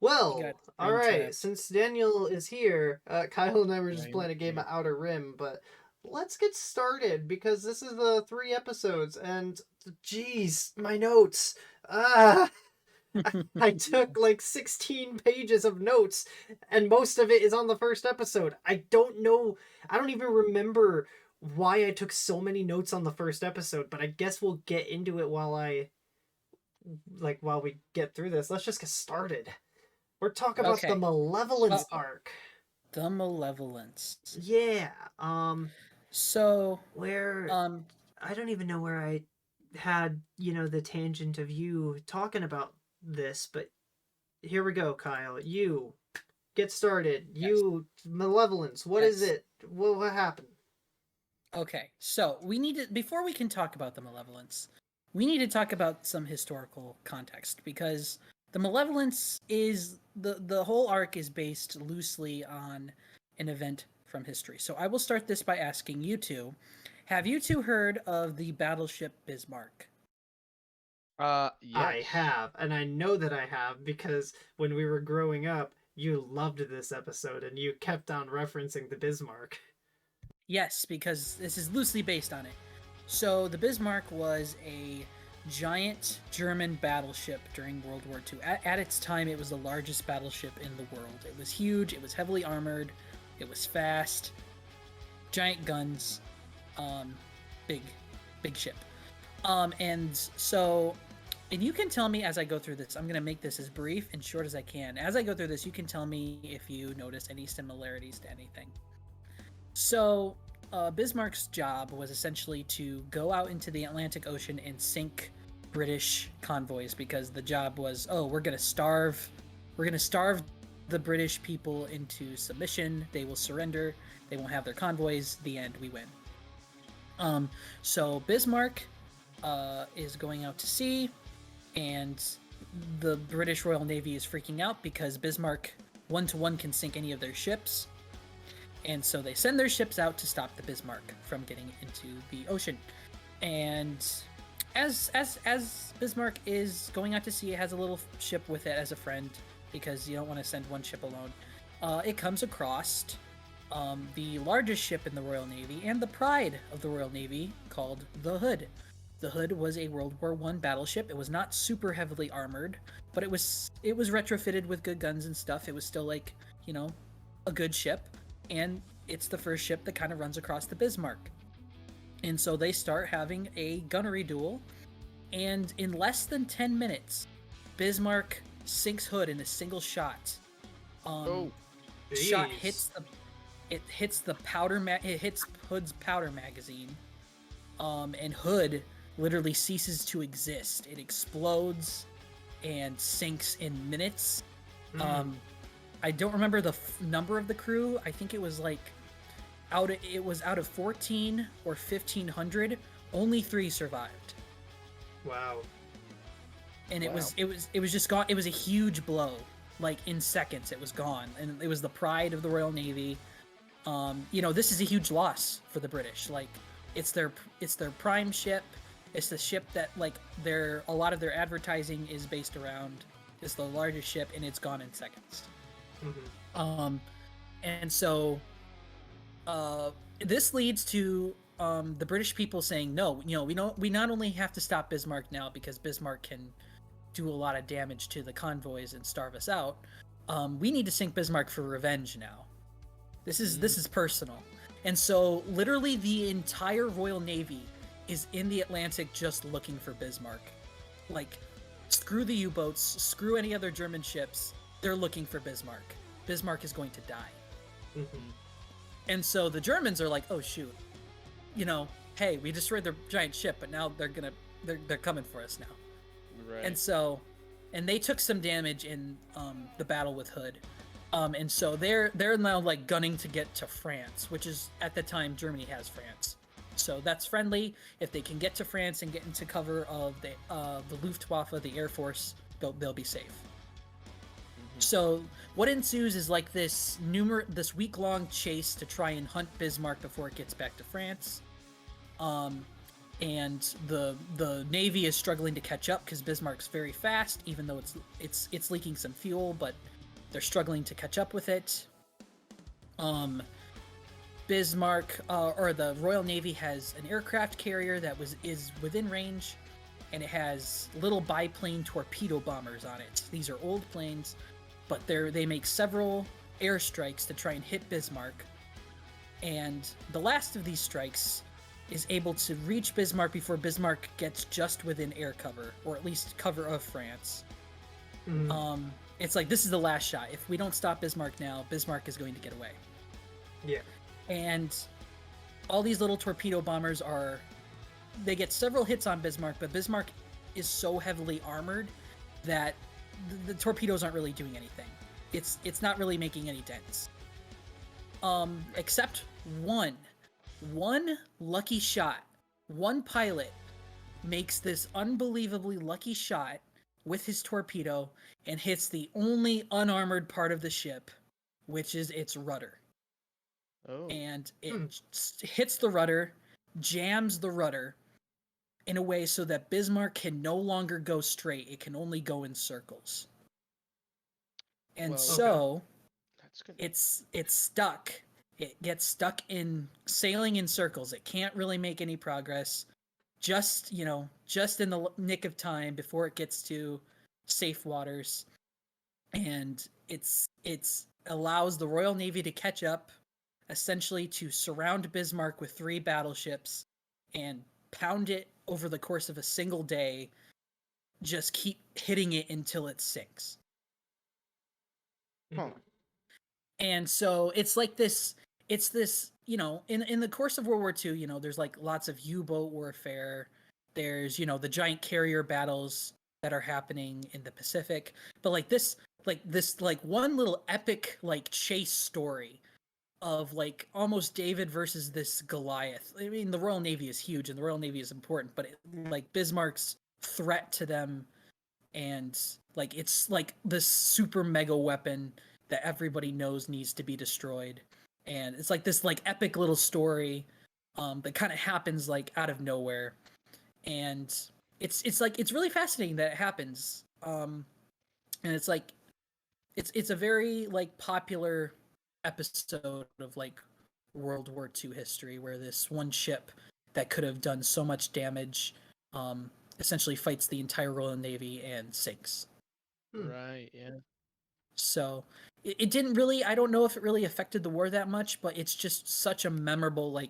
You got Well, all time right. trapped. Since Daniel is here, Kyle and I were just I'm playing a game of here. Outer Rim, but let's get started because this is the 3 episodes, and geez, my notes. Ah, I took like 16 pages of notes, and most of it is on the first episode. I don't know. I don't even remember why I took so many notes on the first episode, but I guess we'll get into it while we get through this. Let's just get started. We're talking about the Okay. Malevolence Uh, arc. the Malevolence. Yeah. So, Where um, I don't even know where I had, the tangent of you talking about this, but here we go, Kyle. You get started. yes, You Malevolence. What is yes. it? What happened? Okay. So we need to before we can talk about the Malevolence, we need to talk about some historical context because the Malevolence is the whole arc is based loosely on an event from history. So I will start this by asking you two, have you two heard of the battleship Bismarck? I Yes. have, and I know that I have because when we were growing up, you loved this episode and you kept on referencing the Bismarck. Yes, because this is loosely based on it. So the Bismarck was a giant German battleship during World War II. At its time, it was the largest battleship in the world. It was huge, it was heavily armored, it was fast, giant guns, um, big, big ship. And so, and you can tell me as I go through this, I'm going to make this as brief and short as I can. As I go through this, you can tell me if you notice any similarities to anything. So, Bismarck's job was essentially to go out into the Atlantic Ocean and sink British convoys because the job was, oh, we're gonna starve the British people into submission. They will surrender. They won't have their convoys. The end. We win. So Bismarck is going out to sea, and the British Royal Navy is freaking out because Bismarck 1-to-1 can sink any of their ships. And so they send their ships out to stop the Bismarck from getting into the ocean. And as Bismarck is going out to sea, it has a little ship with it as a friend because you don't want to send one ship alone. It comes across the largest ship in the Royal Navy and the pride of the Royal Navy called the Hood. The Hood was a World War I battleship. It was not super heavily armored, but it was retrofitted with good guns and stuff. It was still like, a good ship, and it's the first ship that kind of runs across the Bismarck. And so they start having a gunnery duel, and in less than 10 minutes, Bismarck sinks Hood in a single shot. Oh, Shot Jeez. hits the it hits Hood's powder magazine, and Hood literally ceases to exist. It explodes and sinks in minutes. Mm. I don't remember the number of the crew. I think it was like out of 14 or 1500, only 3 survived. Wow. And wow. it was just gone. It was a huge blow. Like in seconds it was gone. And it was the pride of the Royal Navy. This is a huge loss for the British. Like it's their prime ship. It's the ship that like a lot of their advertising is based around. It's the largest ship, and it's gone in seconds. Mm-hmm. And so this leads to the British people saying, no, we not only have to stop Bismarck now because Bismarck can do a lot of damage to the convoys and starve us out. We need to sink Bismarck for revenge now. This is personal. And so literally the entire Royal Navy is in the Atlantic just looking for Bismarck. Like, screw the U-boats, screw any other German ships. They're looking for Bismarck. Bismarck is going to die. Mm-hmm. And so the Germans are like, oh shoot, hey, we destroyed their giant ship, but now they're coming for us now. Right. And they took some damage in the battle with Hood. And so they're now like gunning to get to France, which is at the time Germany has France. So that's friendly. If they can get to France and get into cover of the Luftwaffe, the Air Force, they'll be safe. So what ensues is like this week-long chase to try and hunt Bismarck before it gets back to France. And the Navy is struggling to catch up because Bismarck's very fast, even though it's leaking some fuel, but they're struggling to catch up with it. Um, Bismarck or the Royal Navy has an aircraft carrier that is within range, and it has little biplane torpedo bombers on it. These are old planes, but they make several airstrikes to try and hit Bismarck. And the last of these strikes is able to reach Bismarck before Bismarck gets just within air cover, or at least cover of France. Mm-hmm. It's like, this is the last shot. If we don't stop Bismarck now, Bismarck is going to get away. Yeah. And all these little torpedo bombers they get several hits on Bismarck, but Bismarck is so heavily armored that the torpedoes aren't really doing anything. It's not really making any dents. Except one lucky shot. One pilot makes this unbelievably lucky shot with his torpedo and hits the only unarmored part of the ship, which is its rudder. Oh. And it hits the rudder, jams the rudder in a way so that Bismarck can no longer go straight. It can only go in circles. And that's good. it's stuck. It gets stuck in sailing in circles. It can't really make any progress. Just in the nick of time before it gets to safe waters. And it's allows the Royal Navy to catch up, essentially to surround Bismarck with 3 battleships and pound it over the course of a single day, just keep hitting it until it sinks. Huh. And so it's this, in the course of World War II, there's like lots of U-boat warfare. There's, the giant carrier battles that are happening in the Pacific. But this one little epic chase story of almost David versus this Goliath. I mean, the Royal Navy is huge and the Royal Navy is important, but Bismarck's threat to them, and it's this super mega weapon that everybody knows needs to be destroyed. And it's this epic little story that kind of happens out of nowhere. And it's really fascinating that it happens. And it's it's a very popular episode of World War II history, where this one ship that could have done so much damage essentially fights the entire Royal Navy and sinks. Right, yeah. So it didn't really, I don't know if it really affected the war that much, but it's just such a memorable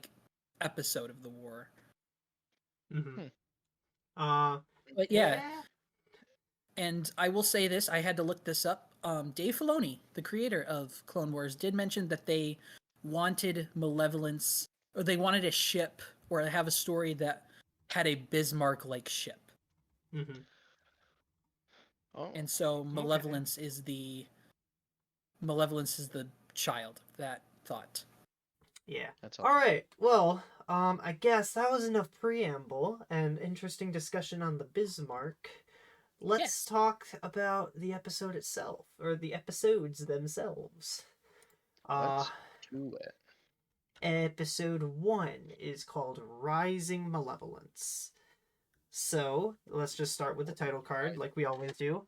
episode of the war. Mm-hmm. But yeah. And I will say this, I had to look this up. Dave Filoni, the creator of Clone Wars, did mention that they wanted Malevolence, or they wanted a ship, or have a story that had a Bismarck-like ship. Mm-hmm. Oh, and so Malevolence is the child of that thought. Yeah. That's all right. Well, I guess that was enough preamble and interesting discussion on the Bismarck. Let's talk about the episode itself, or the episodes themselves. Let's do it. Episode 1 is called Rising Malevolence. So, let's just start with the title card, like we always do.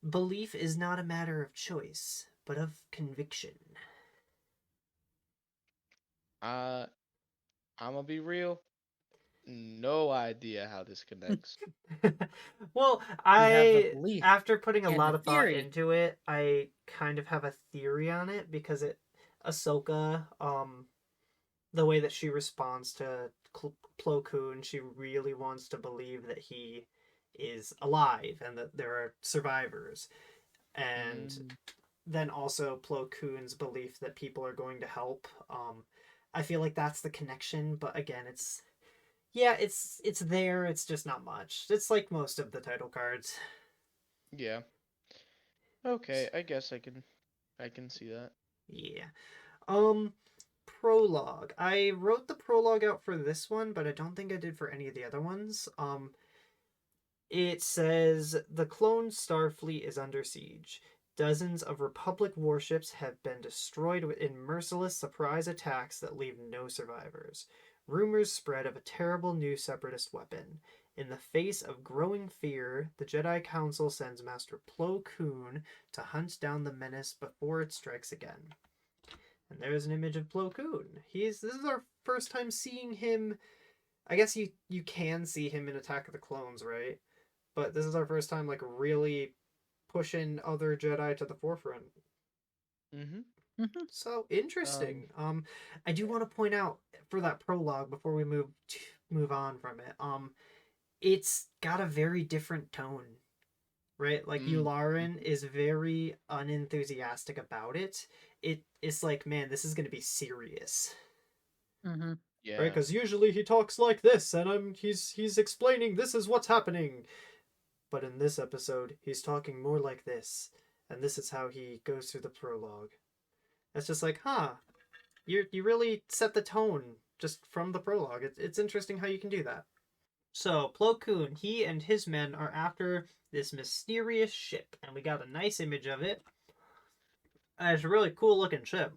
Belief is not a matter of choice, but of conviction. I'm gonna be real. No idea how this connects. Well, after putting a lot of thought into it, I kind of have a theory on it, because Ahsoka, the way that she responds to Plo Koon, she really wants to believe that he is alive and that there are survivors. And then also Plo Koon's belief that people are going to help. I feel like that's the connection, but again, it's there, it's just not much. It's like most of the title cards. Yeah. Okay, I guess I can see that. Yeah. Prologue. I wrote the prologue out for this one, but I don't think I did for any of the other ones. It says, the clone Starfleet is under siege. Dozens of Republic warships have been destroyed in merciless surprise attacks that leave no survivors. Rumors spread of a terrible new separatist weapon. In the face of growing fear, the Jedi Council sends Master Plo Koon to hunt down the menace before it strikes again. And there's an image of Plo Koon. This is our first time seeing him. I guess you can see him in Attack of the Clones, right? But this is our first time like really pushing other Jedi to the forefront. Mm-hmm. So interesting. I do want to point out for that prologue before we move on from it. It's got a very different tone, right? Like Yularen is very unenthusiastic about it. It's like, man, this is gonna be serious, Mm-hmm. Yeah. right? Because usually he talks like this, and he's explaining this is what's happening. But in this episode, he's talking more like this, and this is how he goes through the prologue. It's just like, you really set the tone just from the prologue. It's interesting how you can do that. So Plo Koon, he and his men are after this mysterious ship, and we got a nice image of it. It's a really cool looking ship.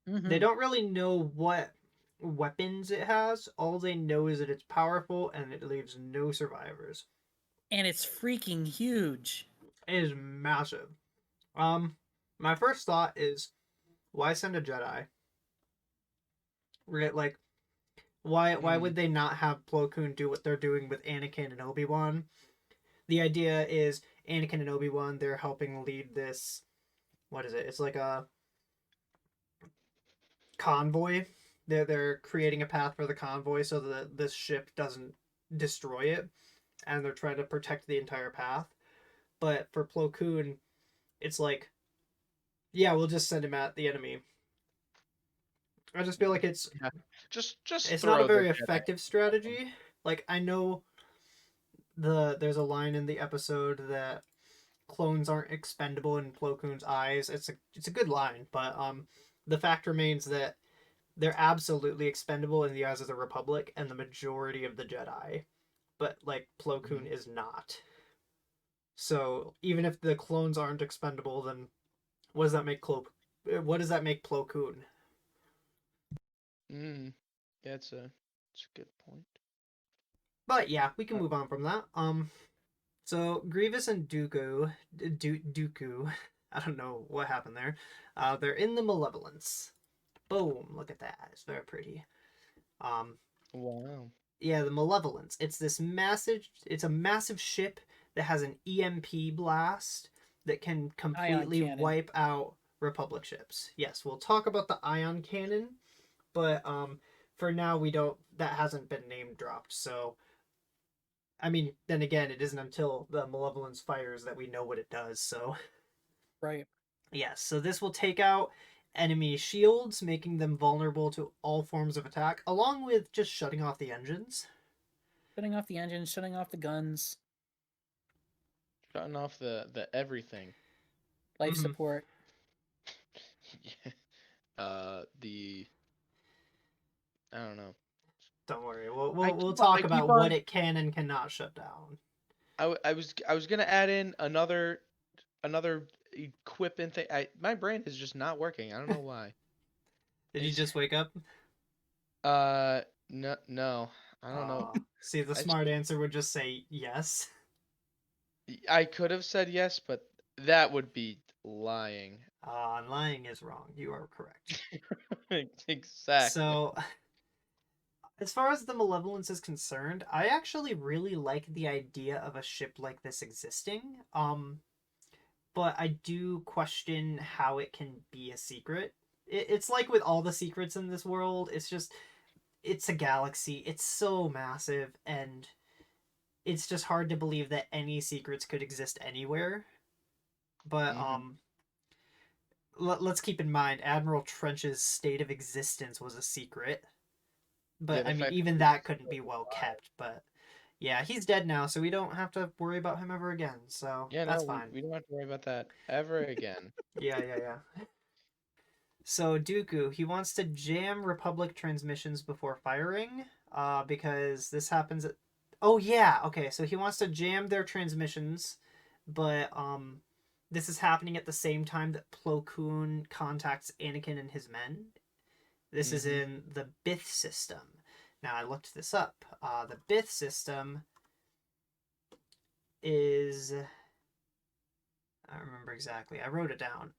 They don't really know what weapons it has. All they know is that it's powerful and it leaves no survivors. And it's freaking huge. It is massive. My first thought is, why send a Jedi? Right, like, why would they not have Plo Koon do what they're doing with Anakin and Obi-Wan? The idea is Anakin and Obi-Wan, they're helping lead this, what is it? It's like a convoy. They're creating a path for the convoy so that this ship doesn't destroy it, and they're trying to protect the entire path. But for Plo Koon, it's like, yeah, we'll just send him at the enemy. I just feel like it's just not a throw the very Jedi effective strategy. Like, I know there's a line in the episode that clones aren't expendable in Plo Koon's eyes. It's a good line, but the fact remains that they're absolutely expendable in the eyes of the Republic and the majority of the Jedi. But like Plo Koon is not. So even if the clones aren't expendable, then what does that make Plo Koon? Yeah, it's a good point. But yeah, we can move on from that. So Grievous and Dooku, I don't know what happened there. They're in the Malevolence. Boom! Look at that. It's very pretty. Wow. Yeah, the Malevolence. It's a massive ship that has an EMP blast that can completely wipe out Republic ships. Yes, we'll talk about the ion cannon, but for now that hasn't been name dropped. So I mean, then again, it isn't until the Malevolence fires that we know what it does, so right. yes, so this will take out enemy shields, making them vulnerable to all forms of attack, along with just shutting off the engines. Shutting off the engines, shutting off the guns. Shutting off the everything. Life support. Yeah. I don't know. Don't worry, we'll talk about what it can and cannot shut down. I was gonna add in another equipment thing. My brain is just not working. I don't know why. Did you just wake up? No. I don't know. See, the smart answer would just say yes. I could have said yes, but that would be lying. Lying is wrong. You are correct. Exactly. So, as far as the Malevolence is concerned, I actually really like the idea of a ship like this existing. But I do question how it can be a secret. It's like with all the secrets in this world, it's a galaxy. It's so massive, and it's just hard to believe that any secrets could exist anywhere. But let's keep in mind, Admiral Trench's state of existence was a secret. But Yeah, I mean, even that couldn't be well kept. But yeah, he's dead now, so we don't have to worry about him ever again. So yeah, that's no, fine. we don't have to worry about that ever again. Yeah. So Dooku, he wants to jam Republic transmissions before firing, because this happens at... Oh yeah, okay, so he wants to jam their transmissions, but this is happening at the same time that Plo Koon contacts Anakin and his men. This is in the Bith system. Now I looked this up. The Bith system is, I don't remember exactly. I wrote it down.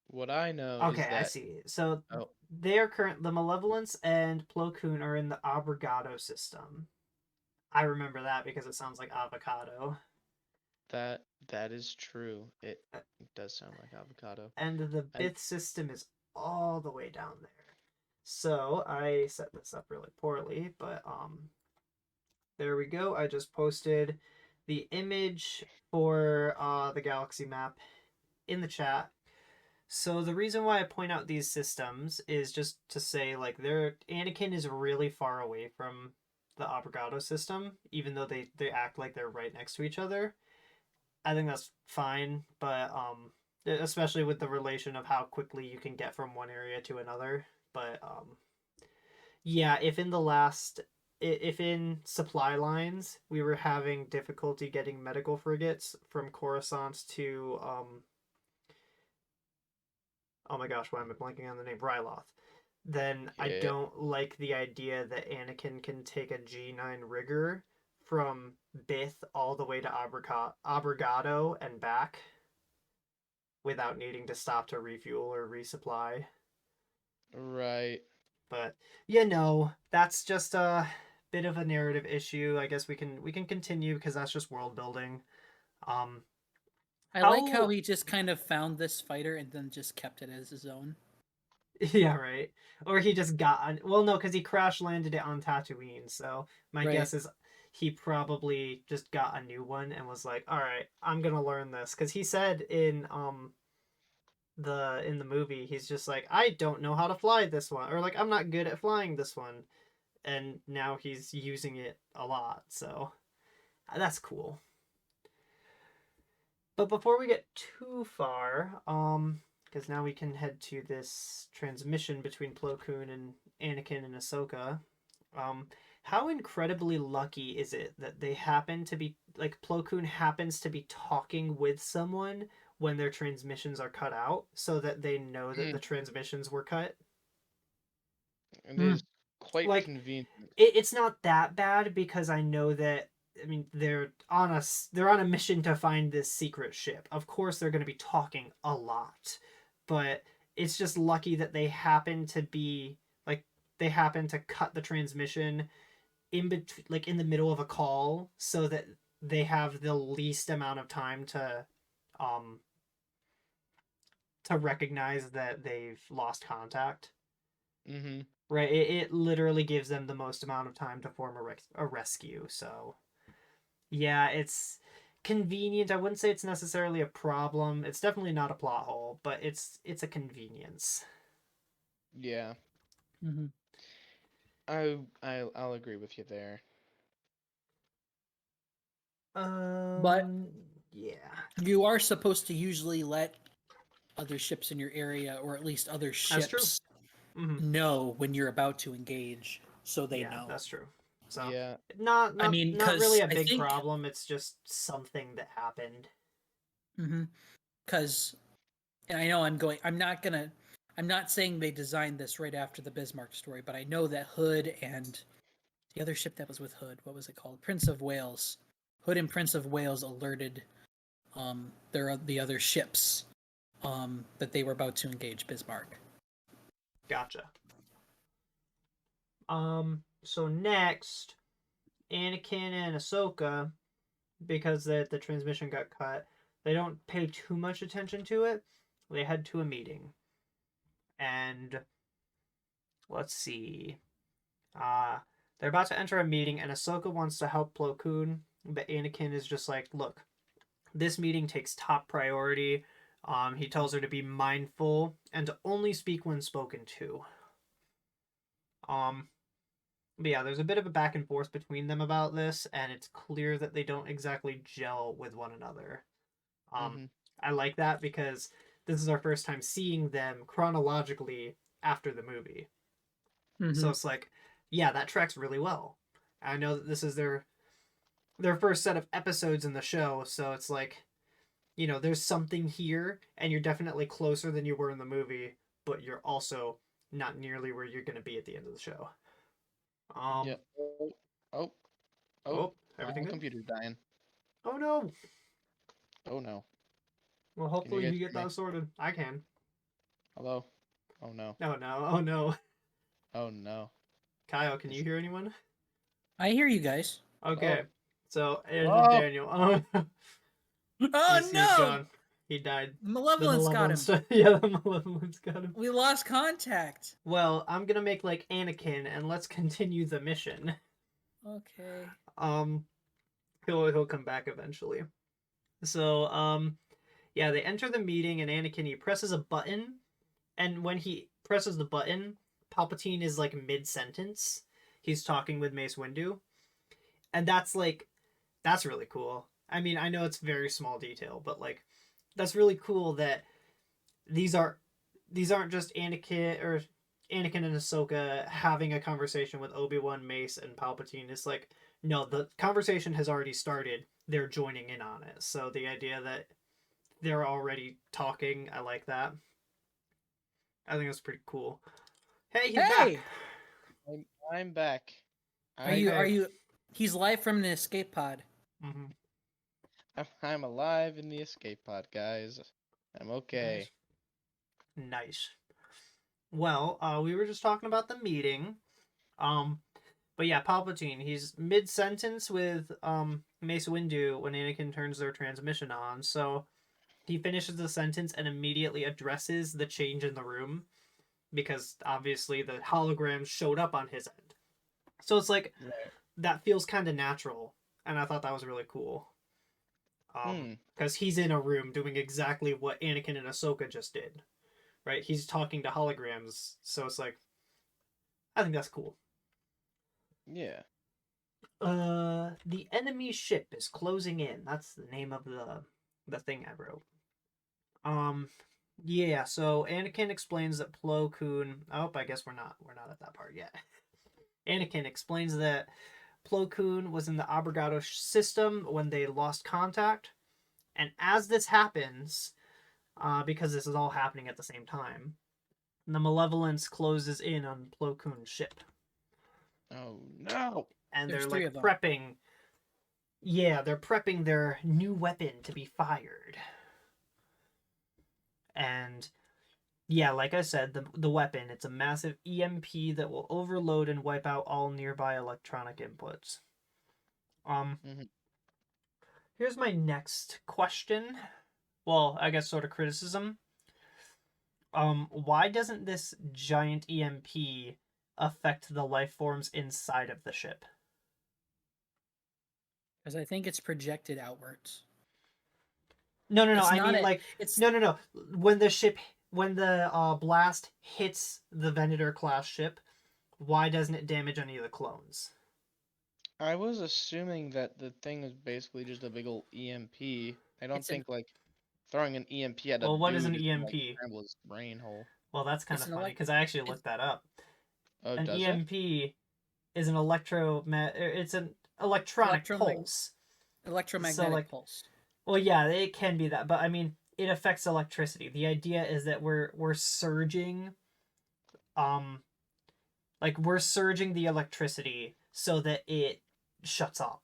What I know is Okay, I that see. So oh they are the Malevolence and Plo Koon are in the Abrogado system. I remember that because it sounds like avocado. that is true. It Uh, does sound like avocado. And the I Bith system is all the way down there. So I set this up really poorly, but there we go. I just posted the image for the galaxy map in the chat. So the reason why I point out these systems is just to say like Anakin is really far away from the Abrogado system, even though they act like they're right next to each other. I think that's fine, but especially with the relation of how quickly you can get from one area to another. But yeah, if in supply lines we were having difficulty getting medical frigates from Coruscant to oh my gosh, why am I blanking on the name? Ryloth. Then I yeah, don't like the idea that Anakin can take a G9 rigger from Bith all the way to Abrogado and back without needing to stop to refuel or resupply. right. But that's just a bit of a narrative issue. I guess we can continue because that's just world building. Um, I like how how he just kind of found this fighter and then just kept it as his own. yeah, right. Or he just got on. Well, no, because he crash landed it on Tatooine. So my Right. guess is he probably just got a new one and was like, "All right, I'm gonna learn this." Because he said in the movie, he's just like, "I don't know how to fly this one," or like, "I'm not good at flying this one," and now he's using it a lot. So that's cool. But before we get too far, because now we can head to this transmission between Plo Koon and Anakin and Ahsoka. Um, how incredibly lucky is it that they happen to be like Plo Koon happens to be talking with someone when their transmissions are cut out, so that they know that the Mm, transmissions were cut. it Mm. is quite Like convenient. it's not that bad because I know that I mean they're on a mission to find this secret ship. Of course they're going to be talking a lot, but it's just lucky that they happen to be like they happen to cut the transmission like in the middle of a call so that they have the least amount of time um to recognize that they've lost contact. Mm-hmm. Right, it literally gives them the most amount of time to form a rescue. So yeah, it's convenient. I wouldn't say it's necessarily a problem. It's definitely not a plot hole, but it's a convenience. Yeah, Hmm. I'll agree with you there. But Um, yeah, you are supposed to usually let other ships in your area, or at least other that's true. ships, Hmm. know when you're about to engage, so they Yeah, know. that's true. So Yeah, not I not mean, not really because a I big think, problem. It's just something that happened. because and I know I'm not saying they designed this right after the Bismarck story, but I know that Hood and the other ship that was with Hood, what was it called? Prince of Wales. Hood and Prince of Wales alerted the other ships that they were about to engage Bismarck. Gotcha. So next, Anakin and Ahsoka, because the transmission got cut, they don't pay too much attention to it. They head to a meeting, and let's see. Uh they're about to enter a meeting, and Ahsoka wants to help Plo Koon, but Anakin is just like, "Look, this meeting takes top priority." He tells her to be mindful and to only speak when spoken to. Um, but yeah, there's a bit of a back and forth between them about this, and it's clear that they don't exactly gel with one another. Um, mm-hmm. I like that because this is our first time seeing them chronologically after the movie. So Mm-hmm. it's like, yeah, that tracks really well. I know that this is their first set of episodes in the show, so it's like, there's something here, and you're definitely closer than you were in the movie, but you're also not nearly where you're gonna be at the end of the show. Yeah. Oh, oh, oh, Oh, everything my good? computer's dying. Oh no. Oh no. Well, Can you hopefully guys you get hear me? that sorted. I can. Hello? Oh no. Oh no. Oh no. Oh no. Kyle, can you Is- hear anyone? I hear you guys. Okay. Oh. So there's Oh. Daniel. Oh no. Oh He's no! gone. He died. The The Malevolence got him. malevolence. Yeah, the malevolence got him. We lost contact. Well, I'm gonna make like Anakin, and let's continue the mission. Okay. Um, he'll come back eventually. So yeah, they enter the meeting, and Anakin he presses a button, and when he presses the button, Palpatine is like mid sentence. He's talking with Mace Windu, and that's really cool. I mean, I know it's very small detail, but like that's really cool that these are these aren't just Anakin and Ahsoka having a conversation with Obi-Wan, Mace, and Palpatine. It's like, no, the conversation has already started. They're joining in on it. So the idea that they're already talking, I like that. I think that's pretty cool. Hey, he's Hey! back. I'm back. Are you he's live from the escape pod. Mm-hmm. I'm alive in the escape pod, guys. I'm okay. Nice. Well, we were just talking about the meeting. But yeah, Palpatine, he's mid-sentence with Mace Windu when Anakin turns their transmission on, so he finishes the sentence and immediately addresses the change in the room because obviously the hologram showed up on his end. So it's like Right. that feels kind of natural, and I thought that was really cool. Because he's in a room doing exactly what Anakin and Ahsoka just did, right? He's talking to holograms, so it's like, I think that's cool. Yeah. The enemy ship is closing in. That's the name of the thing I wrote. Yeah. So Anakin explains that Plo Koon. Oh, I guess we're not at that part yet. Anakin explains that Plo Koon was in the Abrogado system when they lost contact, and as this happens, because this is all happening at the same time, the Malevolence closes in on Plo Koon's ship. Oh no. And There's they're three like of them. prepping. Yeah, they're prepping their new weapon to be fired. And yeah, like I said, the weapon, it's a massive EMP that will overload and wipe out all nearby electronic inputs. Mhm. Here's my next question. Well, I guess sort of criticism. Why doesn't this giant EMP affect the life forms inside of the ship? Because I think it's projected outwards. No. It's I not mean, a like, it's no. When the blast hits the Venator class ship, why doesn't it damage any of the clones? I was assuming that the thing is basically just a big old EMP. I don't it's an think like throwing an EMP at a Well, what is an dude is gonna like EMP? scramble his brain hole. Well, that's kind it's of an funny elect because I actually it's looked that up. Oh, An does it? EMP is an it's an electronic pulse. So electromagnetic like, pulse. well, yeah, it can be that, but I mean, it affects electricity. The idea is that we're surging, um, like we're surging the electricity so that it shuts off.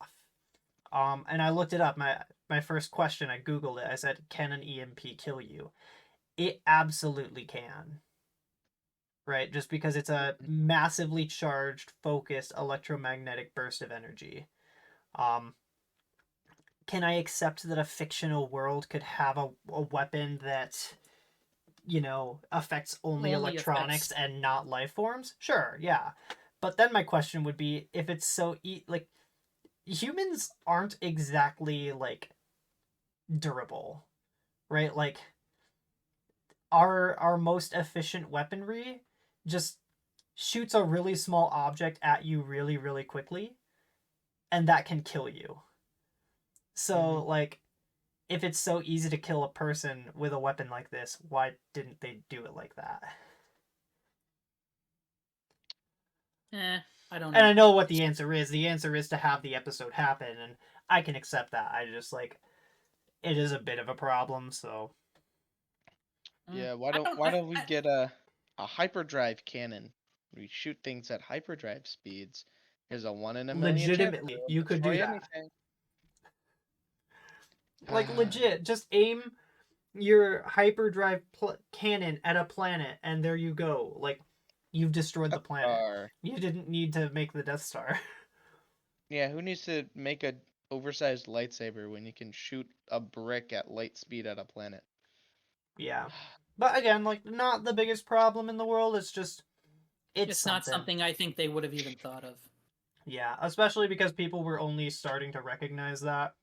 And I looked it up. My first question, I googled it. I said, "Can an EMP kill you?" It absolutely can. Right, just because it's a massively charged, focused electromagnetic burst of energy. Um, can I accept that a fictional world could have a weapon that affects only Only electronics affects and not life forms? Sure, yeah. But then my question would be, if it's like humans aren't exactly like durable, right? Like our most efficient weaponry just shoots a really small object at you really, really quickly, and that can kill you. So, like, if it's so easy to kill a person with a weapon like this, why didn't they do it like that? I don't know. And I know what the answer is. The answer is to have the episode happen, and I can accept that. I just, like, it is a bit of a problem, so. Yeah, I don't why don't we get a a hyperdrive cannon. We shoot things at hyperdrive speeds. There's a 1 in a million chance Legitimately, it'll you could do destroy that. anything. Like legit, just aim your hyperdrive cannon at a planet, and there you go. Like, you've destroyed the planet. You didn't need to make the Death Star. Yeah, who needs to make a oversized lightsaber when you can shoot a brick at light speed at a planet? Yeah. But again, like, not the biggest problem in the world. It's just, It's not something I think they would have even thought of. Yeah, especially because people were only starting to recognize that,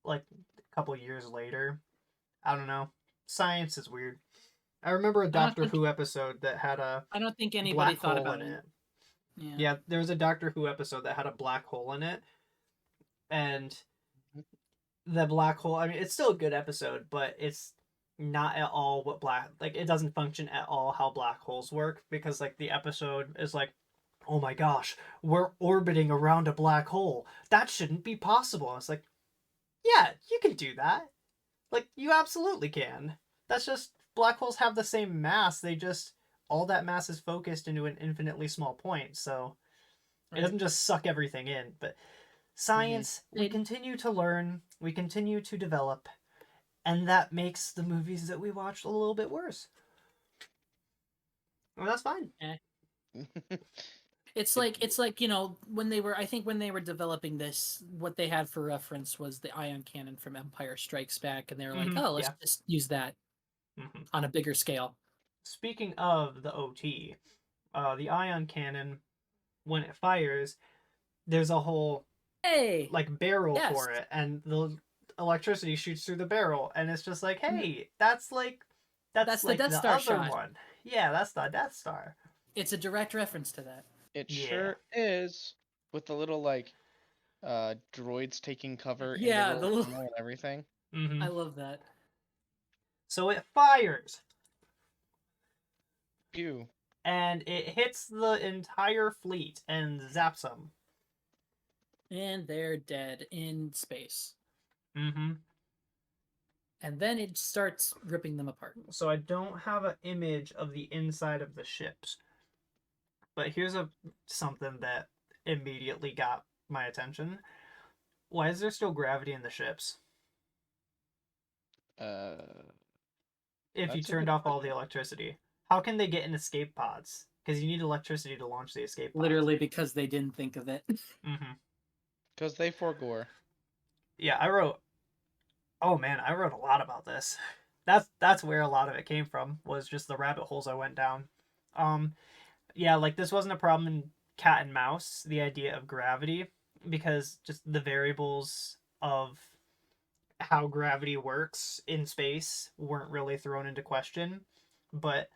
like, a couple years later. I don't know. Science is weird. I remember a Doctor Who episode that had a I don't think anybody black thought hole about in it. it. Yeah. Yeah, there was a Doctor Who episode that had a black hole in it, and the black hole. I mean, it's still a good episode, but it's not at all what black like. It doesn't function at all how black holes work because like the episode is like, oh my gosh, we're orbiting around a black hole. That shouldn't be possible. It's like, yeah, you can do that. Like, you absolutely can. That's just black holes have the same mass. They just all that mass is focused into an infinitely small point, so it doesn't just suck everything in. But science, we continue to learn, we continue to develop, and that makes the movies that we watch a little bit worse. Well, that's fine. It's like when they were developing this, what they had for reference was the ion cannon from Empire Strikes Back, and they were like, oh, let's just use that on a bigger scale. Speaking of the OT, the ion cannon, when it fires, there's a whole like barrel for it, and the electricity shoots through the barrel, and it's just like, hey, that's like the like Death the Star other shot. one. Yeah, that's the Death Star. It's a direct reference to that. It sure is, with the little like droids taking cover in the little tunnel and everything. I love that. So it fires. Pew. And it hits the entire fleet and zaps them. And they're dead in space. Mm-hmm. And then it starts ripping them apart. So I don't have an image of the inside of the ships. But here's something that immediately got my attention. Why is there still gravity in the ships? If you turned off all the electricity. How can they get in escape pods? Because you need electricity to launch the escape pods. Literally because they didn't think of it. Mm-hmm. Because they forgore. Yeah, I wrote a lot about this. That's where a lot of it came from, was just the rabbit holes I went down. Yeah, like this wasn't a problem in Cat and Mouse, the idea of gravity, because just the variables of how gravity works in space weren't really thrown into question. But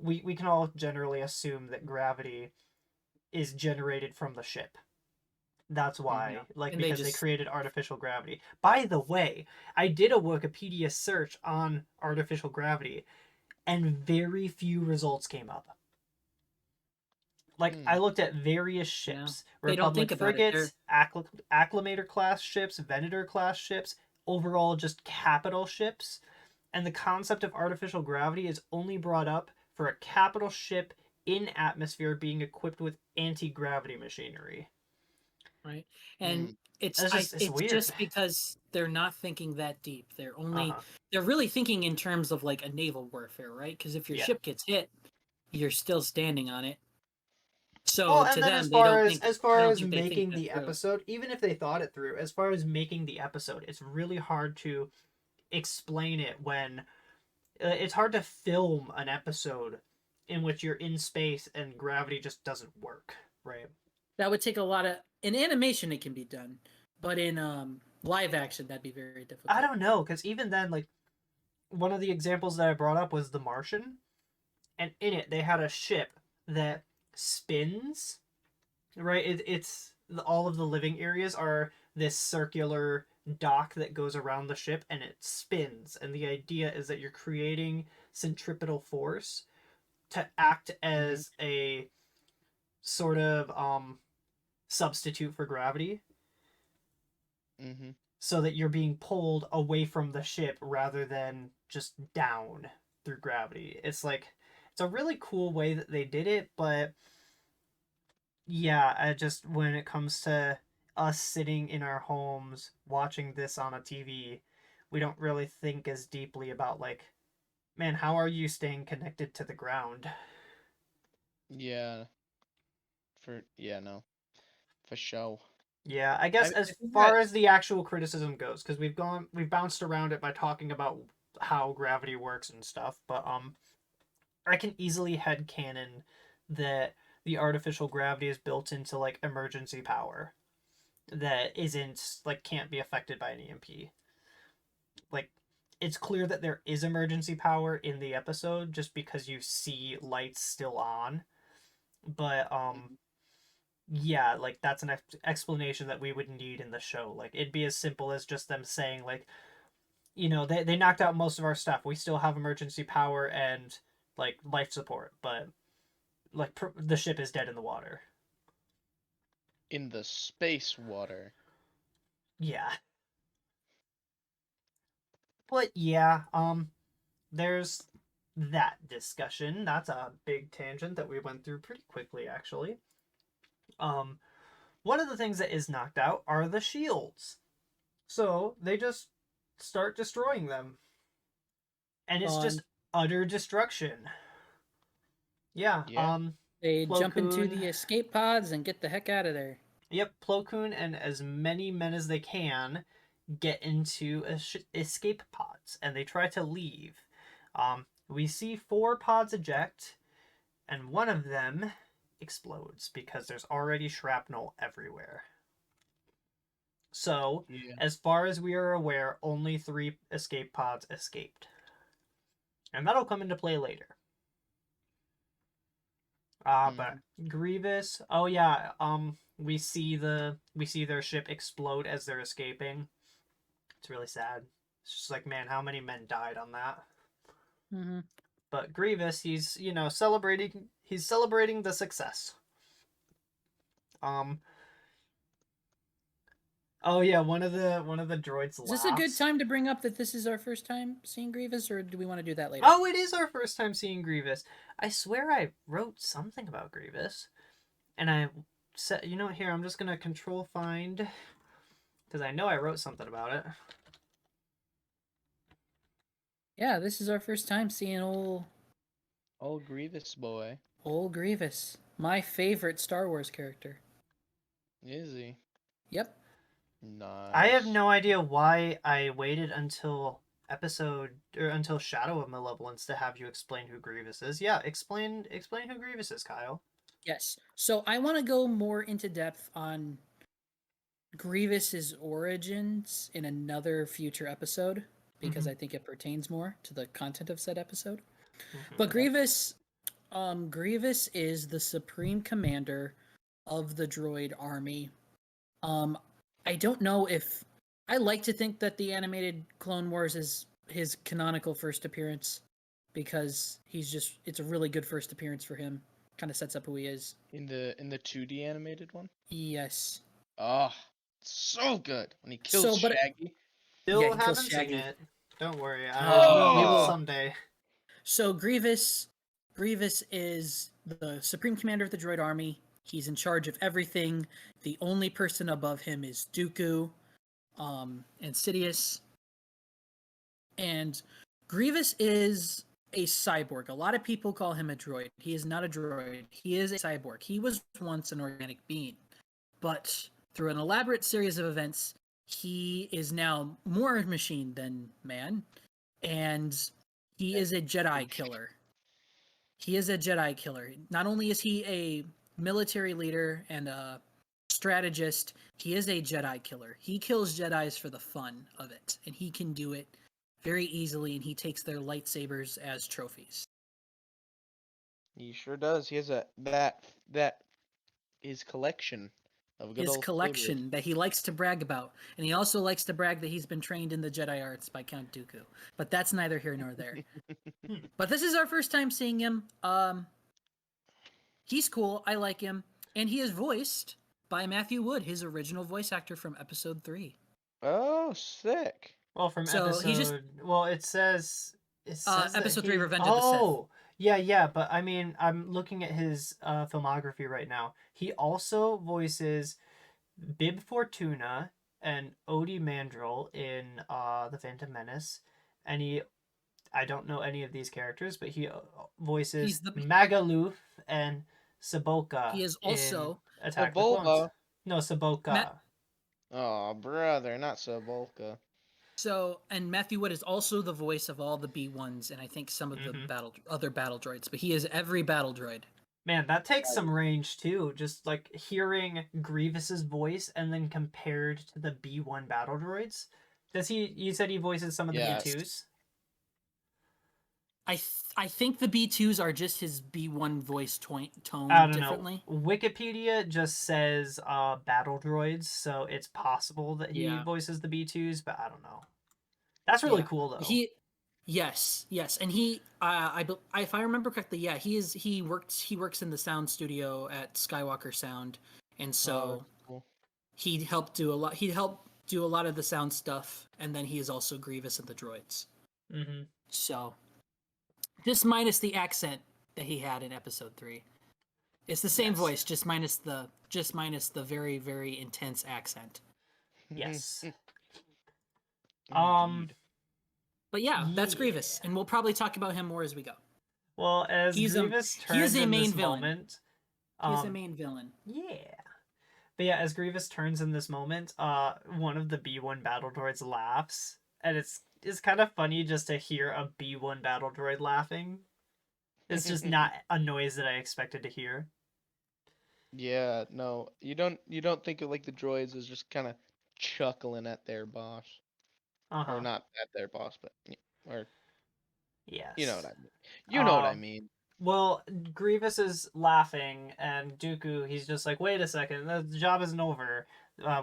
we can all generally assume that gravity is generated from the ship. That's why, because they created artificial gravity. By the way, I did a Wikipedia search on artificial gravity, and very few results came up. Like, I looked at various ships. They don't think about frigates, Acclamator class ships, Venator class ships, overall just capital ships. And the concept of artificial gravity is only brought up for a capital ship in atmosphere being equipped with anti-gravity machinery. Right. And it's weird. just because they're not thinking that deep. They're only they're really thinking in terms of like a naval warfare, right? Because if your ship gets hit, you're still standing on it. So to them, as far as making the episode, even if they thought it through, as far as making the episode, it's really hard to explain it when it's hard to film an episode in which you're in space and gravity just doesn't work, right? That would take a lot of... In animation, it can be done, but in live action, that'd be very difficult. I don't know, because even then, like, one of the examples that I brought up was The Martian, and in it, they had a ship that spins, right? It's all of the living areas are this circular dock that goes around the ship, and it spins, and the idea is that you're creating centripetal force to act as a sort of substitute for gravity, so that you're being pulled away from the ship rather than just down through gravity. It's like, It's a really cool way that they did it, but yeah, when it comes to us sitting in our homes watching this on a TV, we don't really think as deeply about like, man, how are you staying connected to the ground? Yeah. No. For sure. Yeah, I guess I as think far that as the actual criticism goes, because we've bounced around it by talking about how gravity works and stuff, but I can easily headcanon that the artificial gravity is built into like emergency power that isn't like can't be affected by an EMP. Like it's clear that there is emergency power in the episode just because you see lights still on, but Mhm. yeah, like that's an explanation that we would need in the show. Like it'd be as simple as just them saying like, they knocked out most of our stuff. We still have emergency power and like life support, but like the ship is dead in the water. in the space water. Yeah. But yeah, there's that discussion. That's a big tangent that we went through pretty quickly actually. Um one of the things that is knocked out are the shields. So, they just start destroying them. And it's just Fun. utter destruction. Yeah, Yeah. They Plo jump into Koon. the escape pods and get the heck out of there. Yep, Plo Koon and as many men as they can get into escape pods and they try to leave. We see 4 pods eject, and one of them explodes because there's already shrapnel everywhere. So, Yeah. as far as we are aware, only 3 escape pods escaped. And that'll come into play later. But Mhm. Grievous, oh yeah, we see their ship explode as they're escaping. It's really sad. It's just like, man, how many men died on that? Mm-hmm. But Grievous, he's celebrating the success. Um, oh yeah, one of the droids Is this a good laughs. time to bring up that this is our first time seeing Grievous, or do we want to do that later? Oh, it is our first time seeing Grievous. I swear I wrote something about Grievous, and I said, here I'm just gonna control find because I know I wrote something about it. Yeah, this is our first time seeing Oh, Grievous boy. old Grievous, my favorite Star Wars character. Is he? Yep. I have Nice. no idea why I waited until Shadow of Malevolence to have you explain who Grievous is. Yeah, explain who Grievous is, Kyle. Yes. So I want to go more into depth on Grievous's origins in another future episode because Mm-hmm. I think it pertains more to the content of said episode. Mm-hmm. But Okay. Grievous is the supreme commander of the droid army. Um, I don't know if I like to think that the animated Clone Wars is his canonical first appearance because it's a really good first appearance for him. Kind of sets up who he is. In the 2D animated one? Yes. Oh, so good when he kills So, but Shaggy. yeah, Still he kills haven't seen Shaggy. it. Don't worry, we will Oh, someday. So Grievous is the supreme commander of the droid army. He's in charge of everything. The only person above him is Dooku, and Sidious. And Grievous is a cyborg. A lot of people call him a droid. He is not a droid. He is a cyborg. He was once an organic being, but through an elaborate series of events, he is now more machine than man, and he is a Jedi killer. He is a Jedi killer. Not only is he a military leader and a strategist, he is a Jedi killer. He kills Jedis for the fun of it, and he can do it very easily, and he takes their lightsabers as trophies. he sure does. He has that his collection of good His old sabers. collection that he likes to brag about, and he also likes to brag that he's been trained in the Jedi arts by Count Dooku. But that's neither here nor there. Hmm. But this is our first time seeing him. He's cool. I like him, and he is voiced by Matthew Wood, his original voice actor from Episode 3. Oh, sick. Well, from So he's just episode. Well, it says that Episode 3, he. Revenge of the Sith. Oh, Yeah, but I mean, I'm looking at his filmography right now. He also voices Bib Fortuna and Odie Mandrill in The Phantom Menace, and I don't know any of these characters, but he voices He's the Magaluf and he Saboka is in also Attack of the Clones. Sebulba. No, Matt. Saboka. Oh, brother, not Sebulka. So, and Matthew Wood is also the voice of all the B1s and I think some of the Hmm. other battle droids, but he is every battle droid. Man, that takes some range too. Just like hearing Grievous's voice and then compared to the B1 battle droids. Does he? You said he voices some of the Yes. B2s. I think the B2s are just his B1 voice I tone don't know. differently. Wikipedia just says battle droids, so it's possible that he Yeah. voices the B2s, but I don't know. That's really Yeah. cool though. Yes, and he, if I remember correctly, yeah, he works in the sound studio at Skywalker Sound, and Oh, so that's cool. he helped do a lot. He helped do a lot of the sound stuff, and then he is also Grievous in the droids. Hmm. So, just minus the accent that he had in Episode 3. It's the same Yes. voice, just minus the very very intense accent. Yes. Um. Indeed. But yeah, that's Yeah. Grievous, and we'll probably talk about him more as we go. Well, as He's a Grievous he is turns a in main this villain. moment, He is a main villain. yeah. But yeah, as Grievous turns in this moment, one of the B1 battle droids laughs, and it's kind of funny just to hear a B1 battle droid laughing. It's just not a noise that I expected to hear. Yeah, no, you don't think of like the droids as just kind of chuckling at their boss, Uh or huh. not at their boss, but or you know what Yes. I mean. You know what I Um. mean. Well, Grievous is laughing, and Dooku, he's just like, wait a second, the job isn't over.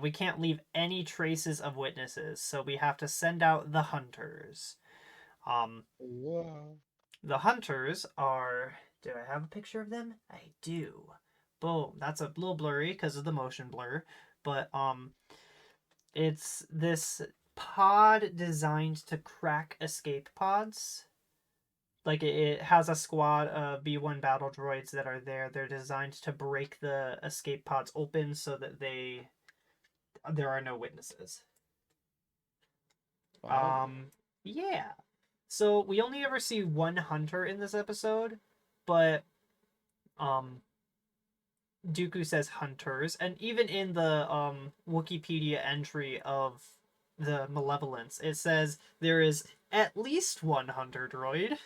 We can't leave any traces of witnesses, so we have to send out the hunters. Um, Whoa. the hunters are. Do I have a picture of them? I do. Boom. That's a little blurry because of the motion blur, but it's this pod designed to crack escape pods. Like it has a squad of B1 battle droids that are there. They're designed to break the escape pods open so that there are no witnesses. Wow. Um yeah. So we only ever see one hunter in this episode, but um Dooku says hunters, and even in the Wikipedia entry of the Malevolence, it says there is at least one hunter droid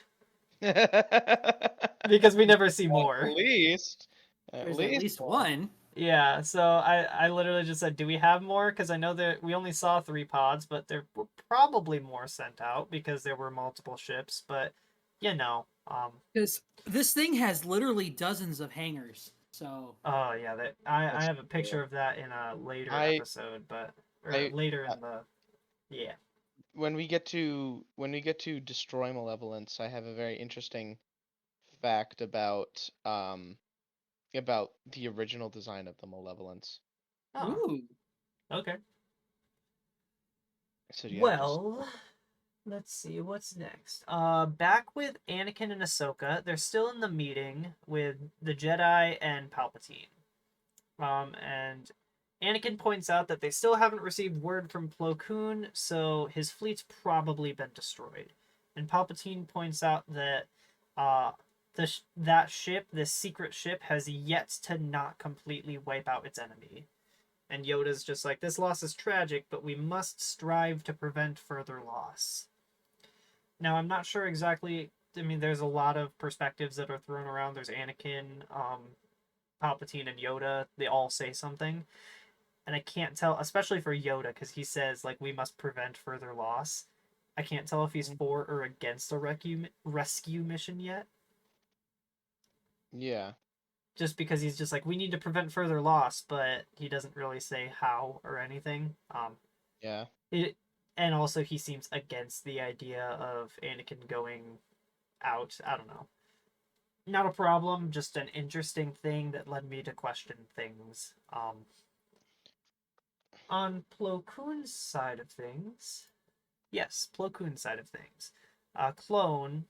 At because we never see more. least, at There's at least least one. one. Yeah, so I literally just said, do we have more? Because I know that we only saw 3 pods, but there were probably more sent out because there were multiple ships. But you know, Because this thing has literally dozens of hangars. So oh yeah, that I That's have a picture cool. of that in a later I, episode, but or I, later in the yeah. when we get to destroy Malevolence, I have a very interesting fact about the original design of the Malevolence. Oh, ooh, okay. So yeah, just Well, let's see what's next. Back with Anakin and Ahsoka, they're still in the meeting with the Jedi and Palpatine. And Anakin points out that they still haven't received word from Plo Koon, so his fleet's probably been destroyed. And Palpatine points out that that ship, this secret ship, has yet to not completely wipe out its enemy. And Yoda's just like, this loss is tragic, but we must strive to prevent further loss. Now, I'm not sure exactly. I mean, there's a lot of perspectives that are thrown around. There's Anakin, Palpatine, and Yoda. They all say something. And I can't tell, especially for Yoda, because he says, like, we must prevent further loss. I can't tell if he's Mhm. for or against a rescue mission yet. Yeah, Just because he's just like, we need to prevent further loss, but he doesn't really say how or anything. yeah. It, and also he seems against the idea of Anakin going out. I don't know. Not a problem, just an interesting thing that led me to question things. On Plo Koon's side of things, yes, Plo Koon's side of things, Clone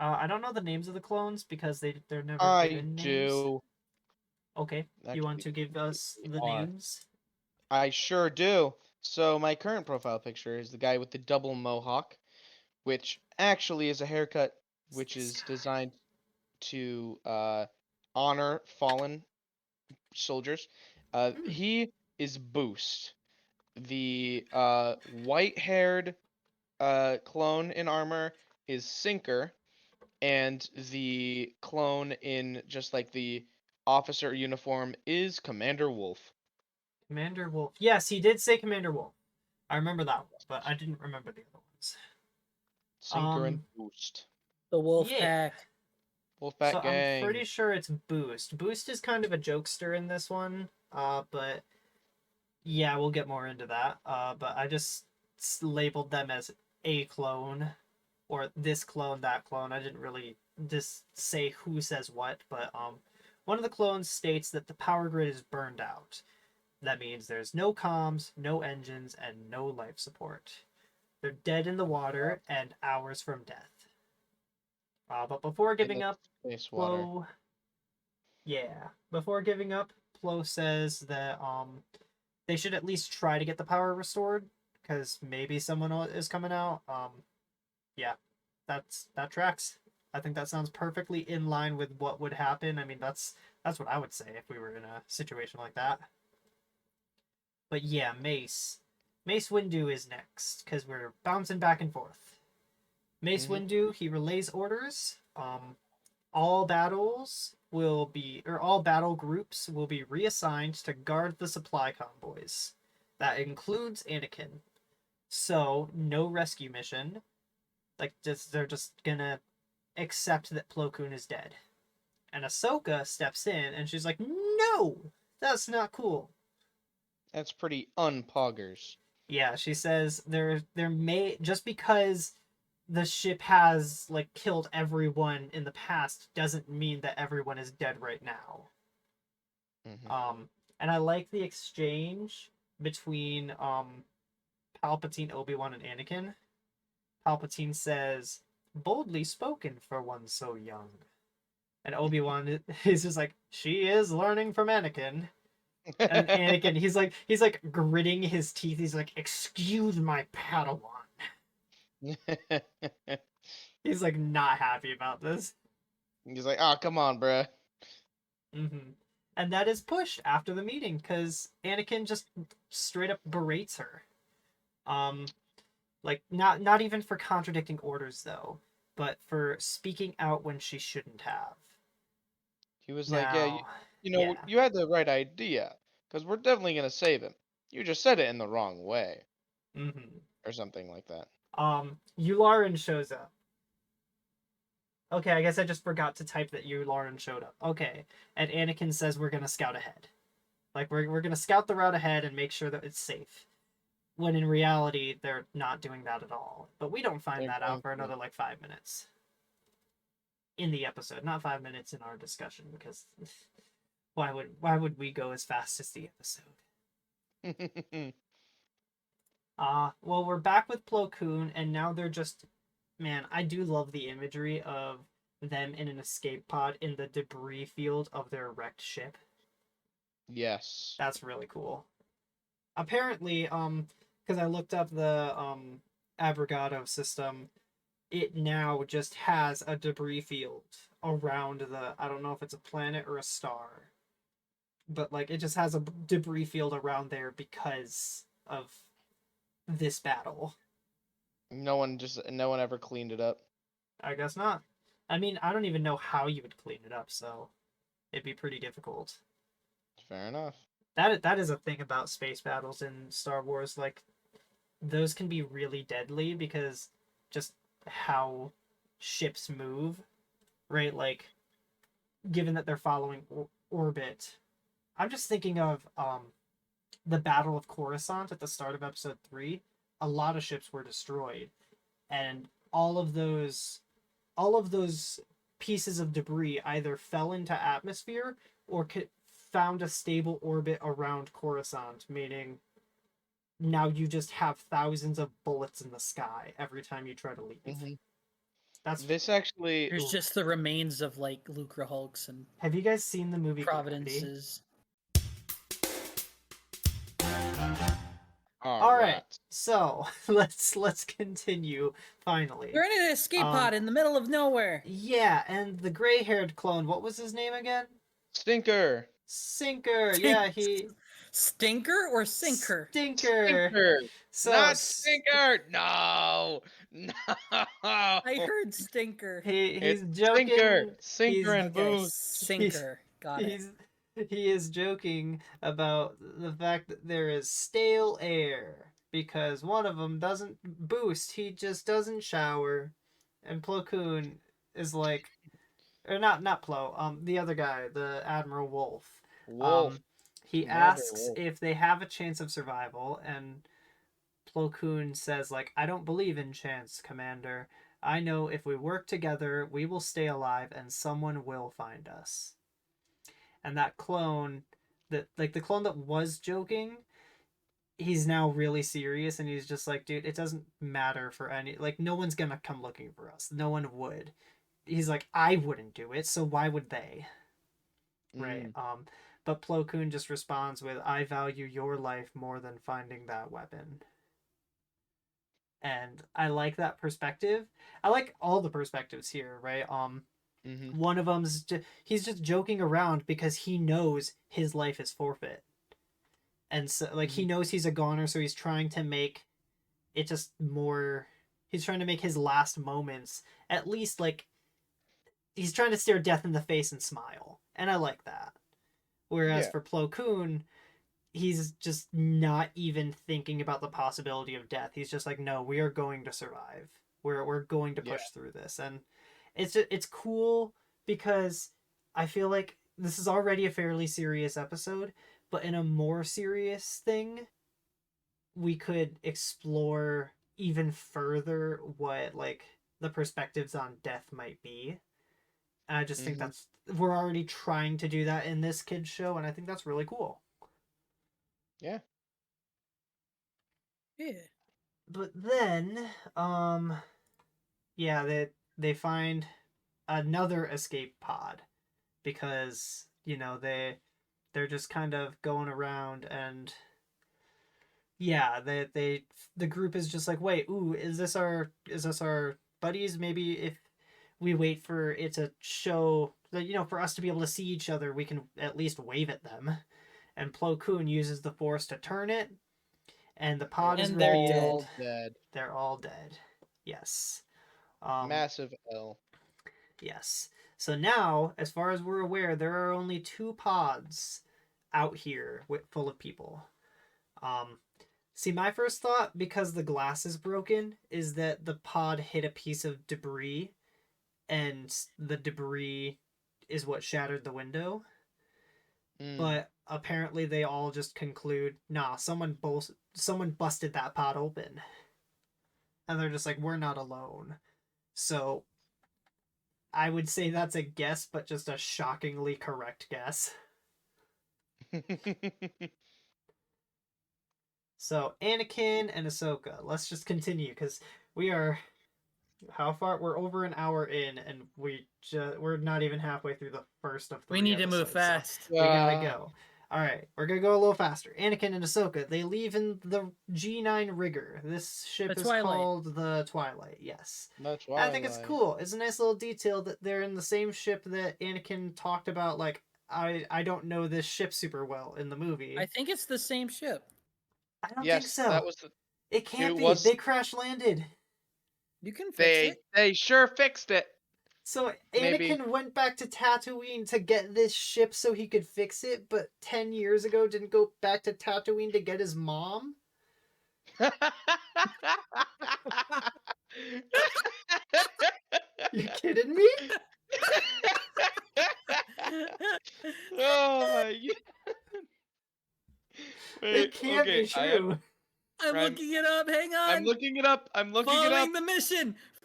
I don't know the names of the clones because they're never I given names. do. Okay, you want Actually, to give they us the are. names? I sure do. So my current profile picture is the guy with the double mohawk, which actually is a haircut which This is guy. designed to honor fallen soldiers. Hmm. He is Boost, the white-haired clone in armor is Sinker, and the clone in just like the officer uniform is Commander Wolf. Commander Wolf. Yes, he did say Commander Wolf. I remember that one, but I didn't remember the other ones. Sinker and Um, Boost. The Wolf yeah. Pack. So Wolfpack I'm pretty gang. sure it's Boost. Boost is kind of a jokester in this one. But yeah, we'll get more into that. But I just labeled them as a clone or this clone, that clone. I didn't really just say who says what, but one of the clones states that the power grid is burned out. That means there's no comms, no engines, and no life support. They're dead in the water and hours from death. But before In giving the up, space water. Plo, yeah, before giving up, Plo says that they should at least try to get the power restored because maybe someone is coming out. Yeah, that tracks. I think that sounds perfectly in line with what would happen. I mean, that's what I would say if we were in a situation like that. But yeah, Mace Windu is next because we're bouncing back and forth. Mace Hmm. Windu, he relays orders. All battles will be, or all battle groups will be reassigned to guard the supply convoys. That includes Anakin. So no rescue mission. Like they're just gonna accept that Plo Koon is dead. And Ahsoka steps in and she's like, "No, that's not cool." That's pretty unpoggers. Yeah, she says there may just because the ship has like killed everyone in the past doesn't mean that everyone is dead right now. Hmm. Um, and I like the exchange between Palpatine, Obi-Wan, and Anakin. Palpatine says, "Boldly spoken for one so young." And Obi-Wan is just like, "She is learning from Anakin." And Anakin, he's like gritting his teeth. He's like, "Excuse my Padawan." He's like not happy about this. He's like, oh, come on, bruh. And that is pushed after the meeting because Anakin just straight up berates her. Um, like not even for contradicting orders though, but for speaking out when she shouldn't have. He was like, yeah, Now, yeah. you had the right idea, because we're definitely gonna save him. You just said it in the wrong way, Mm-hmm. or something like that. Yularen shows up. Okay, I guess I just forgot to type that Yularen showed up. Okay, and Anakin says we're gonna scout ahead. Like we're gonna scout the route ahead and make sure that it's safe. When in reality, they're not doing that at all. But we don't find They're that out going for to. another like 5 minutes in the episode, not 5 minutes in our discussion because why would we go as fast as the episode? Well, we're back with Plo Koon, and now they're just, man, I do love the imagery of them in an escape pod in the debris field of their wrecked ship. Yes. That's really cool. Apparently, because I looked up the Abrogado system, it now just has a debris field around the, I don't know if it's a planet or a star, but like it just has a debris field around there because of this battle. No one ever cleaned it up. I guess not. I mean, I don't even know how you would clean it up, so it'd be pretty difficult. Fair enough. That is a thing about space battles in Star Wars. Like those can be really deadly because just how ships move, right? Like given that they're following orbit. I'm just thinking of the Battle of Coruscant at the start of Episode 3. A lot of ships were destroyed, and all of those pieces of debris either fell into atmosphere or found a stable orbit around Coruscant, meaning now you just have thousands of bullets in the sky every time you try to leave. Hmm. That's. This actually. There's Ooh. just the remains of like Lucre Hulks and Have you guys seen the movie Gravity? Providences. All right, so let's continue. Finally, We're in an escape pod in the middle of nowhere. Yeah, and the gray-haired clone. What was his name again? Stinker. Sinker. Yeah, he. Stinker or Sinker? Stinker. Stinker. So Not Stinker. No. No. I heard Stinker. he's It's joking. Sinker. Sinker and Okay, booze. Sinker. Got it. He is joking about the fact that there is stale air because one of them doesn't boost. He just doesn't shower, and Plo Koon is like, or not Plo. The other guy, the Admiral Wolf. Wolf. He Commander asks Wolf. if they have a chance of survival, and Plo Koon says like, "I don't believe in chance, Commander. I know if we work together, we will stay alive, and someone will find us." And that clone, the clone that was joking, he's now really serious, and he's just like, dude, it doesn't matter for any, like, no one's gonna come looking for us. No one would. He's like, I wouldn't do it, so why would they? Right. But Plo Koon just responds with, I value your life more than finding that weapon. And I like that perspective. I like all the perspectives here, right? One of them's he's just joking around because he knows his life is forfeit, and so like he knows he's a goner, so he's trying to make it just more. He's trying to make his last moments at least like he's trying to stare death in the face and smile, and I like that. Whereas for Plo Koon, he's just not even thinking about the possibility of death. He's just like, no, we are going to survive. We're going to push through this, and it's cool because I feel like this is already a fairly serious episode, but in a more serious thing, we could explore even further what like the perspectives on death might be. And I just think that's we're already trying to do that in this kids show, and I think that's really cool. Yeah. Yeah. But then, yeah, they find another escape pod because they're just kind of going around, and yeah, the group is just like, wait, ooh, is this our buddies? Maybe if we wait for it to show that for us to be able to see each other, we can at least wave at them. And Plo Koon uses the force to turn it, and the pod is revealed. Dead. They're all dead. Yes. Massive L. Yes. So now, as far as we're aware, there are only 2 pods out here full of people. See, my first thought, because the glass is broken, is that the pod hit a piece of debris, and the debris is what shattered the window. But apparently they all just conclude, nah, someone busted that pod open. And they're just like, we're not alone. So I would say that's a guess, but just a shockingly correct guess. So Anakin and Ahsoka. Let's just continue because we are how far? We're over an hour in, and we're not even halfway through the first of 3 We need to move episodes, fast. So we gotta go. All right, we're gonna go a little faster. Anakin and Ahsoka, they leave in the G9 Rigger. This ship is called the Twilight. Yes, The Twilight. I think it's cool. It's a nice little detail that they're in the same ship that Anakin talked about. Like, I don't know this ship super well in the movie. I think it's the same ship. I don't think so. That was it can't be. They crash landed. You can fix it. They sure fixed it. So Anakin went back to Tatooine to get this ship so he could fix it, but 10 years ago didn't go back to Tatooine to get his mom? You kidding me? Oh my god. Wait, It can't be true. I'm looking it up. Hang on. I'm looking it up.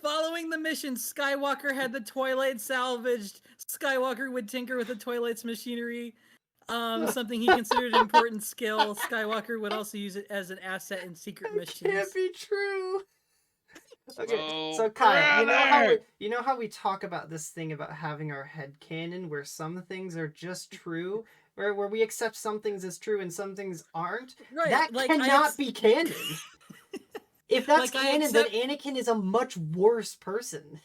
Following the mission, Skywalker had the Twilight salvaged. Skywalker would tinker with the Twilight's machinery. Something he considered an important skill. Skywalker would also use it as an asset in secret missions. It can't be true. Okay, Oh, so Kai, brother! you know how we talk about this thing about having our head canon where some things are just true, where we accept some things as true and some things aren't? Right, That like cannot be canon. If that's like I canon, then accept, Anakin is a much worse person.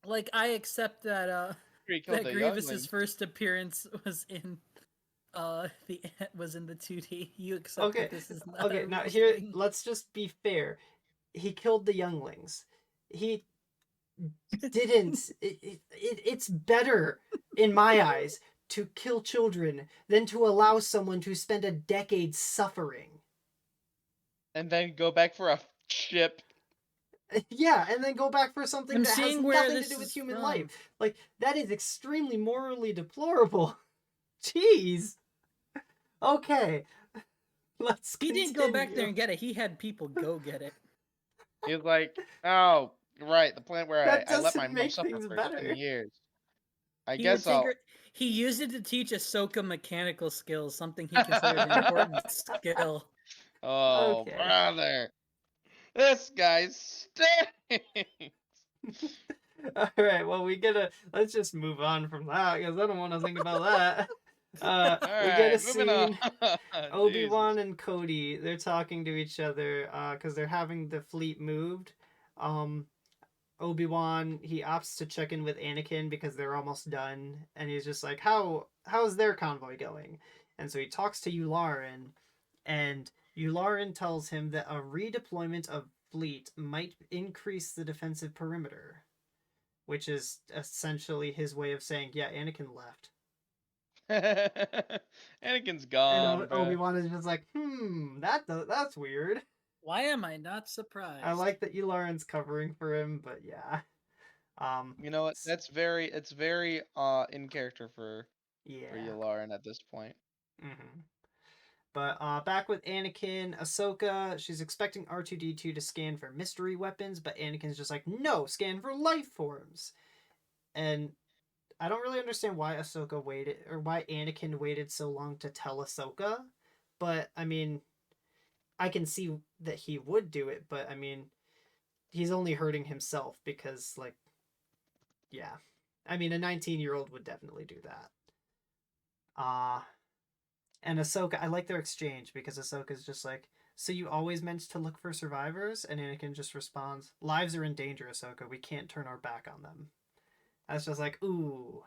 like I accept that He killed that the Grievous's youngling. first appearance the was in the 2D. You accept Okay, that this is not okay. a Now real here, thing. let's just be fair. He killed the younglings. He didn't. It's better in my eyes to kill children than to allow someone to spend a decade suffering. And then go back for a ship. Yeah, and then go back for something I'm that has seeing where nothing to this do with is human from. life. Like, that is extremely morally deplorable. Jeez. Okay, let's He didn't go back there continue. and get it. He had people go get it. He's like, oh, right, the plant where That I let my doesn't mom make suffer things for 10 better. years. I He would guess take I'll. her. He used it to teach Ahsoka mechanical skills, something he considered an important skill. Oh, Okay. brother. This guy's stinks. Alright, well, let's just move on from that, because I don't want to think about that. We get a Alright, moving on. scene. Jesus. Obi-Wan and Cody, they're talking to each other, because they're having the fleet moved. Obi-Wan, he opts to check in with Anakin because they're almost done, and he's just like, how's their convoy going? And so he talks to Yularen, and Yularen tells him that a redeployment of fleet might increase the defensive perimeter, which is essentially his way of saying, yeah, Anakin left. Anakin's And gone, bruh. Obi-Wan is just like, that's weird. Why am I not I surprised? like that Yularen's covering for him, but yeah. You know what? It's very in character for Yeah. Yularen at this point. Mm-hmm. But back with Anakin, Ahsoka, she's expecting R2D2 to scan for mystery weapons, but Anakin's just like, no, scan for life forms. And I don't really understand why Ahsoka waited, or why Anakin waited so long to tell Ahsoka. But, I mean, I can see that he would do it, but, I mean, he's only hurting himself because, like, yeah. I mean, a 19-year-old would definitely do that. And Ahsoka, I like their exchange because Ahsoka's just like, so you always meant to look for survivors? And Anakin just responds, lives are in danger, Ahsoka. We can't turn our back on them. That's just like, ooh,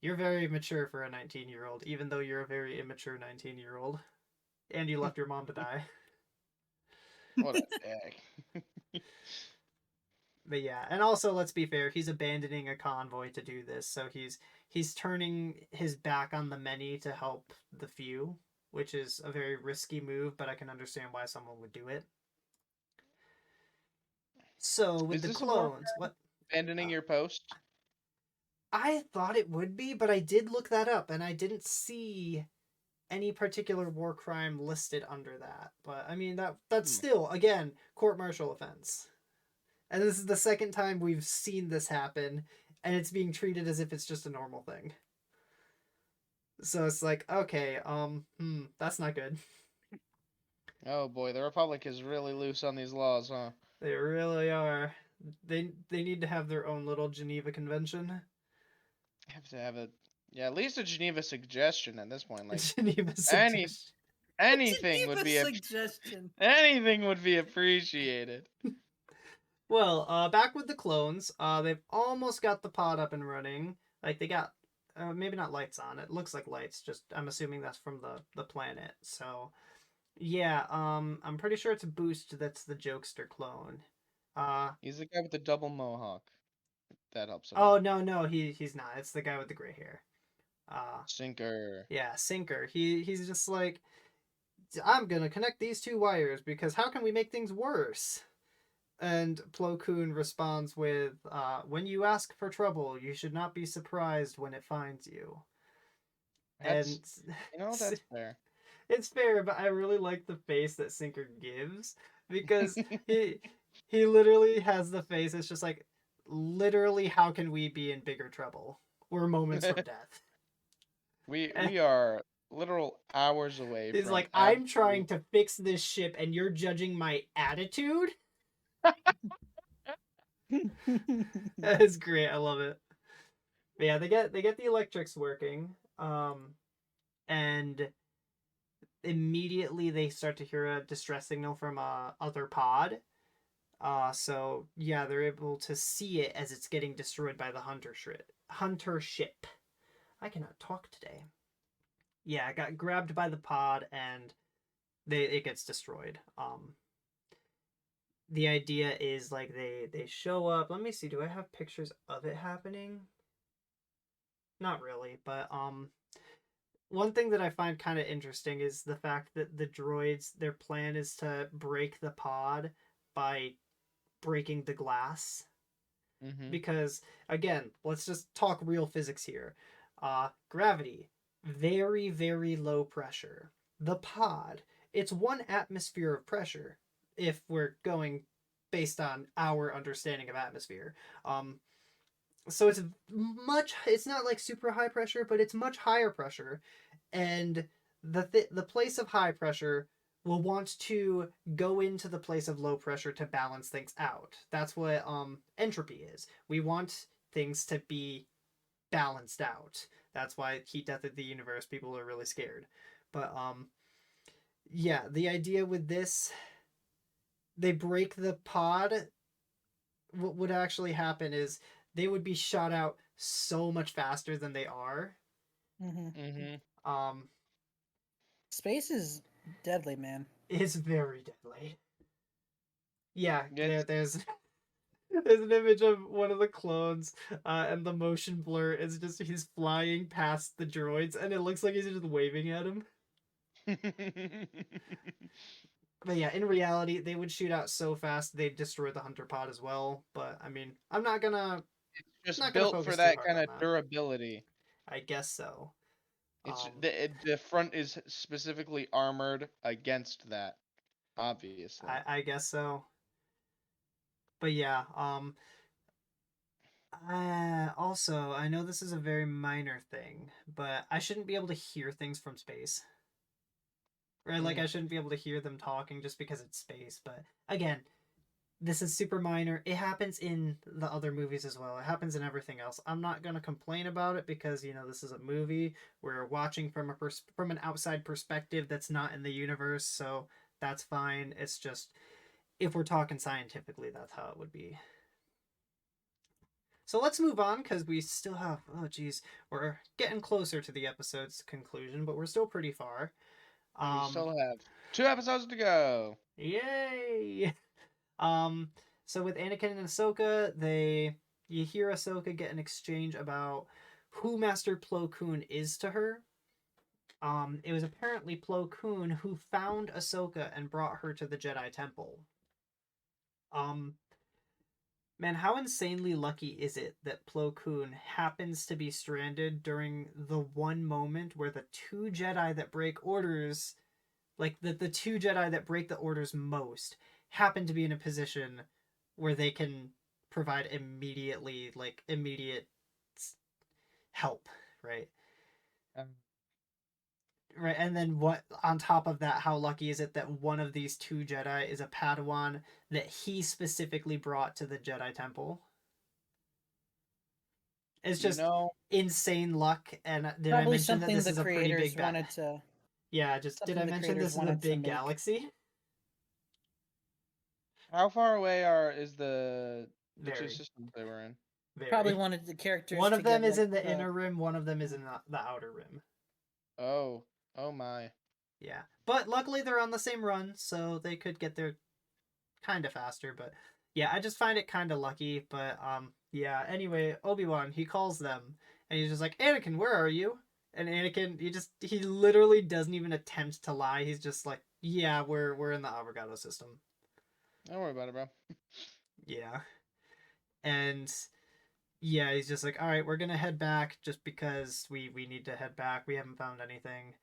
you're very mature for a 19-year-old, even though you're a very immature 19-year-old. And you left your mom to die. What a dick. But yeah, and also let's be fair, he's abandoning a convoy to do this, so he's turning his back on the many to help the few, which is a very risky move, but I can understand why someone would do it. So with Is the this a war clones, what abandoning uh, your post? I thought it would be, but I did look that up and I didn't see any particular war crime listed under that. But I mean that's Hmm. still again court martial offense. And this is the second time we've seen this happen and it's being treated as if it's just a normal thing. So it's like, okay, that's not good. Oh boy, the Republic is really loose on these laws, huh? They really are. They need to have their own little Geneva Convention. Have to have a yeah, at least a Geneva suggestion at this point. Like Geneva any suggestion. anything would Geneva be suggestion. anything would be appreciated. Well, back with the clones, they've almost got the pod up and running. Like they got, maybe not lights on. It looks like lights. Just I'm assuming that's from the planet. So yeah, I'm pretty sure it's a Boost that's the Jokester clone. Uh, He's the guy with the double mohawk. That helps at oh all. no, he's not. It's the guy with the gray hair. Uh, Sinker. yeah, Sinker. He's just like, I'm gonna connect these two wires because how can we make things worse? And Plo Koon responds with, when you ask for trouble, you should not be surprised when it finds you. That's And that's fair. it's fair, but I really like the face that Sinker gives because he he literally has the face. It's just like, literally, how can we be in bigger trouble? We're moments from death. we And we are literal hours away he's from like, I'm trying absolute to fix this ship, and you're judging my attitude. That is great. I love it. But yeah, they get the electrics working, and immediately they start to hear a distress signal from other pod. So yeah, they're able to see it as it's getting destroyed by the hunter ship. I cannot talk today. Yeah, it got grabbed by the pod and it gets destroyed. The idea is like they show up. Let me see. Do I have pictures of it happening? Not really, but one thing that I find kind of interesting is the fact that the droids, their plan is to break the pod by breaking the glass. Mm-hmm. Because, again, let's just talk real physics here. Gravity, very, very low pressure. The pod, it's 1 atmosphere of pressure if we're going based on our understanding of atmosphere. So it's not like super high pressure, but it's much higher pressure, and the place of high pressure will want to go into the place of low pressure to balance things out. That's what entropy is. We want things to be balanced out. That's why heat death of the universe, people are really scared. But yeah, the idea with this, they break the pod. What would actually happen is they would be shot out so much faster than they are. Mm-hmm. Um, Space is deadly, man. it's very deadly. Yeah, It's there's an image of one of the clones, and the motion blur is just he's flying past the droids, and it looks like he's just waving at him. But yeah, in reality, they would shoot out so fast they'd destroy the hunter pod as well. But I mean, I'm just not gonna built for focus too that hard kind on of that. durability. I guess so. It's Um, the front is specifically armored against that, obviously. I guess so. But yeah, also, I know this is a very minor thing, but I shouldn't be able to hear things from space. Right? Like, Mm. I shouldn't be able to hear them talking just because it's space. But again, this is super minor. It happens in the other movies as well. It happens in everything else. I'm not going to complain about it because, this is a movie. We're watching from an outside perspective that's not in the universe, so that's fine. It's just, if we're talking scientifically, that's how it would be. So let's move on because we still have, oh geez, we're getting closer to the episode's conclusion, but we're still pretty far. And we Um, still have 2 episodes to go. Yay! Um, so with Anakin and Ahsoka, you hear Ahsoka get an exchange about who Master Plo Koon is to her. It was apparently Plo Koon who found Ahsoka and brought her to the Jedi Temple. Um, Man, how insanely lucky is it that Plo Koon happens to be stranded during the one moment where the two Jedi that break orders, like the two Jedi that break the orders most, happen to be in a position where they can provide immediate help, right? Um, Right, and then what on top of that, how lucky is it that one of these two Jedi is a Padawan that he specifically brought to the Jedi Temple? It's you just know, insane luck. And did I Probably mention that something this the is a pretty creators big wanted to. Yeah, just did Something I the mention creators this is a wanted to big make. galaxy? how far away is the two Very, systems they were in? Probably very. wanted the characters One to of them get is like in the the. inner rim, one of them is in the outer rim. Oh, oh my. Yeah. But luckily they're on the same run, so they could get there kind of faster, but yeah, I just find it kind of lucky, but yeah, anyway, Obi-Wan, he calls them and he's just like, "Anakin, where are you?" And Anakin, he literally doesn't even attempt to lie. He's just like, "Yeah, we're in the Avogadro system." Don't worry about it, bro. Yeah. And yeah, he's just like, "All right, we're going to head back just because we need to head back. We haven't found anything."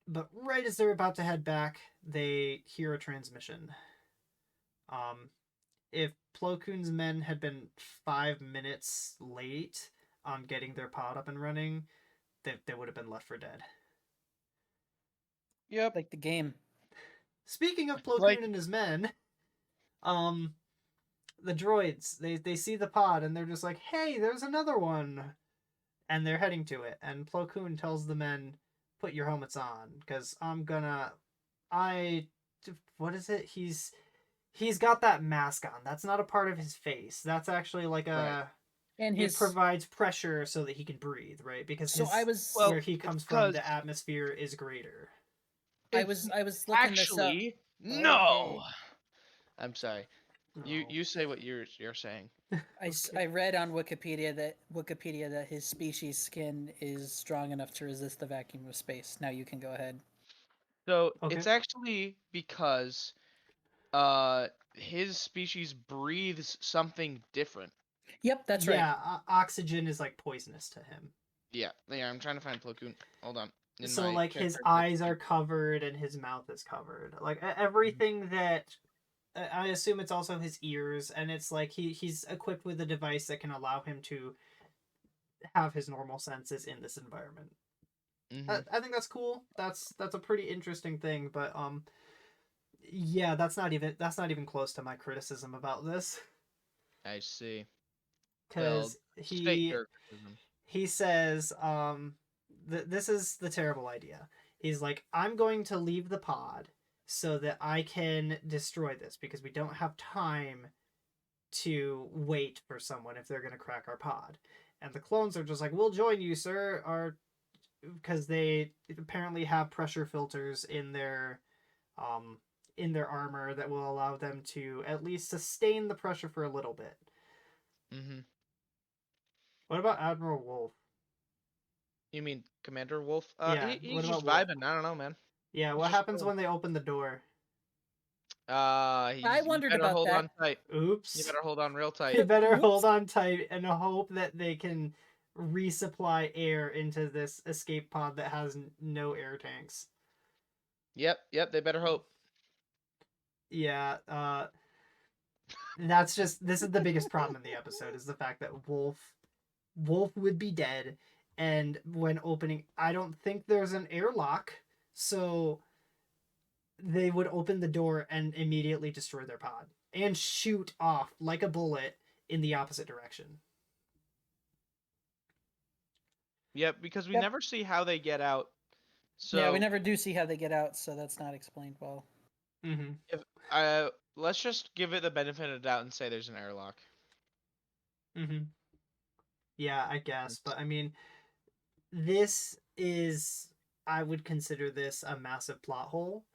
But right as they're about to head back, they hear a transmission. Um if Plo Koon's men had been 5 minutes late on getting their pod up and running, they would have been left for dead. Yep. Like the game. Speaking of Plo Like Koon and his men, um, the droids, they see the pod and they're just like, hey, there's another one. And they're heading to it. And Plo Koon tells the men, put your helmets on, because what is it? He's got that mask on. That's not a part of his face. That's actually like Right. And it provides pressure so that he can breathe, right? Because so I was where Well, he it's comes from, because the atmosphere is greater. I was looking this up. actually Okay. no. I'm sorry. You No. you say what you're saying. I read on Wikipedia that his species skin is strong enough to resist the vacuum of space. Now you can go ahead. So Okay. it's actually because his species breathes something different. Yep, that's right. Yeah, oxygen is like poisonous to him. Yeah, I'm trying to find Plo Koon. Hold on. In So my like his character eyes are information. covered and his mouth is covered. Like Mhm. everything that I assume it's also his ears, and it's like he's equipped with a device that can allow him to have his normal senses in this environment. Mhm. I think that's cool. That's a pretty interesting thing, but yeah, that's not even close to my criticism about this, I see. Well, because state your criticism. he says this is the terrible idea. He's like, I'm going to leave the pod so that I can destroy this, because we don't have time to wait for someone if they're going to crack our pod. And the clones are just like, we'll join you, sir, or because they apparently have pressure filters um in their armor that will allow them to at least sustain the pressure for a little bit. Mhm. What about Admiral Wolf? You mean Commander Wolf? Yeah, what He's just about Wolf? vibing. I don't know, man. Yeah, He's what just happens chilling. when they open the door? I You wondered better about hold that. on tight. You Oops. better hold on real tight. They better Whoops. hold on tight and hope that they can resupply air into this escape pod that has no air tanks. Yep. They better hope. Yeah, that's just this is the biggest problem in the episode, is the fact that Wolf would be dead, and when opening, I don't think there's an airlock, so they would open the door and immediately destroy their pod and shoot off like a bullet in the opposite direction. Yep, because we Yep. never see how they get out. Yeah, we So never do see how they get out, so that's not explained well. Mm-hmm. if let's just give it the benefit of the doubt and say there's an airlock. Mm-hmm. Yeah, I guess, but I mean, this is I would consider this a massive plot hole,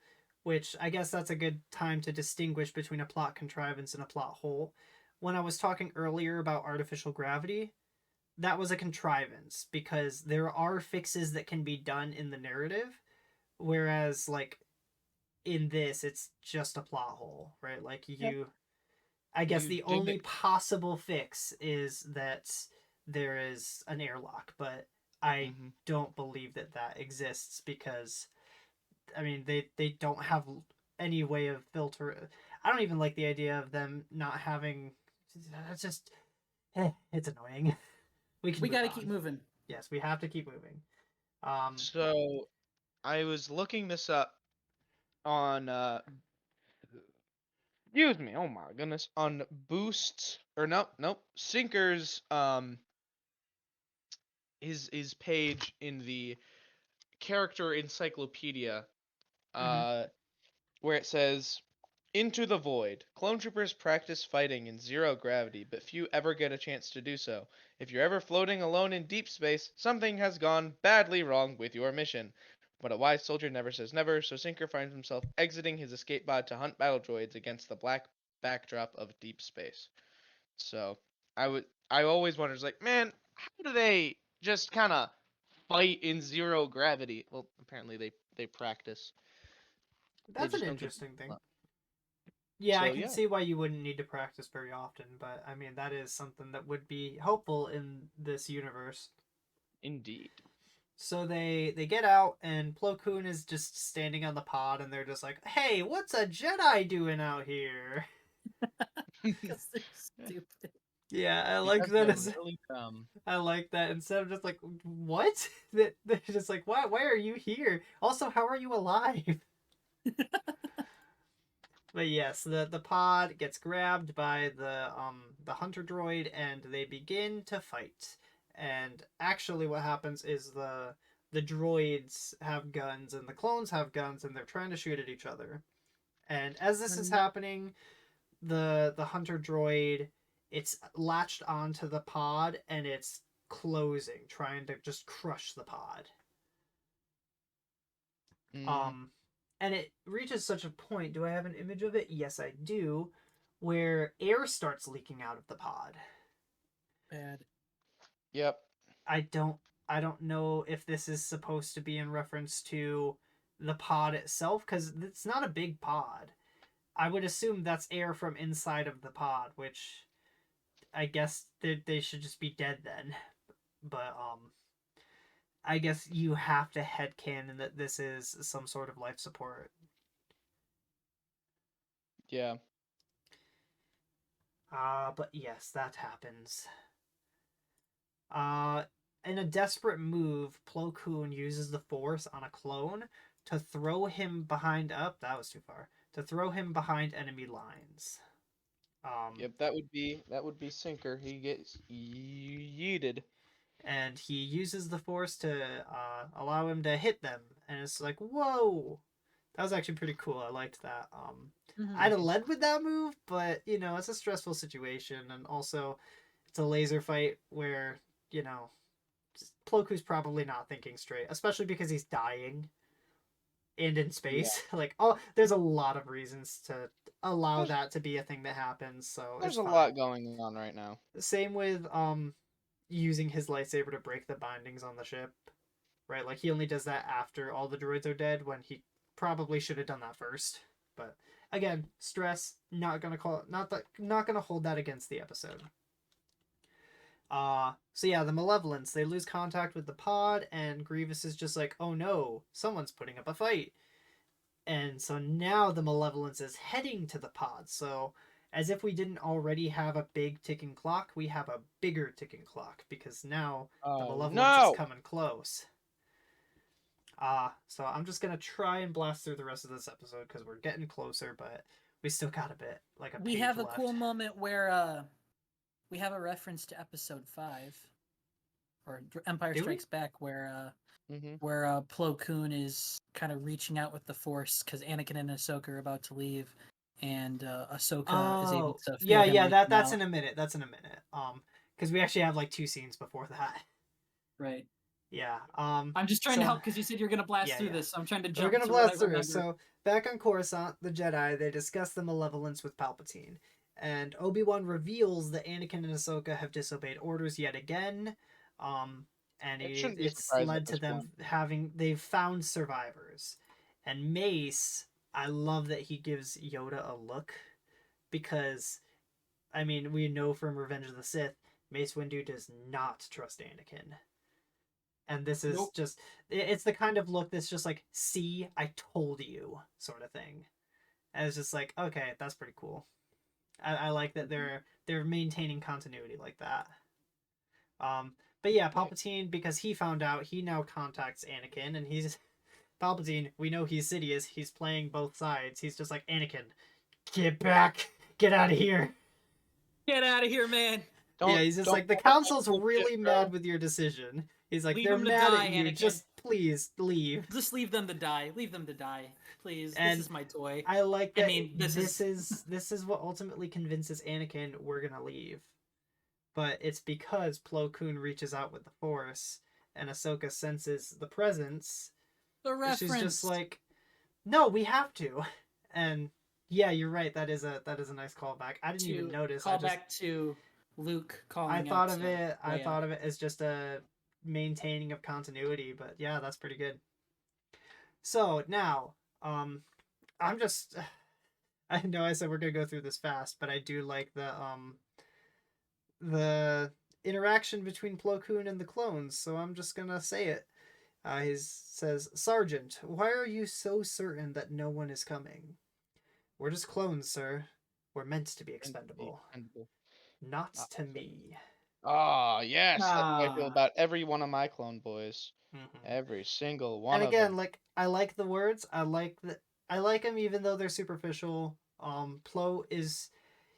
which I guess that's a good time to distinguish between a plot contrivance and a plot hole. When I was talking earlier about artificial gravity, that was a contrivance because there are fixes that can be done in the narrative, whereas like in this it's just a plot hole, right? Like Yep. I guess You the did only it. possible fix is that there is an airlock, but I Hmm. don't believe that that exists, because I mean they don't have any way of filter. I don't even like the idea of them not having. It's just it's annoying. We can We move got to keep on. moving. Yes, we have to keep moving. Um, So I was looking this up on excuse me, oh my goodness, on Boost or nope, Sinker's his page in the character encyclopedia mhm. uh where it says into the void. Clone troopers practice fighting in zero gravity, but few ever get a chance to do so. If you're ever floating alone in deep space, something has gone badly wrong with your mission. But a wise soldier never says never, so Sinker finds himself exiting his escape pod to hunt battle droids against the black backdrop of deep space. So I always wondered, like, man, how do they just kind of fight in zero gravity? Well, apparently they practice. They That's an just don't get. interesting thing. Yeah, I So can yeah, see why you wouldn't need to practice very often, but I mean that is something that would be helpful in this universe. indeed. So they get out, and Plo Koon is just standing on the pod, and they're just like, "Hey, what's a Jedi doing out here?" Because they're stupid. Yeah, I like Because that. they're really dumb. I like that, instead of just like, "What?" that they're just like, "Why? Why are you here? Also, how are you alive?" But yes, the pod gets grabbed by the hunter droid and they begin to fight. And actually what happens is the droids have guns and the clones have guns and they're trying to shoot at each other. And as this is happening, the hunter droid, it's latched onto the pod and it's closing, trying to just crush the pod. Mm, And it reaches such a point. Do I have an image of it? Yes, I do. Where air starts leaking out of the pod. Bad. yep. I don't I don't know if this is supposed to be in reference to the pod itself because it's not a big pod. I would assume that's air from inside of the pod, which I guess they should just be dead then. But I guess you have to headcanon that this is some sort of life support. Yeah. But yes, that happens. Uh, in a desperate move, Plo Koon uses the Force on a clone to throw him behind. Up, that was too far. To throw him behind enemy lines. Yep. That would be Sinker. He gets yeeted. And he uses the Force to allow him to hit them, and it's like, whoa, that was actually pretty cool. I liked that. I'd have led with that move, but you know, it's a stressful situation, and also it's a laser fight where you know Plo Koon's probably not thinking straight, especially because he's dying and in space. Like, oh, there's a lot of reasons to allow There's, that to be a thing that happens, so it's there's a fine. lot going on right now. Same with using his lightsaber to break the bindings on the ship, right? Like he only does that after all the droids are dead when he probably should have done that first. But again, stress, not gonna hold that against the episode. So yeah, the Malevolence, they lose contact with the pod, and Grievous is just like, oh no, someone's putting up a fight. And so now the Malevolence is heading to the pod. So as if we didn't already have a big ticking clock, we have a bigger ticking clock because now the Oh Malevolence is no! coming close. So I'm just gonna try and blast through the rest of this episode because we're getting closer, but we still got a bit, like a We page have a left. cool moment where we have a reference to episode 5 or Empire Do we? Strikes Back where Mm-hmm. Plo Koon is kind of reaching out with the Force because Anakin and Ahsoka are about to leave, and Ahsoka is able to feel him reaching That's out. in a minute. That's in a minute. Because we actually have like 2 scenes before that. Right. Yeah. I'm just trying to help because you said you're gonna blast through this, so I'm trying to jump. We're gonna to what I blast through. remember. So back on Coruscant, the Jedi, they discuss the Malevolence with Palpatine, and Obi-Wan reveals that Anakin and Ahsoka have disobeyed orders yet again. And It shouldn't be it's surprising led at to this them point. they've found survivors. And Mace, I love that he gives Yoda a look because, I mean, we know from Revenge of the Sith, Mace Windu does not trust Anakin. And this is just, it's the kind of look that's just like, see, I told you, sort of thing. And it's just like, okay, that's pretty cool. I like that they're maintaining continuity like that. But yeah, Palpatine, because he found out, he now contacts Anakin, and he's Palpatine. We know he's Sidious. He's playing both sides. He's just like, Anakin, get back, get out of here. Get out of here, man. Yeah, he's just like, the council's really mad with your decision. He's like, Leave they're them to mad die, at you. Anakin. Just please leave. Just leave them to die. Leave them to die, please. And this is my toy. I like that. I mean, this is what ultimately convinces Anakin we're gonna leave. But it's because Plo Koon reaches out with the Force, and Ahsoka senses the presence. the reference. She's just like, no, we have to. And yeah, you're right. That is a nice callback. I didn't even notice. Call back to Luke calling. I thought of it. I thought of it as just a maintaining of continuity. But yeah, that's pretty good. So now, I'm just. I know I said we're gonna go through this fast, but I do like the interaction between Plo Koon and the clones. So I'm just gonna say it. He says, Sergeant, why are you so certain that no one is coming? We're just clones, sir. We're meant to be expendable. Not to me. Ah, yes, that's how I feel about every one of my clone boys. Mm-hmm. Every single one and of again, them. like, I like the words. I like them even though they're superficial. Plo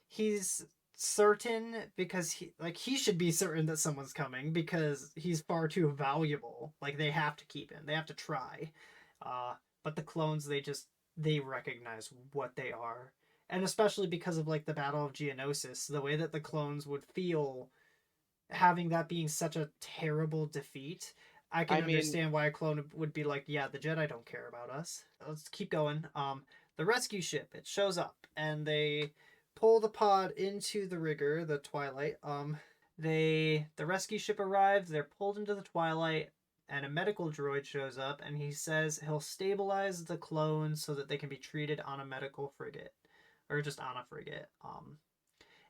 he's certain because he should be certain that someone's coming because he's far too valuable. Like they have to keep him. They have to try. Uh, but the clones they recognize what they are. And especially because of like the Battle of Geonosis, the way that the clones would feel having that being such a terrible defeat, I can I mean, understand why a clone would be like, yeah, the Jedi don't care about us. Let's keep going. The rescue ship, it shows up and they pull the pod into the rigger, the Twilight. The rescue ship arrives, they're pulled into the Twilight, and a medical droid shows up and he says he'll stabilize the clones so that they can be treated on a medical frigate. Or just on a frigate.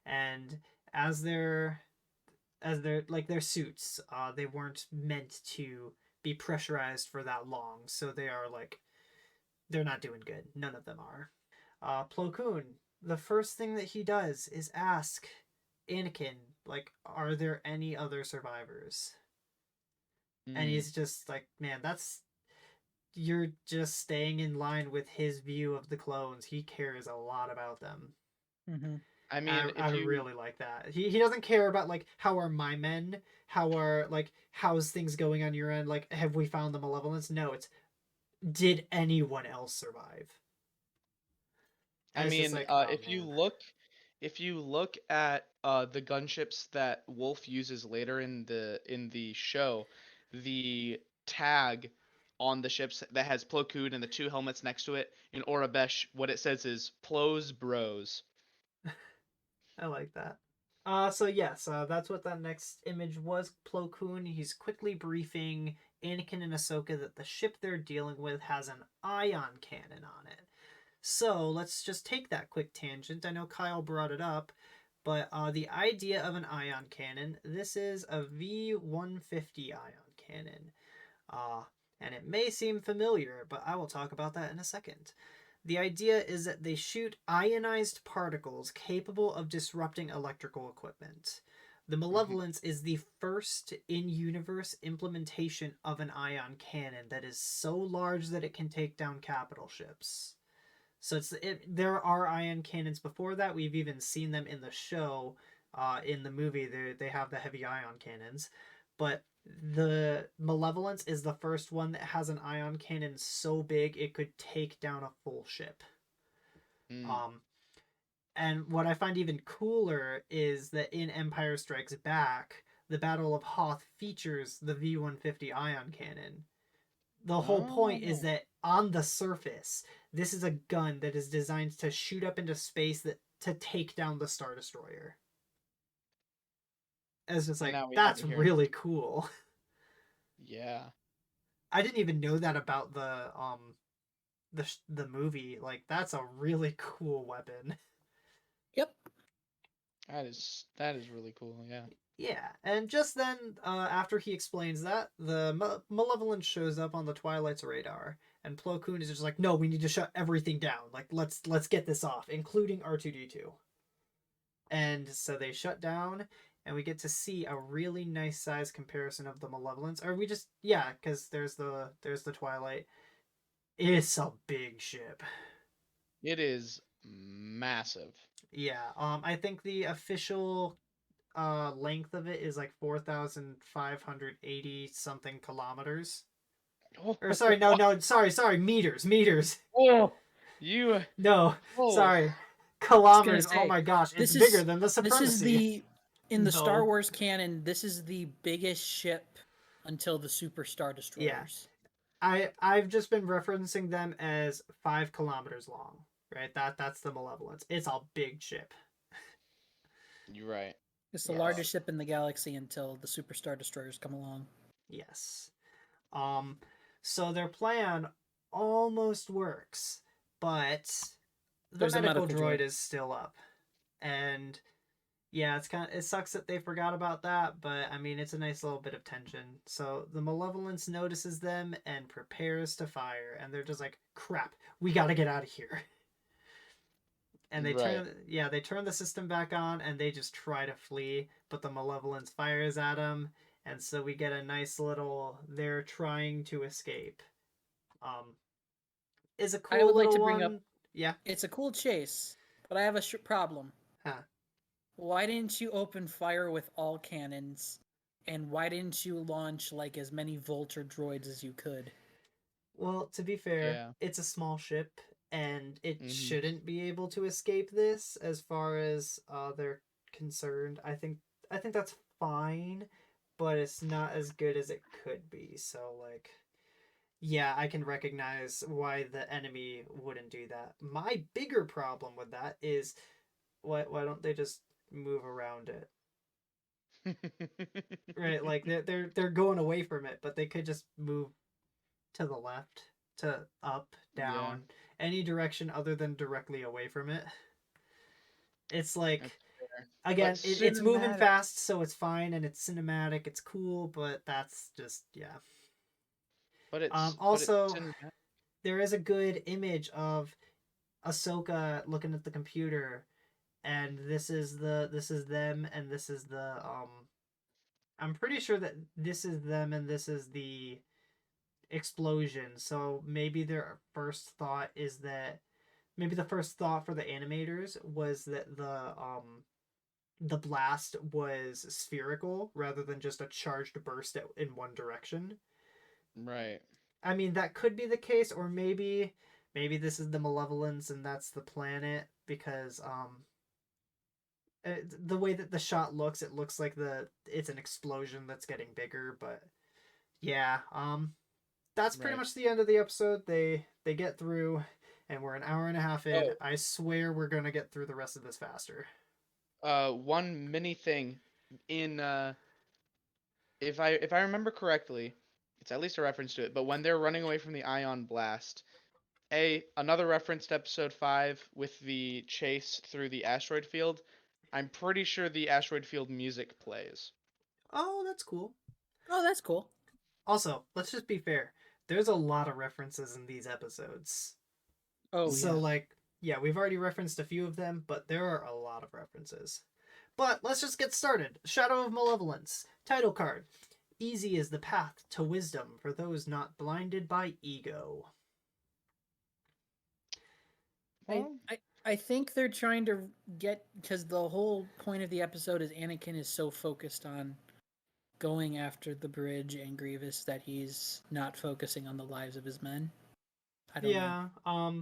And as they're like their suits, they weren't meant to be pressurized for that long, so they are like they're not doing good. None of them are. Plo Koon, the first thing that he does is ask Anakin, like, are there any other survivors? And mm, he's just like, man, that's you're just staying in line with his view of the clones. He cares a lot about them. Mm-hmm. I I, mean, I if you, really like that. He doesn't care about like how are my men, how's things going on your end, like have we found the malevolence? No, it's did anyone else survive? I And it's just mean, like, oh man. if you look at the gunships that Wolf uses later in the show, the tag on the ships that has Plo Koon and the two helmets next to it in Orabesh, what it says is Plo's Bros. I like that. So yes, that's what that next image was. Plo Koon, he's quickly briefing Anakin and Ahsoka that the ship they're dealing with has an ion cannon on it. So let's just take that quick tangent. I know Kyle brought it up, but the idea of an ion cannon, this is a V150 ion cannon. Uh, and it may seem familiar, but I will talk about that in a second. The idea is that they shoot ionized particles capable of disrupting electrical equipment. The Hmm. Malevolence is the first in universe implementation of an ion cannon that is so large that it can take down capital ships. So there are ion cannons before that. We've even seen them in the show. In the movie, they have the heavy ion cannons, but the Malevolence is the first one that has an ion cannon so big it could take down a full ship. Mm. Um, and what I find even cooler is that in Empire Strikes Back, the Battle of Hoth features the V150 ion cannon. The whole point is Oh, that on the surface, this is a gun that is designed to shoot up into space that to take down the Star Destroyer. It's just like now we have that's it here. really cool. Yeah, I didn't even know that about the movie. Like that's a really cool weapon. Yep. that is really cool. Yeah. Yeah, and just then, after he explains that, the Malevolence shows up on the Twilight's radar, and Plo Koon is just like, "No, we need to shut everything down. Like, let's get this off, including R2D2." And so they shut down, and we get to see a really nice size comparison of the Malevolence. Or we just yeah, because there's the Twilight. It's a big ship. It is massive. Yeah. I think the official length of it is like 4,580 something kilometers. Or sorry, no, sorry, meters. Oh, you. No, Oh, sorry, I was gonna kilometers. Oh say, my gosh, it's this bigger is than the this is Supremacy. the in the Star No, Wars canon. This is the biggest ship until the Super Star yeah, Destroyers. I've just been referencing them as 5 kilometers long. Right, that's the Malevolence. It's a big ship. you're right. It's the Yes, largest ship in the galaxy until the Super Star Destroyers come along. yes. Um, so their plan almost works, but the There's a medical medical droid droid. is still up, and yeah, it sucks that they forgot about that, but I mean it's a nice little bit of tension. So the Malevolence notices them and prepares to fire, and they're just like, "Crap, we got to get out of here." And Right. they turn the system back on, and they just try to flee, but the Malevolence fires at them, and so we get a nice little they're trying to escape. Um, is a I cool would like little to bring up one. Yeah. it's a cool chase. But I have a problem. Huh. Why didn't you open fire with all cannons? And why didn't you launch like as many Vulture droids as you could? Well, to be fair, Yeah. it's a small ship, and it Mm-hmm. shouldn't be able to escape this as far as they're concerned. I think that's fine, but it's not as good as it could be. So like, yeah, I can recognize why the enemy wouldn't do that. My bigger problem with that is why don't they just move around it? Right, like they're going away from it, but they could just move to the left, to up, Yeah. down, any direction other than directly away from it. It's That's like fair. But again, it's moving cinematic. fast, so it's fine and it's cinematic, it's cool, but that's just yeah. But it's Also, cinematic. there is a good image of Ahsoka looking at the computer, and this is them, and this is the I'm pretty sure that this is them, and this is the explosion. So maybe their first thought is that maybe the first thought for the animators was that the blast was spherical rather than just a charged burst in one direction. Right. I mean, that could be the case, or maybe this is the Malevolence and that's the planet because the way that the shot looks, it looks like it's an explosion that's getting bigger. But yeah, that's pretty Right. much the end of the episode. They get through, and we're an hour and a half in. Oh, I swear we're gonna get through the rest of this faster. one mini thing in if I remember correctly, it's at least a reference to it. But when they're running away from the ion blast, another reference to episode 5 with the chase through the asteroid field. I'm pretty sure the asteroid field music plays. Oh, that's cool. Oh, that's cool. Also, let's just be fair. There's a lot of references in these episodes. Oh So yeah. like, yeah, we've already referenced a few of them, but there are a lot of references. But let's just get started. Shadow of Malevolence. Title card. Easy is the path to wisdom for those not blinded by ego. I, Well, I I think they're trying to get because the whole point of the episode is Anakin is so focused on going after the bridge and Grievous that he's not focusing on the lives of his men. I don't know, Yeah,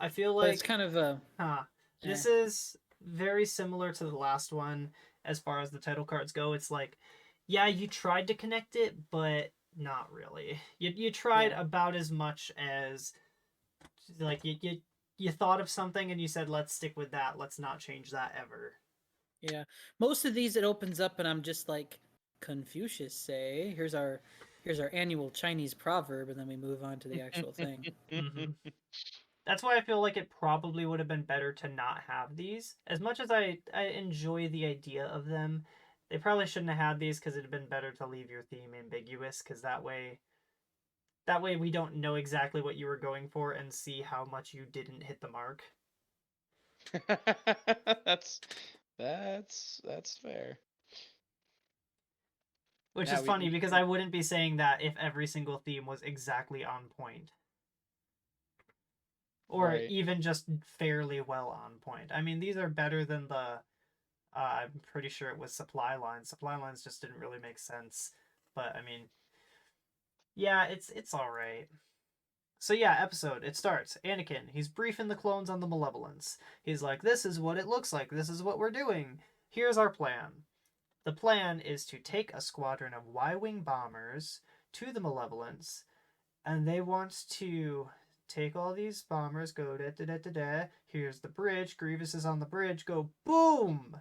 I feel but it's like, kind of a eh. this is very similar to the last one as far as the title cards go. It's like, yeah, you tried to connect it, but not really. You tried Yeah, about as much as like you thought of something and you said let's stick with that. Let's not change that ever. yeah. Most of these it opens up and I'm just like Confucius say, here's our annual Chinese proverb, and then we move on to the actual thing. Mm-hmm. That's why I feel like it probably would have been better to not have these. As much as I enjoy the idea of them, they probably shouldn't have had these because it'd have been better to leave your theme ambiguous because that way we don't know exactly what you were going for and see how much you didn't hit the mark. that's that's fair. Which Yeah, is we funny we because can. I wouldn't be saying that if every single theme was exactly on point. Or Right. even just fairly well on point. I mean, these are better than the. I'm pretty sure it was supply lines. Supply lines just didn't really make sense, but I mean, yeah, it's all right. So yeah, episode. It starts. Anakin. He's briefing the clones on the Malevolence. He's like, "This is what it looks like. This is what we're doing. Here's our plan. The plan is to take a squadron of Y-wing bombers to the Malevolence and they want to take all these bombers, go da da da da da. Here's the bridge. Grievous is on the bridge. Go boom,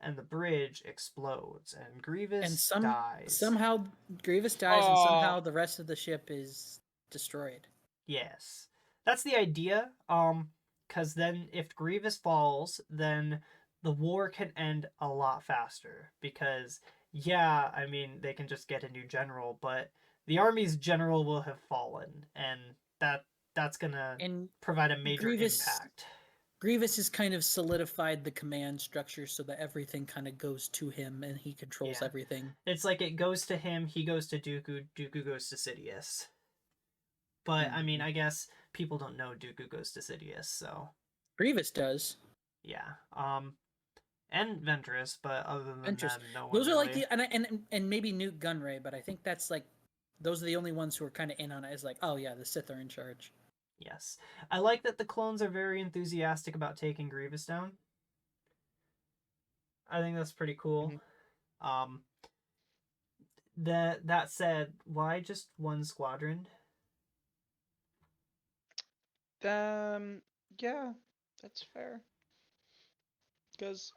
and the bridge explodes, and And Grievous dies. somehow Grievous dies, and Oh, somehow the rest of the ship is destroyed. Yes, that's the idea. Because then if Grievous falls, then the war can end a lot faster. Because yeah, I mean they can just get a new general, but the army's general will have fallen, and that's gonna And provide a major Grievous impact. Grievous has kind of solidified the command structure so that everything kind of goes to him and he controls Yeah, everything. it's like it goes to him, he goes to Dooku, Dooku goes to Sidious. But I mean, Mhm. I guess people don't know Dooku goes to Sidious, so Grievous does. Yeah. And Ventress, but other than Ventress. them, no one Those are like really. and maybe Newt Gunray, but I think that's like those are the only ones who are kind of in on it. Is like, oh yeah, the Sith are in charge. Yes. I like that the clones are very enthusiastic about taking Grievous down. I think that's pretty cool. Mhm. That said, why just one squadron? Yeah, that's fair. Because,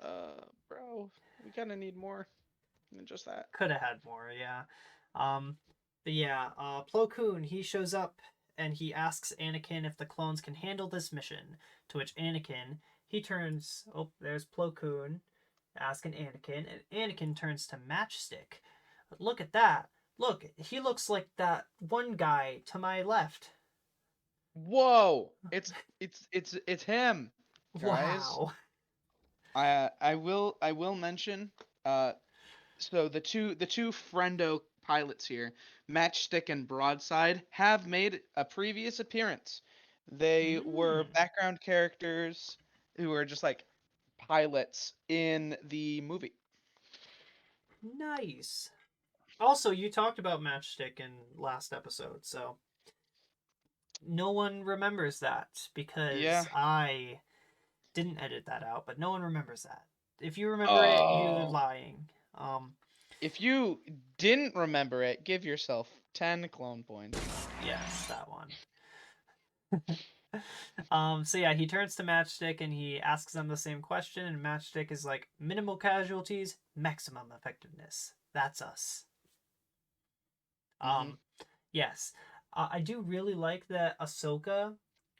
bro, we kind of need more than just that. Could have had more, yeah. But yeah, Plo Koon, he shows up and he asks Anakin if the clones can handle this mission. To which Anakin, he turns. Oh, there's Plo Koon asking Anakin, and Anakin turns to Matchstick. Look at that. Look, he looks like that one guy to my left. Whoa! It's him, guys. Wow. I will mention so the two friendo pilots here, Matchstick and Broadside, have made a previous appearance. They were Mm, background characters who were just like pilots in the movie. nice. Also, you talked about Matchstick in last episode, so no one remembers that Yeah. because I didn't edit that out, but no one remembers that. If you remember it, you're Oh. lying. If you didn't remember it, give yourself 10 clone points. Yes, that one. So yeah, he turns to Matchstick and he asks them the same question, and Matchstick is like, minimal casualties, maximum effectiveness. That's us. Mm-hmm. Um, yes. I do really like that Ahsoka,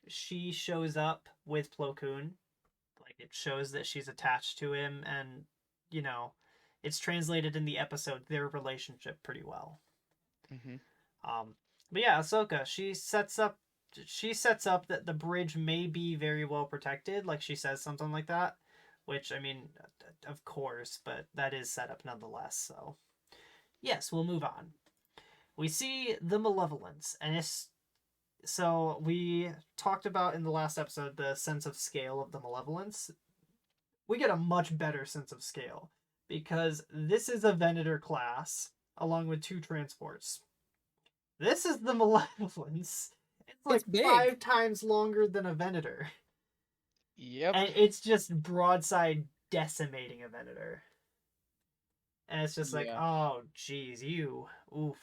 she shows up with Plo Koon. Like, it shows that she's attached to him, and, you know, it's translated in the episode, their relationship, pretty well. Mm-hmm. But yeah, Ahsoka, she sets up that the bridge may be very well protected, like she says something like that, which I mean, of course, but that is set up nonetheless. So yes, we'll move on. We see the Malevolence, and so we talked about in the last episode the sense of scale of the Malevolence. We get a much better sense of scale because this is a Venator class along with 2 transports. This is the Malevolence. It's It's like big. 5 times longer than a Venator. Yep. And it's just broadside decimating a Venator. And it's just like, Yeah. oh, geez, you. Oof.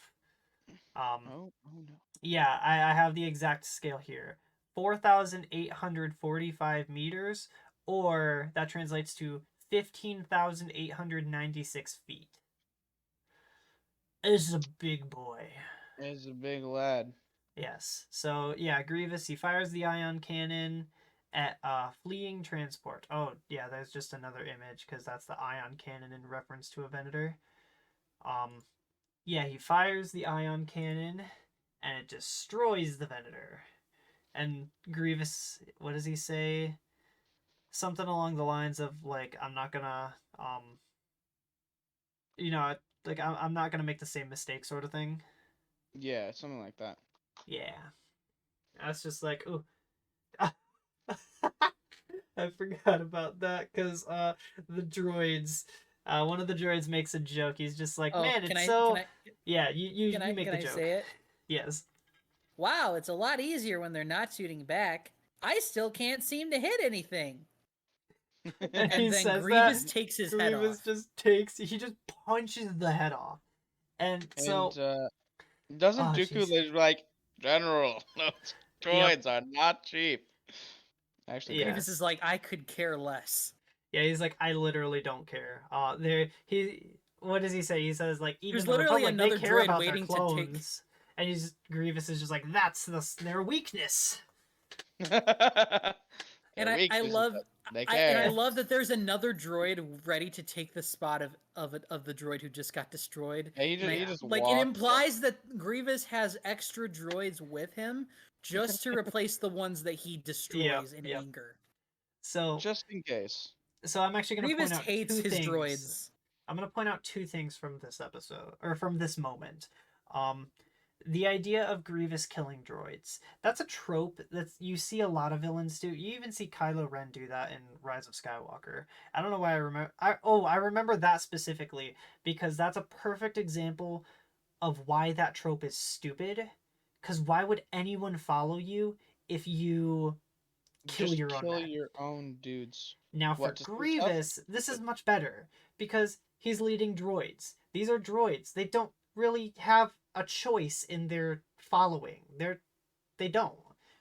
Um, Oh no. yeah, I have the exact scale here 4,845 meters, or that translates to 15,896 feet. This is a big boy. It's a big lad. Yes. So yeah, Grievous, he fires the ion cannon at fleeing transport. Oh yeah, there's just another image because that's the ion cannon in reference to a Venator. Um, yeah, he fires the ion cannon and it destroys the Venator. And Grievous, what does he say? Something along the lines of like, I'm not gonna you know, like I'm not gonna make the same mistake, sort of thing. Yeah, something like that. Yeah, that's just like, ooh. I forgot about that because the droids, one of the droids makes a joke. He's just like, Oh, man, can it's I can so. I Yeah, you make can the I joke. say it? Yes. Wow, it's a lot easier when they're not shooting back. I still can't seem to hit anything. And And he then says that Grievous takes his head Grievous off. he just punches the head off. And And so, doesn't oh Dooku jeez. like, General, those Yep. droids are not cheap. Actually, they are. Grievous is Yes. like, I could care less. Yeah, he's like, I literally don't care. What does he say? He says like, even There's the literally Republic, they another care droid about their waiting to take. clones. And Grievous is just like, that's their weakness. And Their I weakness is love that they I care. love that there's another droid ready to take the spot of the droid who just got destroyed. Yeah, he And just he I Yeah. just like it walks up. implies that Grievous has extra droids with him just to replace the ones that he Yep. destroys in Yep. anger. So Just in case. I'm actually gonna point Grievous out hates 2 his things. droids. I'm gonna point out 2 things from this episode or from this moment. Um, the idea of Grievous killing droids. That's a trope that you see a lot of villains do. You even see Kylo Ren do that in Rise of Skywalker. I don't know why I remember. I remember that specifically because that's a perfect example of why that trope is stupid. Because why would anyone follow you if you kill Just your own kill men? your own dudes. Now for What, to save stuff? Grievous, this is much better because he's leading droids. These are droids. They don't really have a choice in their following. They don't,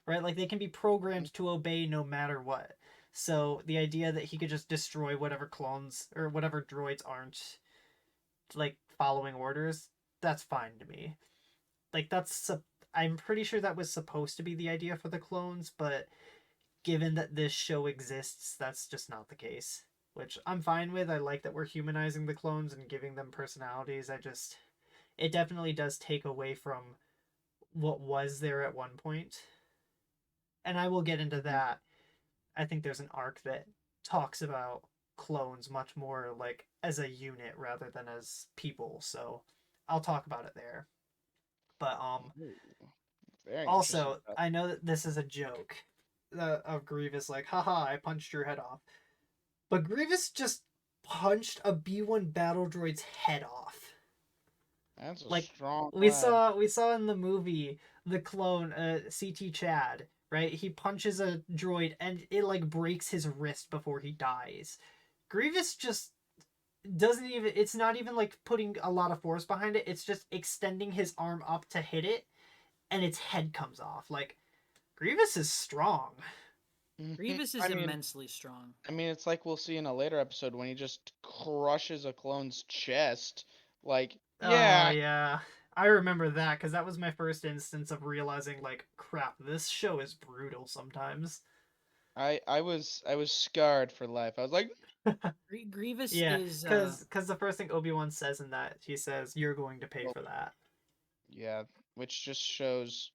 right? Like they can be programmed to obey no matter what. So the idea that he could just destroy whatever clones or whatever droids aren't like following orders, that's fine to me. Like I'm pretty sure that was supposed to be the idea for the clones, but given that this show exists, that's just not the case. Which I'm fine with. I like that we're humanizing the clones and giving them personalities. It definitely does take away from what was there at one point. And I will get into Mhm. that. I think there's an arc that talks about clones much more like as a unit rather than as people. So I'll talk about it there. But Ooh, very interesting also, stuff. I know that this is a joke of Grievous, like, haha, I punched your head off. But Grievous just punched a B1 battle droid's head off. That's a Like strong we lad. saw we saw in the movie the clone CT Chad, right? He punches a droid and it like breaks his wrist before he dies. Grievous just doesn't even it's not even like putting a lot of force behind it. It's just extending his arm up to hit it and its head comes off. Like Grievous is strong. Grievous I is mean, immensely strong. it's like we'll see in a later episode when he just crushes a clone's chest. Like, Oh yeah, yeah. I remember that because that was my first instance of realizing, like, crap, this show is brutal sometimes. I was scarred for life. I was like, Grievous Yeah, is because the first thing Obi-Wan says in that, he says, "You're going to pay well, for that." yeah, which just shows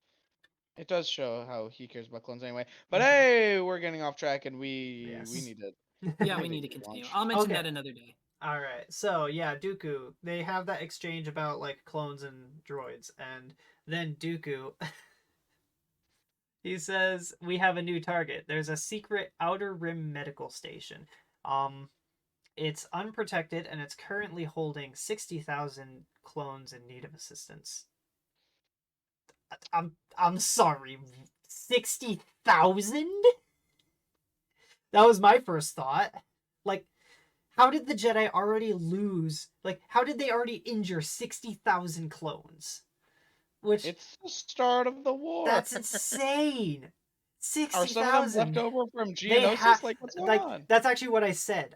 it does show how he cares about clones anyway. But Hmm. hey, we're getting off track and we Yes. need to yeah, we we need need to to eat continue. lunch. I'll mention Okay. that another day. All right. So yeah, Dooku. They have that exchange about like clones and droids, and then Dooku, he says, "We have a new target. There's a secret outer rim medical station. Um, It's unprotected and it's currently holding 60,000 clones in need of assistance." I'm sorry. 60,000? That was my first thought. Like how did the Jedi already lose? Like how did they already injure 60,000 clones? Which It's the start of the war. that's insane. Are some of them left 60,000. over from They have Geonosis? Like, what's going like on? that's actually what I said.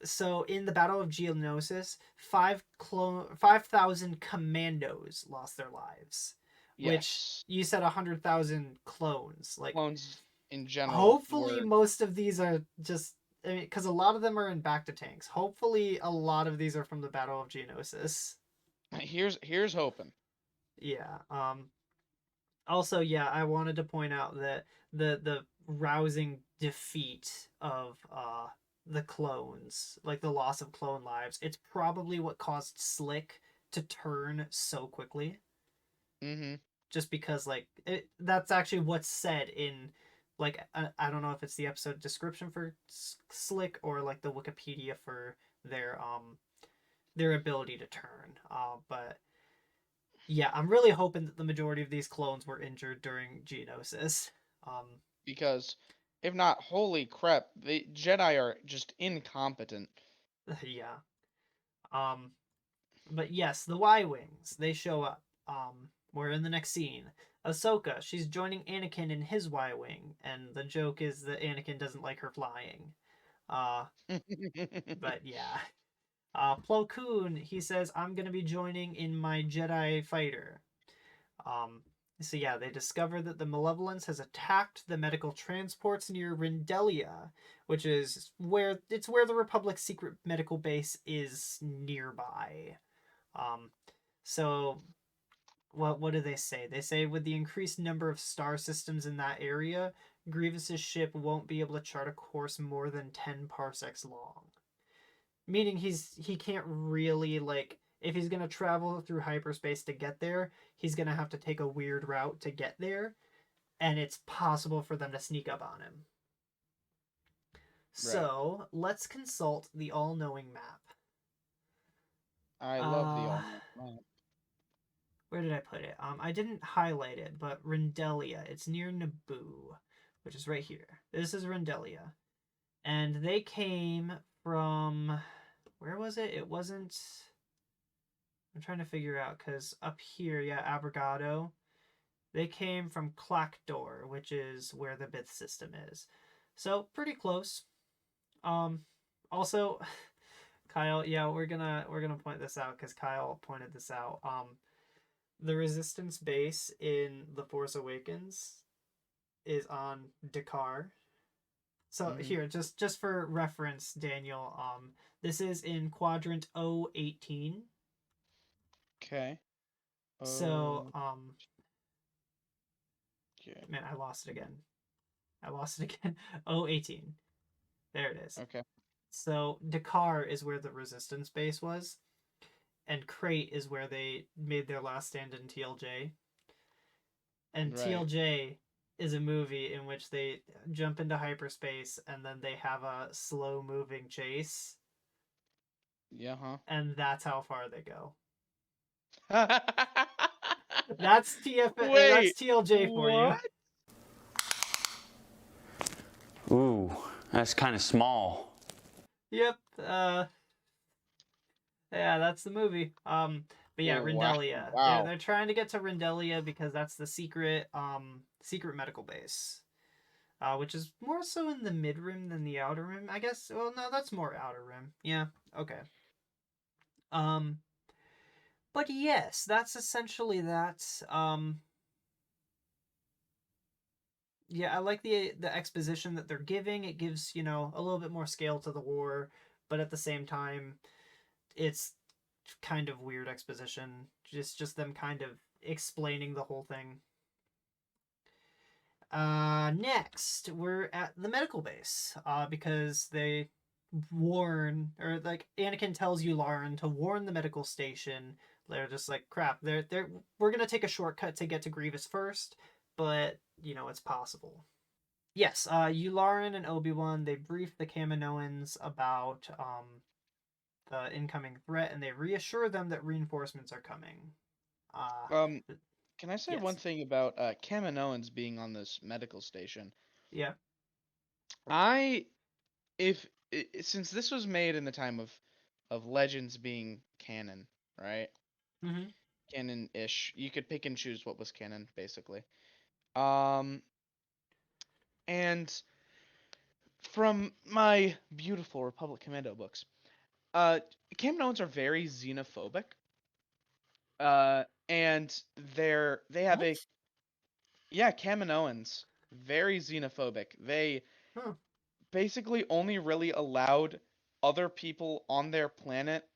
So in the Battle of Geonosis, 5,000 commandos lost their lives, which Yes, you said 100,000 clones. Like clones in general hopefully were. most of these are just because a lot of them are in back to tanks. Hopefully a lot of these are from the Battle of Geonosis. Here's hoping. Yeah. Also, yeah, I wanted to point out that the rousing defeat of the clones, like the loss of clone lives, it's probably what caused Slick to turn so quickly. Mm-hmm. Just because that's actually what's said in like I don't know if it's the episode description for Slick or like the Wikipedia for their ability to turn. But yeah, I'm really hoping that the majority of these clones were injured during Geonosis. Um, Because if not, holy crap, the Jedi are just incompetent. yeah. Um, but yes, the Y Wings, they show up. We're in the next scene. Ahsoka, she's joining Anakin in his Y Wing, and the joke is that Anakin doesn't like her flying. Uh, but yeah. Plo Koon, he says, "I'm gonna be joining in my Jedi fighter." Um, so yeah, they discover that the Malevolence has attacked the medical transports near Rindelia, which is where the Republic's secret medical base is nearby. Um, so what do they say? They say with the increased number of star systems in that area, Grievous's ship won't be able to chart a course more than 10 parsecs long. Meaning he can't really like if he's going to travel through hyperspace to get there, he's going to have to take a weird route to get there, and it's possible for them to sneak up on him. Right. So let's consult the all-knowing map. I love the all map. Where did I put it? I didn't highlight it, but Rendelia. It's near Naboo, which is right here. This is Rendelia. And they came from... Where was it? It wasn't... I'm trying to figure out, because up here, yeah, Abrogado. They came from Clackdoor, which is where the Bith system is. So, pretty close. Also, Kyle, yeah, we're gonna point this out, because Kyle pointed this out. The Resistance base in The Force Awakens is on Dakar. So here, just for reference, Daniel, this is in Quadrant 018. Okay. So, Okay. man, I lost it again. 018. There it is. Okay. So Dakar is where the Resistance base was, and Crate is where they made their last stand in TLJ. And Right. TLJ is a movie in which they jump into hyperspace and then they have a slow moving chase, Yeah, huh? and that's how far they go. Wait, That's that's TLJ for you. what? Ooh, that's kind of small. Yep. Yeah, that's the movie. But yeah, Oh, Rendelia. wow. They're trying to get to Rendelia because that's the secret medical base. Which is more so in the mid rim than the outer rim, I guess. Well, no, that's more outer rim. Yeah, okay. But yes, that's essentially that. Yeah, I like the exposition that they're giving. It gives, a little bit more scale to the war, but at the same time, it's kind of weird exposition. Just them kind of explaining the whole thing. Next, we're at the medical base. Because they warn, or like Anakin tells Yularen to warn the medical station. They're just like, crap. We're gonna take a shortcut to get to Grievous first, but it's possible. Yes, Yularen and Obi-Wan, they brief the Kaminoans about the incoming threat, and they reassure them that reinforcements are coming. Can I say Yes. one thing about Kaminoans being on this medical station? Yeah. Since this was made in the time of Legends being canon, right? Mm-hmm. Canon-ish. You could pick and choose what was canon, basically. And from my beautiful Republic Commando books, Kaminoans are very xenophobic. And they have What? Kaminoans, very xenophobic. They Huh. basically only really allowed other people on their planet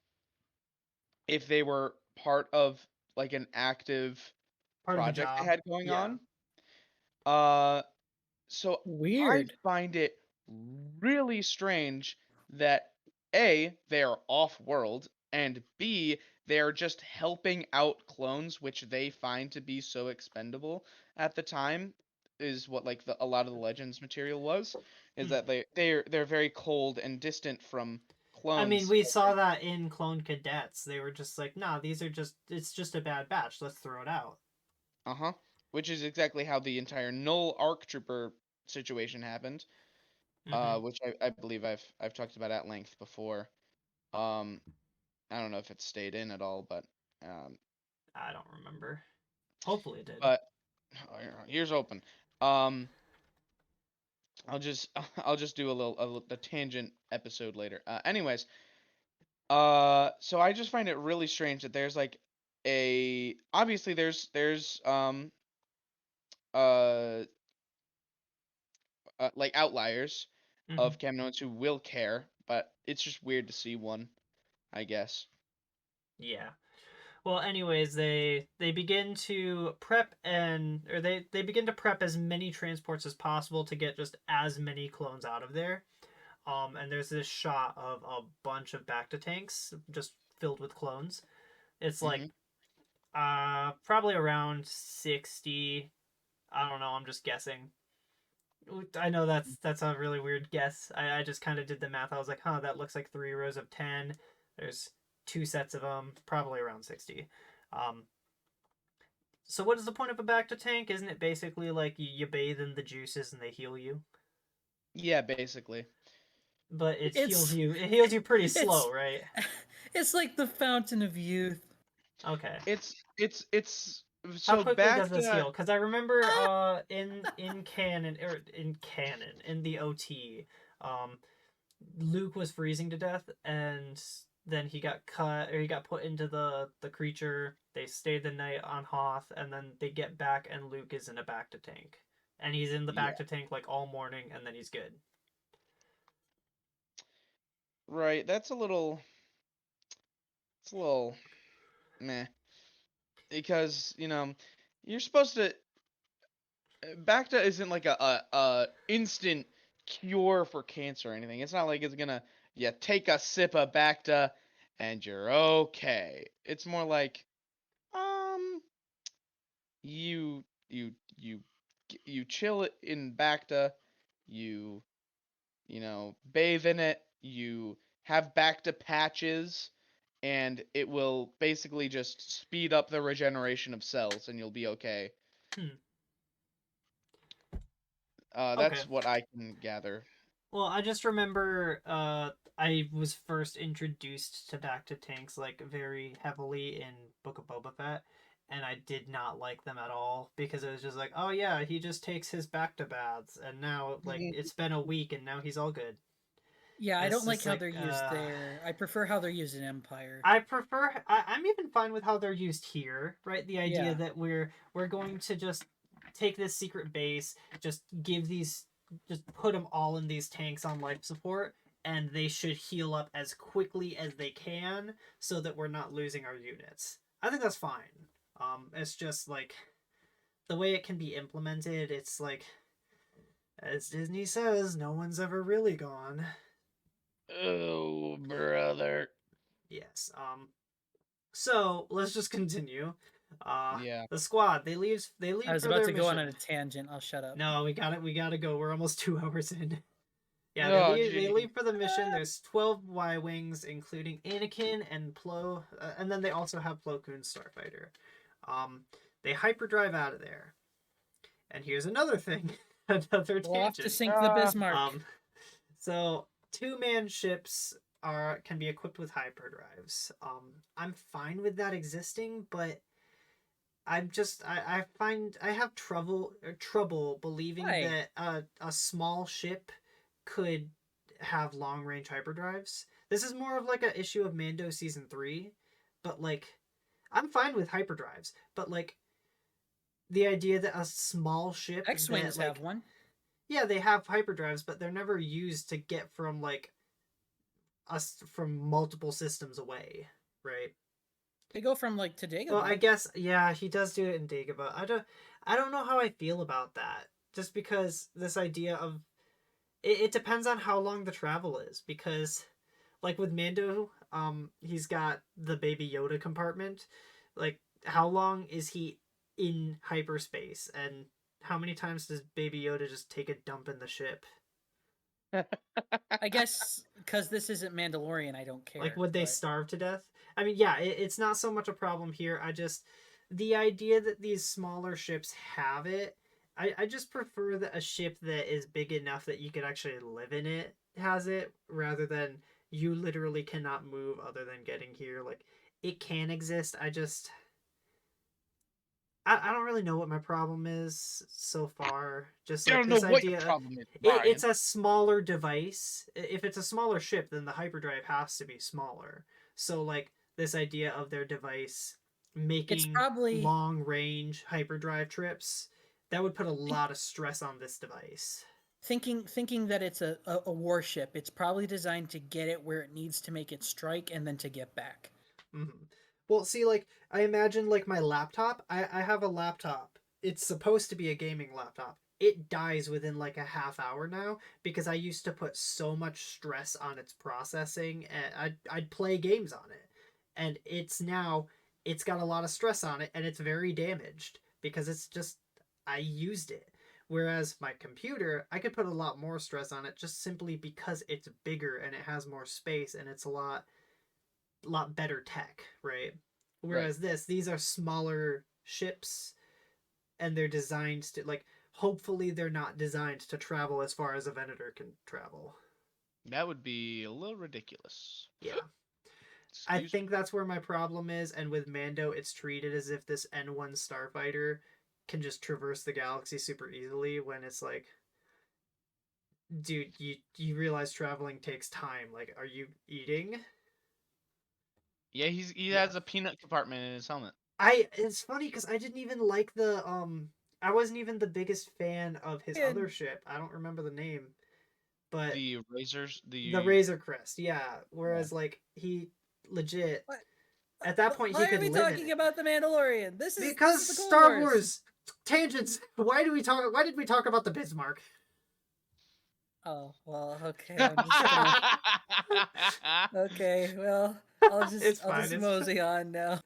if they were part of like an active Part of a project they job. had going Yeah. on. So I Weird. find it really strange that A, they are off-world, and B, they are just helping out clones which they find to be so expendable at the time, is what like a lot of the Legends material was, is that they're very cold and distant from I mean, clones. we saw that in Clone Cadets. They were just like, nah, it's just a bad batch. Let's throw it out. Uh-huh. Which is exactly how the entire Null ARC Trooper situation happened. Mm-hmm. Which I believe I've talked about at length before. I don't know if it stayed in at all, but I don't remember. Hopefully it did. but here's open. Um, I'll just I'll just do a tangent episode later. Anyways, so I just find it really strange that there's like obviously there's uh like outliers Mm-hmm. of Kaminoans who will care, but it's just weird to see one, I guess. Yeah. Well, anyways, they begin to prep they begin to prep as many transports as possible to get just as many clones out of there. And there's this shot of a bunch of Bacta tanks just filled with clones. It's like Mhm. probably around 60. I don't know, I'm just guessing. I know that's a really weird guess. I just kind of did the math. I was like, huh, that looks like 3 rows of 10. There's 2 sets of them, probably around 60. Um, so what is the point of a Bacta tank? Isn't it basically like you bathe in the juices and they heal you? Yeah, basically. But it heals It's you. It heals you pretty it's slow, right? it's like the fountain of youth. Okay. It's How so quickly back does this to heal? Because I remember in canon or in canon in the OT, um, Luke was freezing to death, and then he got cut or he got put into the creature. They stayed the night on Hoth, and then they get back, and Luke is in a Bacta tank, and he's in the yeah, Bacta tank like all morning, and then he's good. right. It's a little meh because you're supposed to Bacta isn't like a instant cure for cancer or anything. It's not like it's gonna take a sip of Bacta and you're okay. It's more like um you you chill it in Bacta, you bathe in it, you have Bacta patches, and it will basically just speed up the regeneration of cells, and you'll be okay. Hmm. Okay. That's what I can gather. Well, I just remember I was first introduced to Bacta tanks like very heavily in Book of Boba Fett, and I did not like them at all because it was just like, oh yeah, he just takes his Bacta baths, and now like it's been a week and now he's all good. Yeah, I It's don't like just how they're like used there. I prefer how they're used in Empire. I prefer. I'm even fine with how they're used here, right? The idea Yeah. that we're going to just take this secret base, just give these, just put them all in these tanks on life support, and they should heal up as quickly as they can, so that we're not losing our units. I think that's fine. It's just like the way it can be implemented. It's like, as Disney says, no one's ever really gone. Oh, brother. Yes. So let's just continue. Yeah. The squad they I leave was for about their to go on mission. a tangent. I'll shut up. No, we gotta go. We're almost 2 hours in. Yeah, Oh, they gee. leave for the mission. There's 12 Y wings, including Anakin and Plo, and then they also have Plo Koon's starfighter. Um, they hyperdrive out of there. And here's another thing, another We'll off to tangent. sink the Bismarck. So 2-man ships can be equipped with hyperdrives. I'm fine with that existing, but I find I have trouble believing Why? that a small ship could have long range hyperdrives. This is more of like an issue of Mando season 3, but like I'm fine with hyperdrives, but like the idea that a small ship that X-wings have like, one. yeah, they have hyperdrives, but they're never used to get from like us from multiple systems away, right? They go from like to Well, I Dagobah. guess yeah, he does do it in Dagobah. I don't know how I feel about that. Just because this idea of it depends on how long the travel is. Because like with Mando, he's got the Baby Yoda compartment. Like, how long is he in hyperspace, and how many times does Baby Yoda just take a dump in the ship? I guess because this isn't Mandalorian, I don't Like, care. would they But starve to death? I mean, yeah, it's not so much a problem here. The idea that these smaller ships have it, I just prefer that a ship that is big enough that you could actually live in it has it, rather than you literally cannot move other than getting here. Like, it can exist. I don't really know what my problem is so far. Just I like don't know this what your idea, problem is, it's Brian. a smaller device. If it's a smaller ship, then the hyperdrive has to be smaller. So like this idea of their device it's making probably long range hyperdrive trips, that would put a lot of stress on this device. thinking that it's a warship. It's probably designed to get it where it needs to make it strike and then to get back. Mm-hmm. Well, see, like I imagine, like my laptop. I have a laptop. It's supposed to be a gaming laptop. It dies within like a half hour now because I used to put so much stress on its processing, and I'd play games on it, and it's now it's got a lot of stress on it and it's very damaged because it's just I used it. Whereas my computer, I could put a lot more stress on it just simply because it's bigger and it has more space and it's a lot better tech, right? Right. Whereas these are smaller ships and they're designed to like hopefully they're not designed to travel as far as a Venator can travel. That would be a little ridiculous. Yeah. I Excuse think me. that's where my problem is, and with Mando, it's treated as if this N1 starfighter can just traverse the galaxy super easily when it's like, dude, you realize traveling takes time. Like, are you eating? Yeah, he Yeah. has a peanut compartment in his helmet. It's funny because I didn't even like the I wasn't even the biggest fan of his other And ship. I don't remember the name, but The razors, the the Razor Crest, yeah. yeah. Whereas like he legit what? at that point he Why are could we live in talking it. about the Mandalorian? This Because is the Clone Star Wars. Wars tangents. Why did we talk about the Bismarck? Oh well, okay. I'm just gonna. Okay, well, It's I'll fine. just It's fine. mosey on now.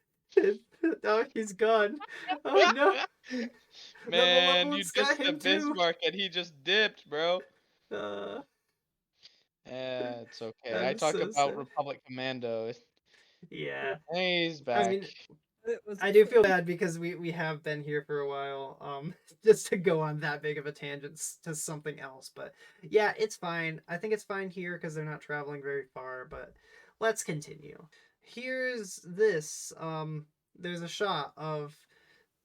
Oh, he's gone. Oh no, the Man, you Malevolence got dissed the him too. Bismarck and he just dipped, bro. Uh, It's okay. I I'm talk so about sad. Republic Commando. Yeah, He's I back. mean, It was I do feel bad because we have been here for a while. Just to go on that big of a tangent to something else, but yeah, it's fine. I think it's fine here because they're not traveling very far. But let's continue. Here's this. There's a shot of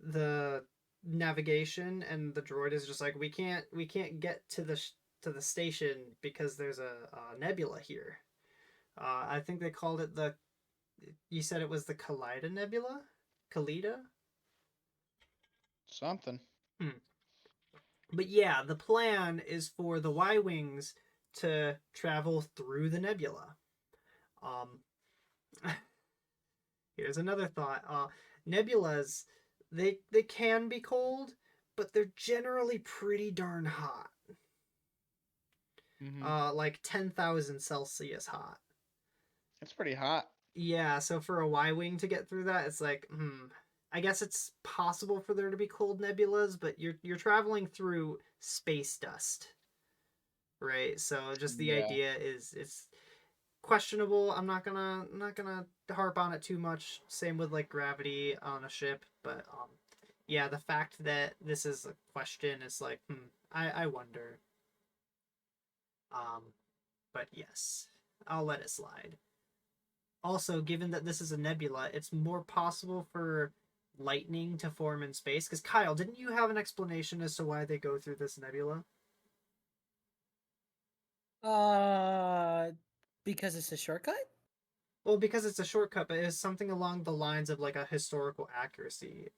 the navigation, and the droid is just like, we can't get to to the station because there's a nebula here. I think they called it the. You said it was the Kaleida Nebula. Kaleida. Something. Hmm. But yeah, the plan is for the Y wings to travel through the nebula. Um, here's another thought. Nebulas, they can be cold, but they're generally pretty darn hot. Hmm. Like 10,000 Celsius hot. It's pretty hot. Yeah, so for a Y wing to get through that, it's like, I guess it's possible for there to be cold nebulas, but you're traveling through space dust, right? So just the Yeah. idea is it's questionable. I'm not gonna harp on it too much. Same with like gravity on a ship, but yeah, the fact that this is a question is like, I wonder. Um, but yes, I'll let it slide. Also, given that this is a nebula, it's more possible for lightning to form in space. Because Kyle, didn't you have an explanation as to why they go through this nebula? uh because it's a shortcut. Well, because it's a shortcut, but it's something along the lines of like a historical accuracy.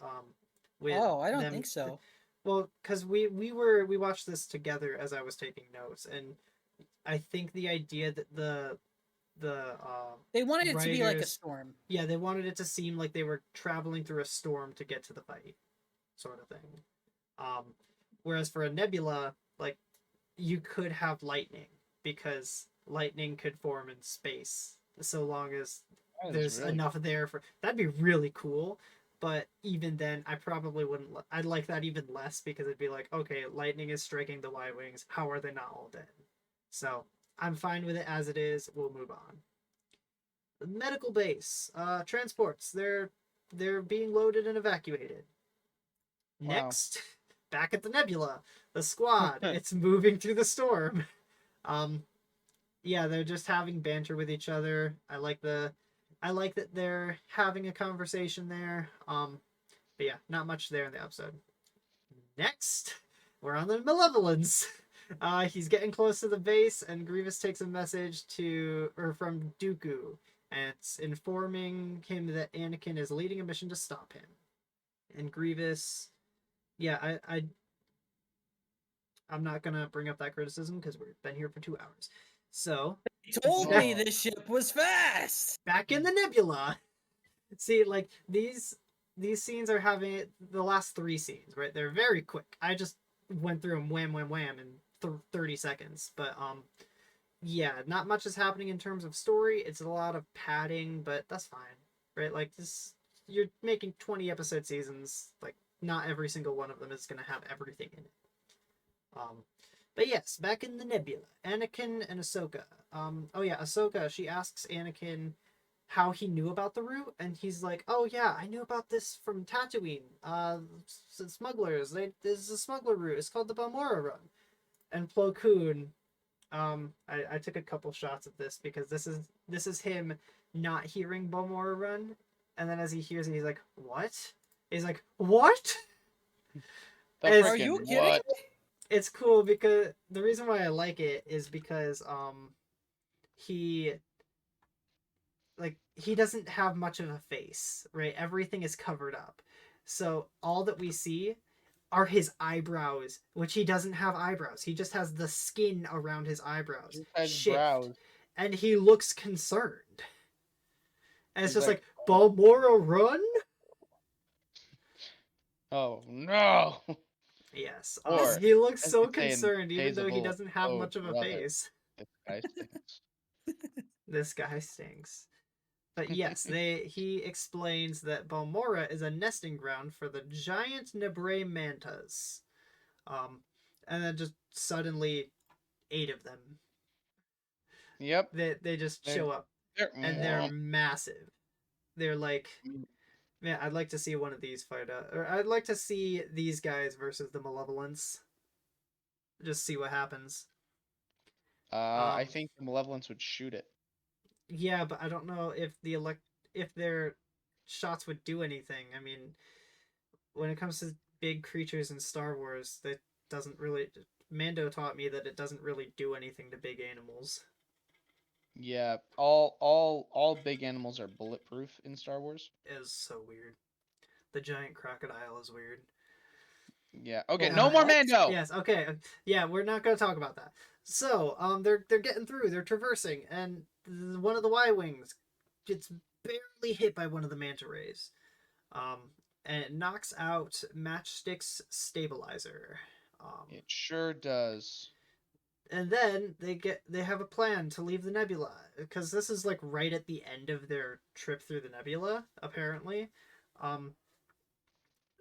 With Oh, I don't them. think so. Well, because we watched this together as I was taking notes, and I think the idea that the They wanted it to be like a writers, storm. yeah, they wanted it to seem like they were traveling through a storm to get to the fight, sort of thing. Um, whereas for a nebula, like you could have lightning because lightning could form in space so long as That is there's really enough there for that'd be really cool. But even then, I probably wouldn't. I'd like that even less because it'd be like, okay, lightning is striking the Y wings. How are they not all dead? So I'm fine with it as it is. We'll move on. Medical base, transports. They're being loaded and evacuated. wow. Next, back at the nebula, the squad. It's moving through the storm. Um, yeah, they're just having banter with each other. I like that they're having a conversation there. But yeah, not much there in the episode. Next, we're on the Malevolence. He's getting close to the base, and Grievous takes a message from Dooku, and it's informing him that Anakin is leading a mission to stop him. And Grievous, yeah, I'm not gonna bring up that criticism because we've been here for 2 hours. So They told me Oh. this ship was fast. back in the nebula. See, like these scenes are having the last 3 scenes, right? They're very quick. I just went through them wham wham wham in 30 seconds. But yeah, not much is happening in terms of story. It's a lot of padding, but that's fine, right? Like this, you're making 20 episode seasons. Like, not every single one of them is gonna have everything in it. But yes, back in the Nebula, Anakin and Ahsoka. Ahsoka, she asks Anakin how he knew about the route, and he's like, "Oh yeah, I knew about this from Tatooine. Smugglers. There's a smuggler route. It's called the Balmorra Run." And Plo Koon, I took a couple shots of this because this is him not hearing Balmorra Run, and then as he hears it, he's like, "What?" He's like, "What?" The Are you frickin' kidding what? me? It's cool because the reason why I like it is because he he doesn't have much of a face, right? Everything is covered up. So all that we see are his eyebrows, which he doesn't have eyebrows. He just has the skin around his eyebrows Just has shift, brows. and he looks concerned. And it's He's just like, like, Balmorra Run? oh no. Yes. Or, He looks as so they say in concerned, even Days though of he Old, doesn't have oh much of a brother, face. this guy stinks. This guy stinks. But yes, he explains that Balmorra is a nesting ground for the giant Nebrae mantas. And then just suddenly 8 of them. Yep. They just They're, show up, and they're massive. They're like, man, I'd like to see one of these fight out, or I'd like to see these guys versus the Malevolence. Just see what happens. I think the Malevolence would shoot it. Yeah, but I don't know if if their shots would do anything. I mean, when it comes to big creatures in Star Wars, that doesn't really. Mando taught me that it doesn't really do anything to big animals. Yeah, all big animals are bulletproof in Star Wars. It is so weird. The giant crocodile is weird. Yeah. Okay, Yeah. no more What? Mando. Yes. Okay. Yeah, we're not gonna talk about that. So, they're getting through. They're traversing, and one of the Y wings gets barely hit by one of the manta rays, and it knocks out Matchstick's stabilizer. It sure does. And then they have a plan to leave the nebula because this is like right at the end of their trip through the nebula. Apparently,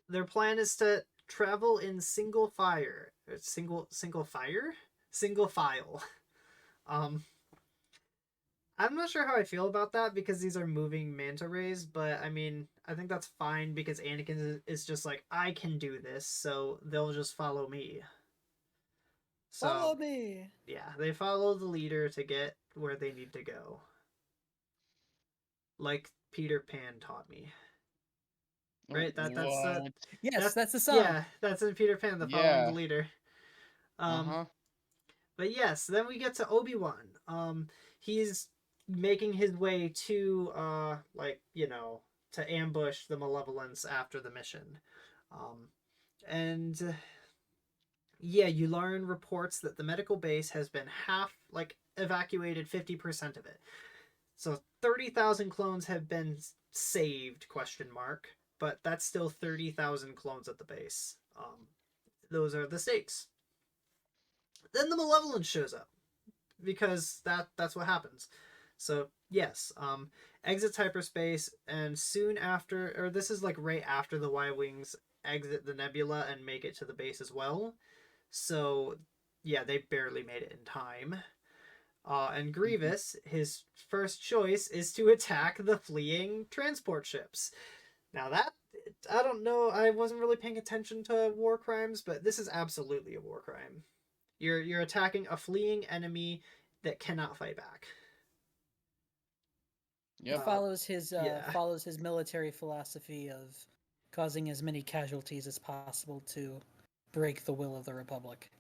their plan is to travel in single file. Um, I'm not sure how I feel about that because these are moving manta rays, but I mean, I think that's fine because Anakin is just like, I can do this, so they'll just follow me. So, Follow me. yeah, they follow the leader to get where they need to go. Like Peter Pan taught me. Right? What? Yes, that's the song. Yeah, that's in Peter Pan, the following the Yeah. leader. Uh-huh. But yes, then we get to Obi-Wan. He's making his way to to ambush the Malevolence after the mission. And yeah, you learn reports that the medical base has been evacuated 50% of it. So 30,000 clones have been saved, ? But that's still 30,000 clones at the base. Those are the stakes. Then the Malevolence shows up because that's what happens. So yes, exits hyperspace, and soon after, or this is like right after the Y-wings exit the nebula and make it to the base as well. So yeah, they barely made it in time. And Grievous, his first choice is to attack the fleeing transport ships. Now that, I don't know, I wasn't really paying attention to war crimes, but this is absolutely a war crime. You're attacking a fleeing enemy that cannot fight back. He Yep. follows his yeah. follows his military philosophy of causing as many casualties as possible to break the will of the Republic.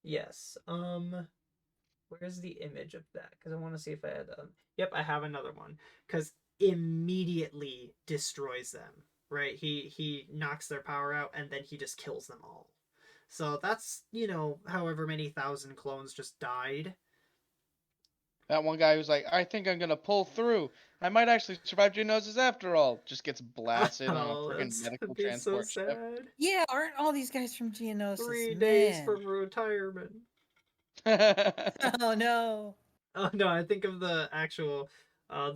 Yes. Where's the image of that? Because I want to see if I had. Yep, I have another one. Because immediately destroys them. Right? He knocks their power out, and then he just kills them all. So that's, however many thousand clones just died. That one guy who's like, I think I'm gonna pull through. I might actually survive Geonosis after all. Just gets blasted on a freaking medical that'd be transport so ship. sad. Yeah, aren't all these guys from Geonosis? 3 Man. days from retirement. Oh no. Oh no, I think of the actual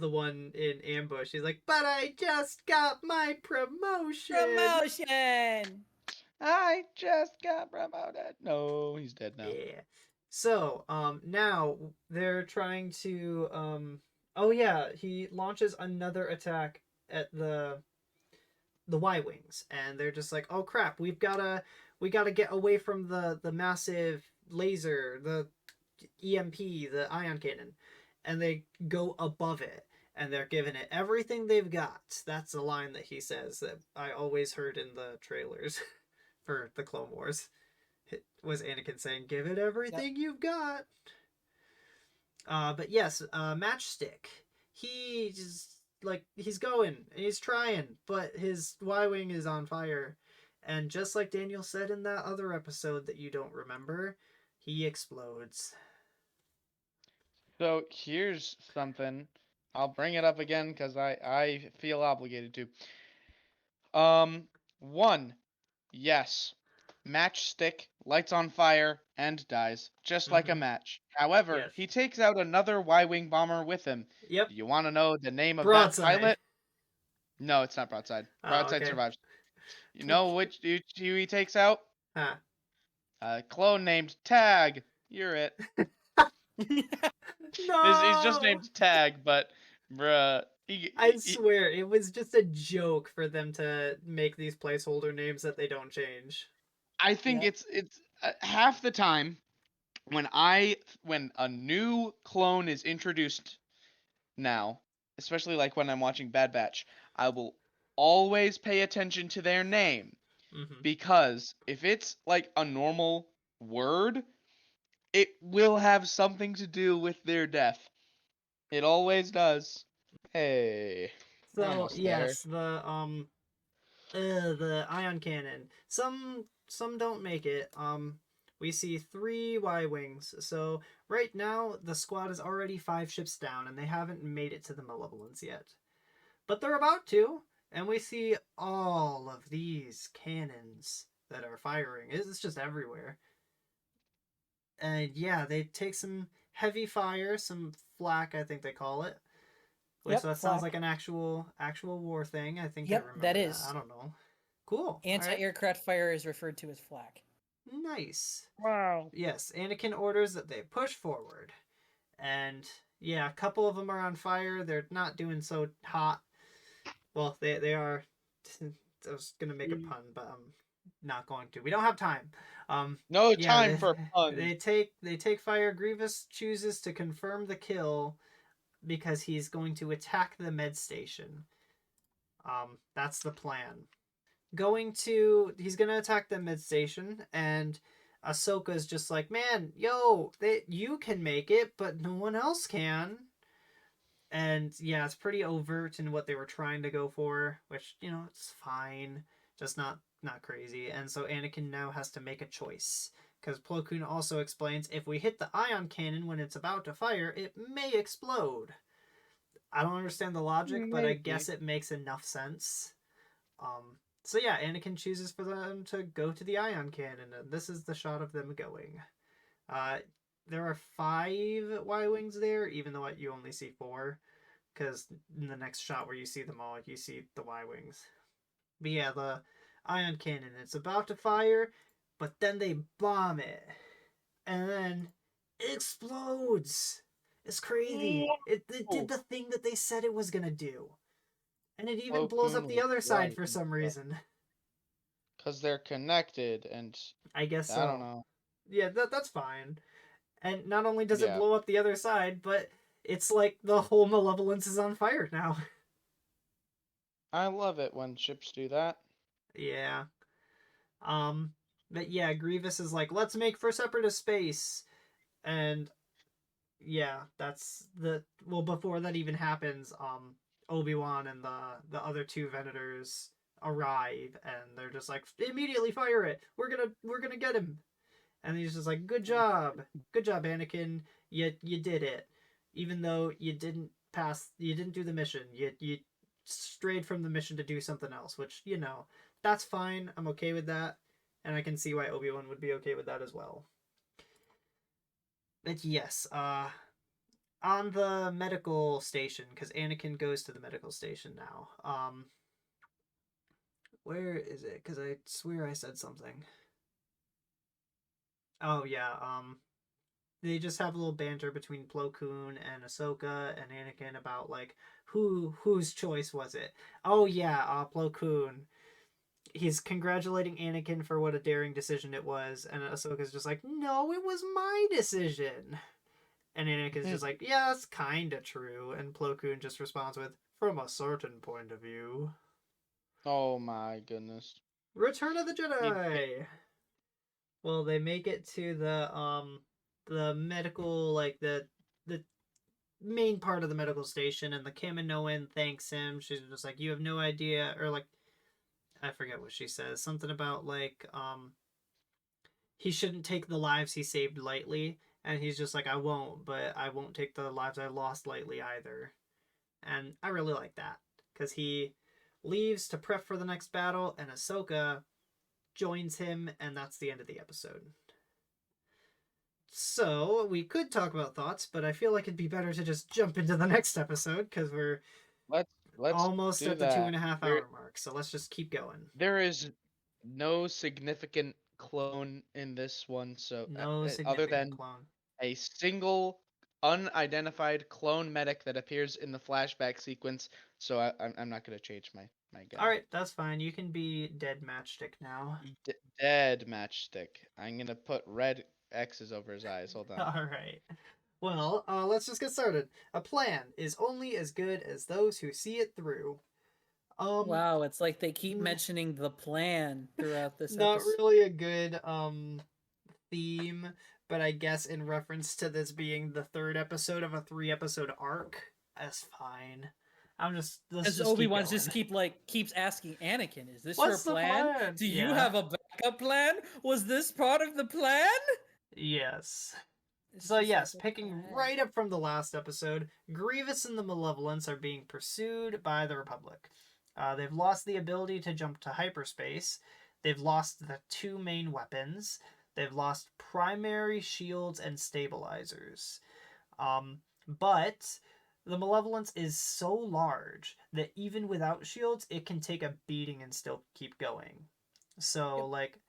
The one in Ambush. He's like, but I just got my promotion. Promotion. I just got promoted. No, he's dead now. Yeah. So, now they're trying to, oh yeah, he launches another attack at the Y-wings, and they're just like, oh crap, we gotta get away from the massive laser, the EMP, the ion cannon, and they go above it, and they're giving it everything they've got. That's a line that he says that I always heard in the trailers for the Clone Wars. It was Anakin saying, "Give it everything you've got." But yes, Matchstick. He just he's going, he's trying, but his Y-wing is on fire, and just like Daniel said in that other episode that you don't remember, he explodes. So here's something. I'll bring it up again because I feel obligated to. One, yes, Matchstick lights on fire and dies, just like a match. However, Yes. he takes out another Y-wing bomber with him. Yep. Do you want to know the name of that Broadside. pilot? No, it's not Broadside. Oh, Broadside okay. survives. You know which who he takes out? Huh. A clone named Tag. You're it. No. He's just named Tag, but bruh, I swear it was just a joke for them to make these placeholder names that they don't change. I think Yep. it's half the time when a new clone is introduced now, especially like when I'm watching Bad Batch, I will always pay attention to their name Mm-hmm. because if it's like a normal word, it will have something to do with their death. It always does. Hey, we're So almost there. yes, the ion cannon. Some don't make it. We see 3 Y-wings. So right now the squad is already 5 ships down, and they haven't made it to the Malevolence yet. But they're about to, and we see all of these cannons that are firing. It's just everywhere. And yeah, they take some heavy fire, some flak, I think they call it. Which Yep, that sounds flak. like an actual war thing. I think I Yep, remember that is. I don't know. Cool. Anti-aircraft fire is referred to as flak. Nice. Wow. Yes, Anakin orders that they push forward. And yeah, a couple of them are on fire. They're not doing so hot. Well, they are. I was gonna make a pun, but I'm not going to. We don't have time. No Yeah, time for puns. they take fire. Grievous chooses to confirm the kill because he's going to attack the med station. That's the plan. He's gonna attack the med station, and Ahsoka's just like, man, yo, you can make it, but no one else can. And yeah, it's pretty overt in what they were trying to go for, which it's fine, just not crazy. And so Anakin now has to make a choice, because Plo Koon also explains if we hit the ion cannon when it's about to fire, it may explode. I don't understand the logic, but I guess it makes enough sense. So yeah, Anakin chooses for them to go to the ion cannon, and this is the shot of them going. There are 5 Y-wings there, even though you only see 4, because in the next shot where you see them all, you see the Y-wings. But yeah, the ion cannon, it's about to fire, but then they bomb it, and then it explodes. It's crazy. It did the thing that they said it was gonna do. And it even blows up the other side for some reason. Because they're connected, and I guess so. I don't know. Yeah, that's fine. And not only does it Yeah. blow up the other side, but it's like the whole Malevolence is on fire now. I love it when ships do that. Yeah. But yeah, Grievous is like, let's make for Separatist space. And yeah, that's before that even happens, Obi-Wan and the other 2 Venators arrive, and they're just like, immediately fire it. We're gonna get him. And he's just like, good job, Anakin. You did it, even though you didn't do the mission. You strayed from the mission to do something else, which that's fine. I'm okay with that, and I can see why Obi-Wan would be okay with that as well. But yes, on the medical station, because Anakin goes to the medical station now. Where is it? Because I swear I said something. Oh yeah, they just have a little banter between Plo Koon and Ahsoka and Anakin about like whose choice was it? Oh yeah, Plo Koon. He's congratulating Anakin for what a daring decision it was, and Ahsoka's just like, "No, it was my decision." And Anakin's just like, "Yeah, that's kind of true." And Plo Koon just responds with, "From a certain point of view." Oh my goodness. Return of the He- Jedi. Well, they make it to the medical, like the main part of the medical station, and the Kaminoan thanks him. She's just like, "You have no idea," or like, I forget what she says. Something about like he shouldn't take the lives he saved lightly, and he's just like, "I won't, but I won't take the lives I lost lightly either." And I really like that because he leaves to prep for the next battle, and Ahsoka joins him, and that's the end of the episode. So we could talk about thoughts, but I feel like it'd be better to just jump into the next episode because we're let's almost do at the that. 2.5 hour mark. So let's just keep going. There is no significant clone in this one, so No other significant than clone. a single unidentified clone medic that appears in the flashback sequence. So I'm not gonna change my gun. All right, that's fine. You can be dead matchstick now. Dead matchstick. I'm gonna put red X's over his eyes. Hold on. All right. Well, let's just get started. A plan is only as good as those who see it through. Wow, it's like they keep mentioning the plan throughout this Not episode. really a good theme, but I guess in reference to this being the third episode of a 3 episode arc, that's fine. Let's Because just Obi-Wan keep just going. keeps asking Anakin, "Is this What's your the plan? plan?" Do you Yeah. have a backup plan? Was this part of the plan?" Yes. It's So just yes, like, picking what the heck? right up from the last episode, Grievous and the Malevolence are being pursued by the Republic. They've lost the ability to jump to hyperspace. They've lost the 2 main weapons. They've lost primary shields and stabilizers. But the Malevolence is so large that even without shields, it can take a beating and still keep going. So, Yep. like,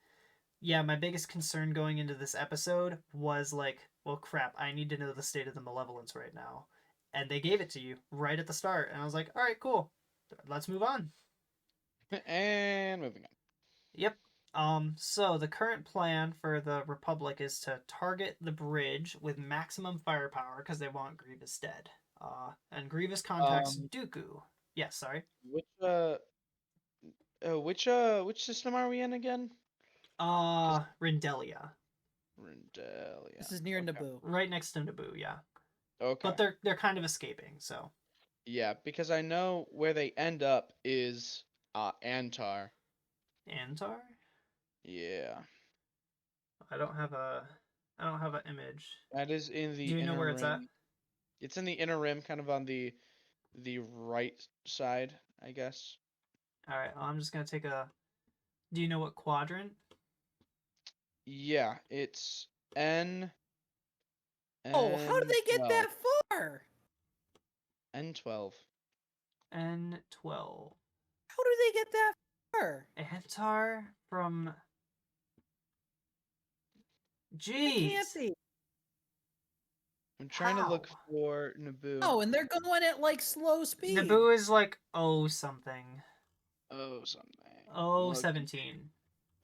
yeah, my biggest concern going into this episode was like, well, crap, I need to know the state of the Malevolence right now. And they gave it to you right at the start. And I was like, all right, cool. Let's move on. And moving on. Yep. So the current plan for the Republic is to target the bridge with maximum firepower because they want Grievous dead. And Grievous contacts Dooku. Yes, sorry. Which system are we in again? Rindelia. Rindelia. This is near Okay. Naboo. Right next to Naboo, yeah. Okay. But they're kind of escaping, so. Yeah, because I know where they end up is Antar. Antar? Yeah. I don't have an image. That is in the Do you know inner where it's rim. at? It's in the inner rim, kind of on the right side, I guess. All right, I'm just gonna take a. Do you know what quadrant? Yeah, it's N. Oh, how did they get N12. that far? N12. N12. How do they get that far? Antar from. It can't Jeez. be. I'm trying to look How? for Naboo. Oh, and they're going at like slow speed. Naboo is like something. Oh, something. Oh, Look, 17.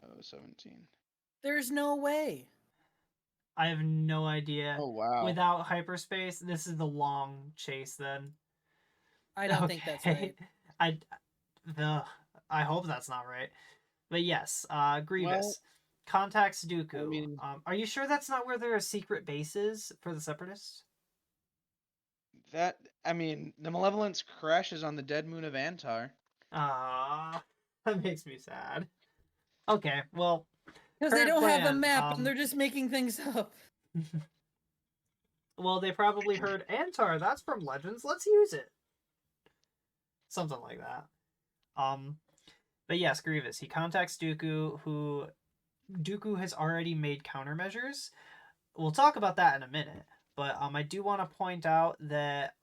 Oh, 17. There's no way. I have no idea. Oh, wow. Without hyperspace, this is the long chase then. I don't think that's right. I hope that's not right. But yes, Grievous Well, contacts Dooku. I mean- Are you sure that's not where there are secret bases for the Separatists? The Malevolence crashes on the dead moon of Antar. Ah, that makes me sad. Okay, well, Because they current don't have a plan, map and they're just making things up. well, they probably heard Antar. That's from Legends. Let's use it. Something like that. But yes, Grievous. He contacts Dooku, who Dooku has already made countermeasures. We'll talk about that in a minute. But I do want to point out that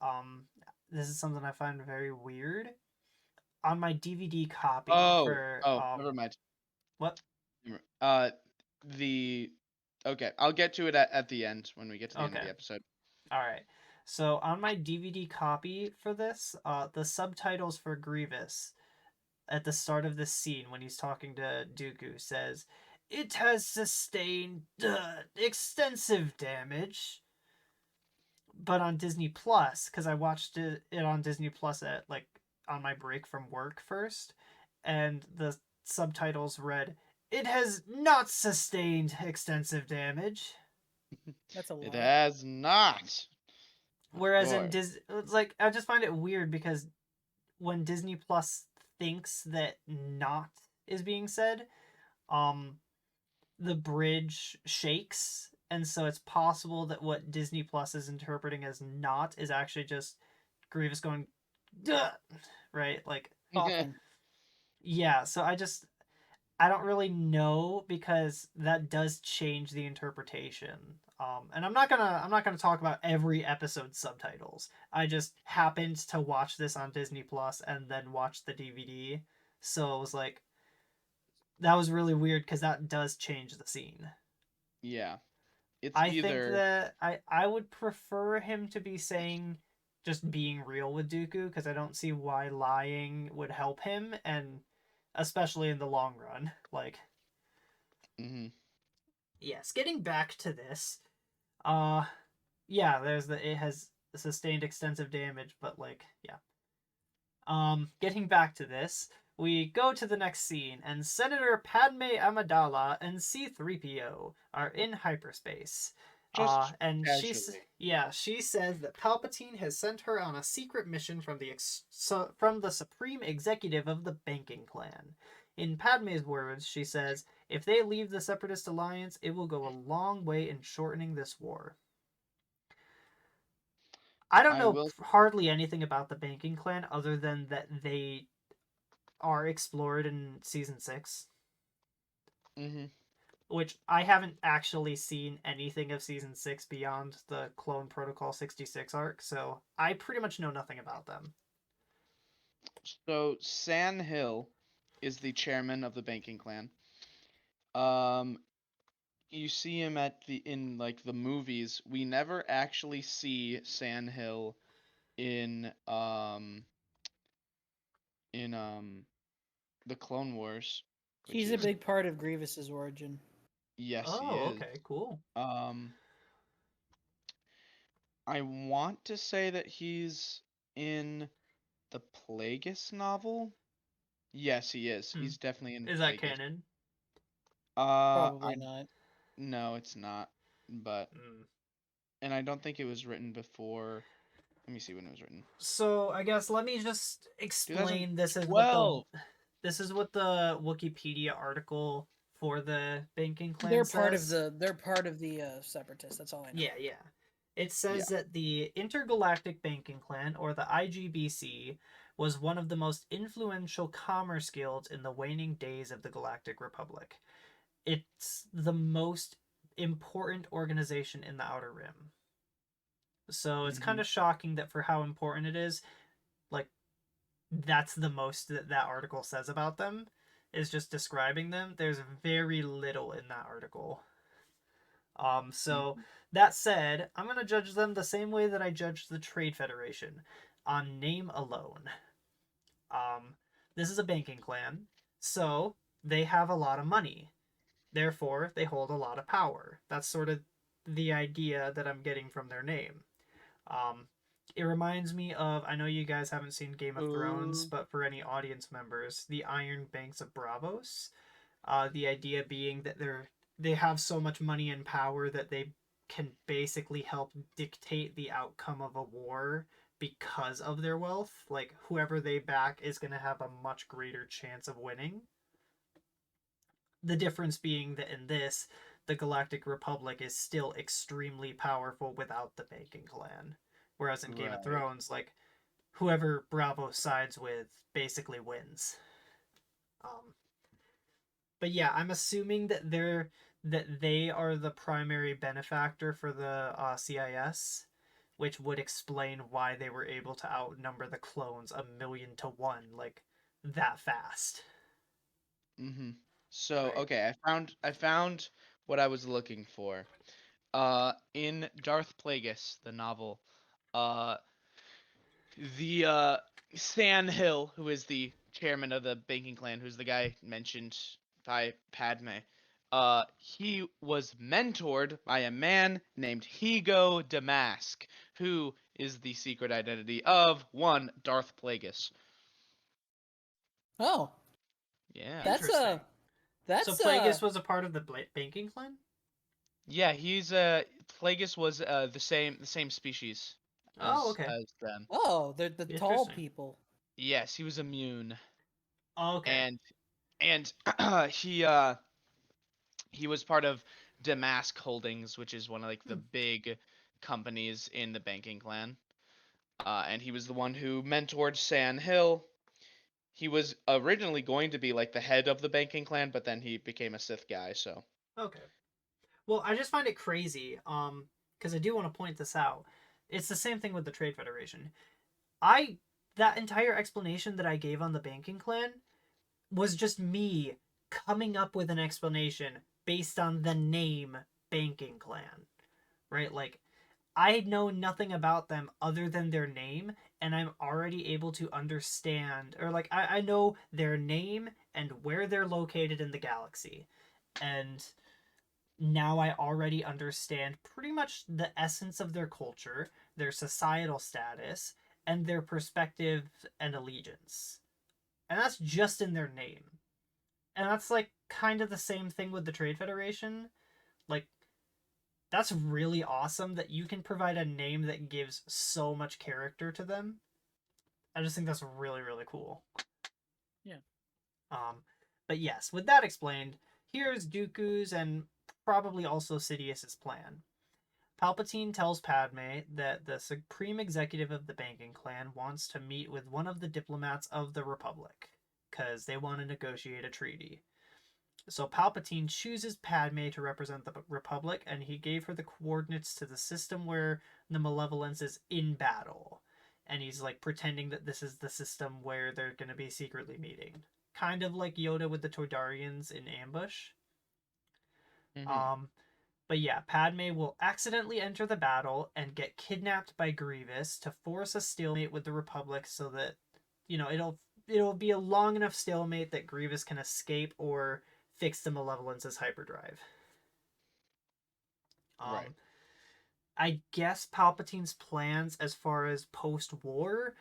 this is something I find very weird. On my DVD copy for Never mind. what? The okay, I'll get to it at the end when we get to the end of Okay. the episode. All right. So on my DVD copy for this, the subtitles for Grievous at the start of this scene when he's talking to Dooku says, "It has sustained extensive damage." But on Disney Plus, because I watched it on Disney Plus at on my break from work first, and the subtitles read, "It has not sustained extensive damage." That's a It lie. has not. Whereas in Boy. it's like I just find it weird because when Disney Plus thinks that not is being said, um, the bridge shakes, and so it's possible that what Disney Plus is interpreting as not is actually just Grievous going, duh, right? Like, Coughing. yeah. So I don't really know because that does change the interpretation. And I'm not gonna talk about every episode's subtitles. I just happened to watch this on Disney Plus and then watch the DVD, so it was like that was really weird because that does change the scene. Yeah. It's I think either that I would prefer him to be saying just being real with Dooku because I don't see why lying would help him, and especially in the long run. Like, mhm. yes, getting back to this, uh yeah, there's it has sustained extensive damage, but like, yeah. Getting back to this, we go to the next scene, and Senator Padme Amidala and C-3PO are in hyperspace. Just And casually. she says that Palpatine has sent her on a secret mission from from the Supreme Executive of the Banking Clan. In Padme's words, she says, "If they leave the Separatist Alliance, it will go a long way in shortening this war." I don't I know will. hardly anything about the Banking Clan other than that they are explored in season 6, Mhm. which I haven't actually seen anything of season 6 beyond the Clone Protocol 66 arc, so I pretty much know nothing about them. So San Hill is the chairman of the banking clan. Um, you see him in like the movies. We never actually see San Hill in in the Clone Wars, which He's a is big part of Grievous's origin. yes, he Oh, is. okay, cool. Um, I want to say that he's in the Plagueis novel. Yes, he is. Hmm. He's definitely in Is that Plagueis. canon? Probably I not. no, it's not. But Hmm. and I don't think it was written before. Let me see when it was written. So I guess let me just explain. 2012. This is what the Wikipedia article for the Banking Clan They're part of says. the separatists. That's all I know. Yeah, yeah. It Yeah. says that the Intergalactic Banking Clan, or the IGBC, was one of the most influential commerce guilds in the waning days of the Galactic Republic. It's the most important organization in the Outer Rim. So it's kind Mhm. of shocking that for how important it is, like, that's the most that that article says about them, is just describing them. There's very little in that article. So Mhm. that said, I'm gonna judge them the same way that I judged the Trade Federation, on name alone. Um, this is a banking clan, so they have a lot of money. Therefore, they hold a lot of power. That's sort of the idea that I'm getting from their name. Um, it reminds me of, I know you guys haven't seen Game of Thrones, Uh, but for any audience members, the Iron Banks of Bravos. The idea being that they have so much money and power that they can basically help dictate the outcome of a war because of their wealth. Like, whoever they back is going to have a much greater chance of winning. The difference being that in this, the Galactic Republic is still extremely powerful without the Banking Clan. Whereas in Game of right. Thrones, like, whoever Bravo sides with basically wins. Um, But yeah, I'm assuming that they are the primary benefactor for the CIS, which would explain why they were able to outnumber the clones 1,000,000 to 1, like that fast. Mm-hmm. So, Right. okay, I found what I was looking for. In Darth Plagueis, the novel, uh, the Stan Hill, who is the chairman of the banking clan, who's the guy mentioned by Padme, he was mentored by a man named Higo Damask, who is the secret identity of one Darth Plagueis. Oh, Yeah. that's Interesting. a So that's Plagueis a was a part of the banking clan? Yeah, he's Plagueis was the same species Oh, as okay. them. oh, they're the tall Interesting. people. Yes, he was immune, Oh, okay. and he he was part of Damask Holdings, which is one of like the big companies in the banking clan. And he was the one who mentored San Hill. He was originally going to be like the head of the banking clan, but then he became a Sith guy. So. Okay. Well, I just find it crazy, because I do want to point this out. It's the same thing with the Trade Federation. I that entire explanation that I gave on the banking clan was just me coming up with an explanation based on the name banking clan, right? Like I know nothing about them other than their name, and I'm already able to understand, or like I know their name and where they're located in the galaxy, and now I already understand pretty much the essence of their culture, their societal status, and their perspective and allegiance. And that's just in their name. And that's like kind of the same thing with the Trade Federation. Like, that's really awesome that you can provide a name that gives so much character to them. I just think that's really, really cool. Yeah. Um, but yes, with that explained, here's Dooku's and probably also Sidious's plan. Palpatine tells Padme that the supreme executive of the banking clan wants to meet with one of the diplomats of the Republic because they want to negotiate a treaty. So Palpatine chooses Padme to represent the Republic, and he gave her the coordinates to the system where the Malevolence is in battle. And he's like pretending that this is the system where they're going to be secretly meeting. Kind of like Yoda with the Toydarians in Ambush. Hmm. Um, but yeah, Padme will accidentally enter the battle and get kidnapped by Grievous to force a stalemate with the Republic so that, it'll be a long enough stalemate that Grievous can escape or fix the Malevolence's hyperdrive. Right. Um, I guess Palpatine's plans as far as post-war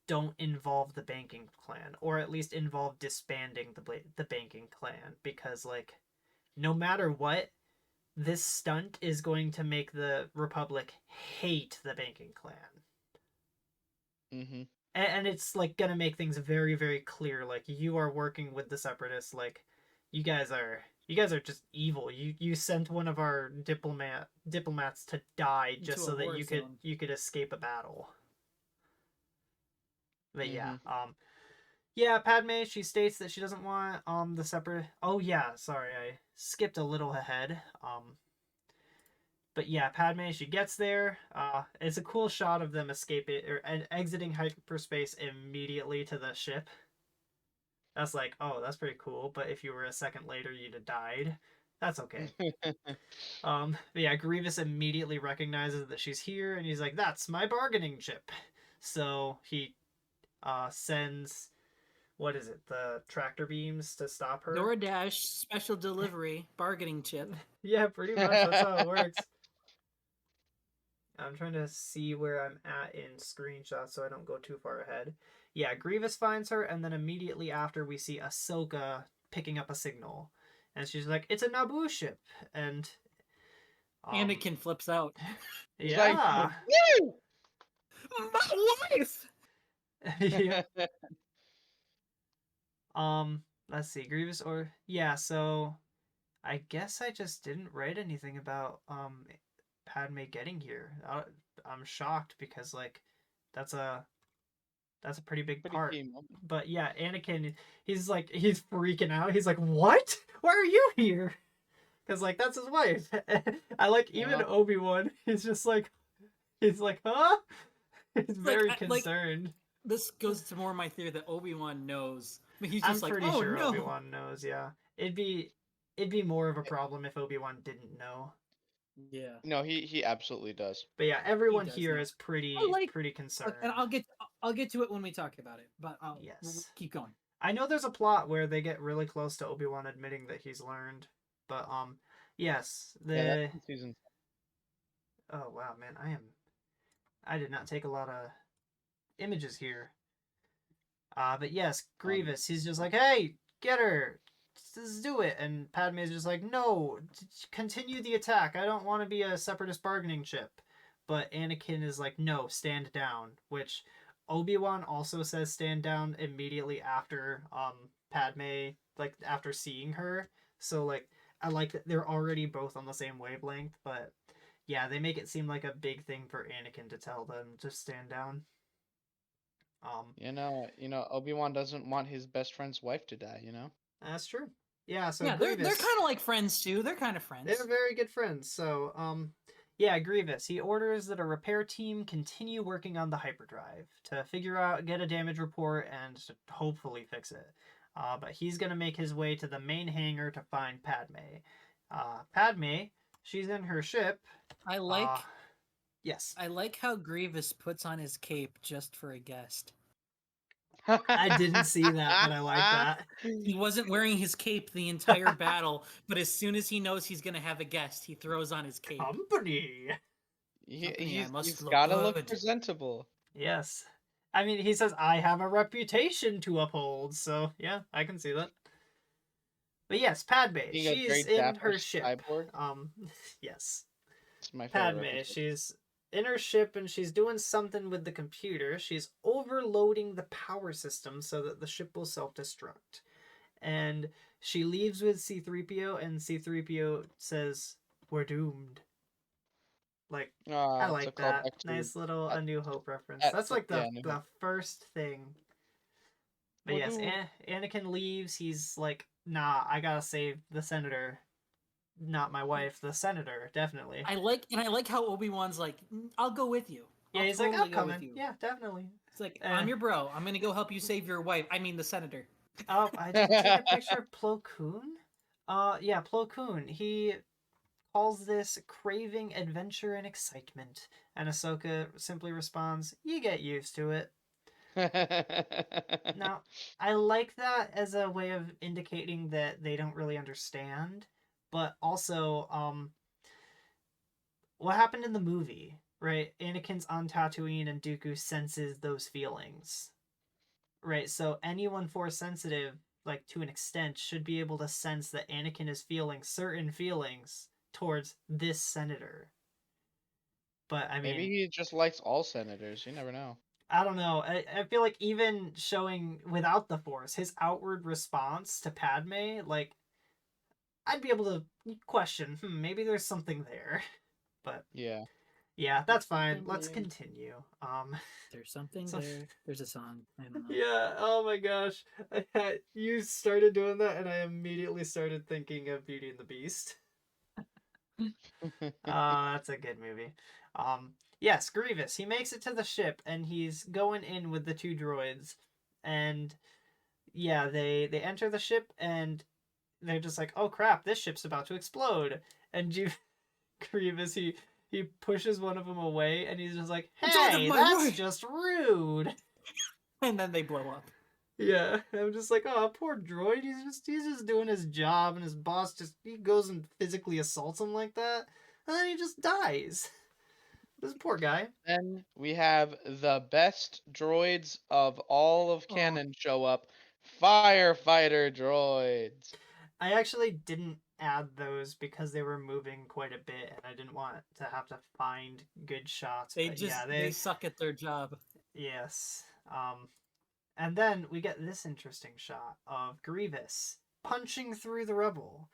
don't involve the banking clan, or at least involve disbanding the banking clan, because like no matter what, this stunt is going to make the Republic hate the banking clan. Hmm. And it's like gonna make things very, very clear. Like you are working with the separatists. Like you guys are just evil. You sent one of our diplomats to die just Into a so that war you could zone. you could escape a battle. But yeah, Hmm. yeah, Padme, she states that she doesn't want the separate. Oh yeah, sorry, I skipped a little ahead. But yeah, Padme, she gets there. It's a cool shot of them escaping or exiting hyperspace immediately to the ship. That's like, oh, that's pretty cool. But if you were a second later, you'd have died. That's okay. But yeah, Grievous immediately recognizes that she's here, and he's like, "That's my bargaining chip." So he sends, what is it, the tractor beams to stop her. DoorDash special delivery bargaining chip. Yeah, pretty much. That's how it works. I'm trying to see where I'm at in screenshots so I don't go too far ahead. Yeah, Grievous finds her, and then immediately after we see Ahsoka picking up a signal, and she's like, "It's a Naboo ship," and Anakin flips out. He's like, yeah, woo! My wife! yeah. Let's see, Grievous or yeah. So I guess I just didn't write anything about Padme getting here. I'm shocked because like that's a That's a pretty big Pretty part. key moment. But yeah, Anakin, he's freaking out. He's like, "What? Why are you here?" Because like that's his wife. I like even Yeah. Obi-Wan. He's like, huh? He's Like, very like concerned. this goes to more my theory that Obi-Wan knows. But he's I'm just like, pretty oh sure no. Obi-Wan knows. Yeah, it'd be more of a problem if Obi-Wan didn't know. Yeah, No, he absolutely does. But yeah, he everyone does here know. is I pretty like, concerned. and I'll get to it when we talk about it. But we'll Yes. keep going. I know there's a plot where they get really close to Obi-Wan admitting that he's learned, but yes, Yeah, the that's in season. oh wow, man, I did not take a lot of images here. But yes, Grievous, he's just like, hey, get her, just do it, and Padme's just like, no, continue the attack. I don't want to be a separatist bargaining chip. But Anakin is like, no, stand down, which Obi-Wan also says stand down immediately after Padme, like after seeing her. So like I like that they're already both on the same wavelength, but yeah, they make it seem like a big thing for Anakin to tell them to stand down. Obi-Wan doesn't want his best friend's wife to die. That's true. Yeah, so Yeah, they're Grievous, kind of like friends too. They're kind of friends. they're very good friends. So, yeah, Grievous, he orders that a repair team continue working on the hyperdrive to get a damage report and to hopefully fix it. But he's gonna make his way to the main hangar to find Padme. Padme, she's in her ship. I like Yes. I like how Grievous puts on his cape just for a guest. I didn't see that, but I like that. He wasn't wearing his cape the entire battle, but as soon as he knows he's gonna have a guest, he throws on his cape. Company. Company, I must He's look gotta look good. presentable. Yes. I mean, he says, I have a reputation to uphold, so yeah, I can see that. But yes, Padme, Being a she's very in dapper her ship. cyborg. Yes. It's my favorite Padme, representation. she's in her ship and she's doing something with the computer. She's overloading the power system so that the ship will self-destruct. And she leaves with C-3PO, and C-3PO says, we're doomed. Like, I It's a like that. callback to Nice little at- A New Hope reference. at That's the- like yeah, New the Hope. first thing. But We're yes, doomed. Anakin leaves. He's like, nah, I gotta save the senator. Not my wife, the senator, definitely. I like how Obi-Wan's like, I'll go with you. Yeah, I'll he's totally like, I'm go with coming. you. Yeah, definitely. It's like, I'm Eh. your bro. I'm gonna go help you save your wife. I mean, the senator. Oh, I did take a picture of Plo Koon. Yeah, Plo Koon. He calls this craving adventure and excitement, and Ahsoka simply responds, "You get used to it." Now, I like that as a way of indicating that they don't really understand, but also, what happened in the movie, right? Anakin's on Tatooine and Dooku senses those feelings, right? So anyone Force sensitive, like to an extent, should be able to sense that Anakin is feeling certain feelings towards this senator. But I mean, Maybe he just likes all senators. You never know. I don't know. I feel like even showing without the Force, his outward response to Padme, like, I'd be able to question, maybe there's something there. But Yeah. yeah, that's fine. something Let's there. continue. There's something So- there. There's a song. I don't know. Yeah, oh my gosh. You started doing that, and I immediately started thinking of Beauty and the Beast. That's a good movie. Yes, Grievous. He makes it to the ship, and he's going in with the two droids. And yeah, they enter the ship, and they're just like, oh crap, this ship's about to explode. And Grievous, he pushes one of them away, and he's just like, It's out of hey, my that's way." just rude. And then they blow up. Yeah, I'm just like, oh, poor droid. He's just doing his job, and his boss he goes and physically assaults him like that, and then he just dies. This poor guy. Then we have the best droids of all of canon show up. Firefighter droids. I actually didn't add those because they were moving quite a bit, and I didn't want to have to find good shots. They but just yeah, they suck at their job. yes. And then we get this interesting shot of Grievous punching through the rubble.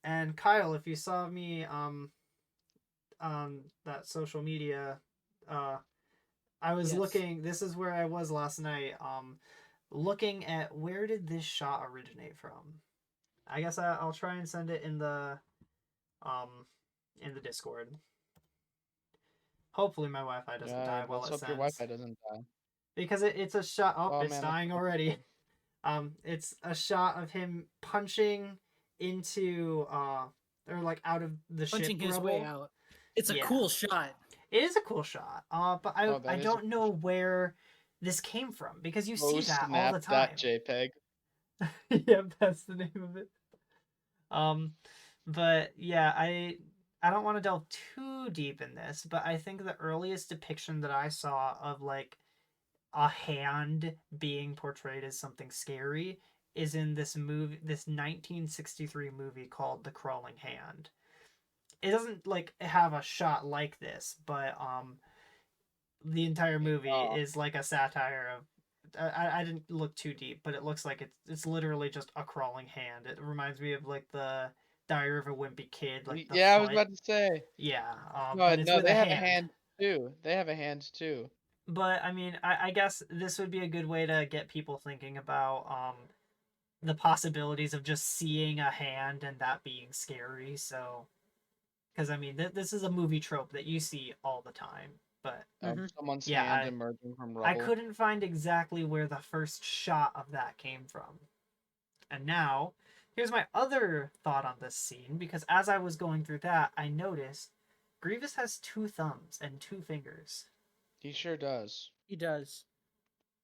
And Kyle, if you saw me on that social media I was Yes. looking. This is where I was last night. Looking at where did this shot originate from? I guess I'll try and send it um in the Discord. Hopefully my Wi-Fi doesn't die while Let's it hope your sends. Wi-Fi doesn't die. Because it's a shot. Oh, Oh it's man, dying already. It's a shot of him punching into or like out of the Punching ship his rubble. way out. It's a Yeah. cool shot. It is a cool shot. But Oh, I that is a don't cool know where this came from because you oh see that all snap! the That time. JPEG. Yep, that's the name of it. But yeah, I don't want to delve too deep in this, but I think the earliest depiction that I saw of like a hand being portrayed as something scary is in this 1963 movie called The Crawling Hand. It doesn't like have a shot like this, but the entire movie Oh. is like a satire of I didn't look too deep, but it looks like it's literally just a crawling hand. It reminds me of like the Diary of a Wimpy Kid, like the Yeah, I was foot. about to say. Yeah, No, but it's no, with they a have a hand. hand too. They have a hand too. But I mean, I guess this would be a good way to get people thinking about the possibilities of just seeing a hand and that being scary. So, because I mean, this is a movie trope that you see all the time. But Someone's yeah, hand emerging from I rubble. couldn't find exactly where the first shot of that came from. And now, here's my other thought on this scene, because as I was going through that, I noticed Grievous has 2 thumbs and 2 fingers. He sure does. He does.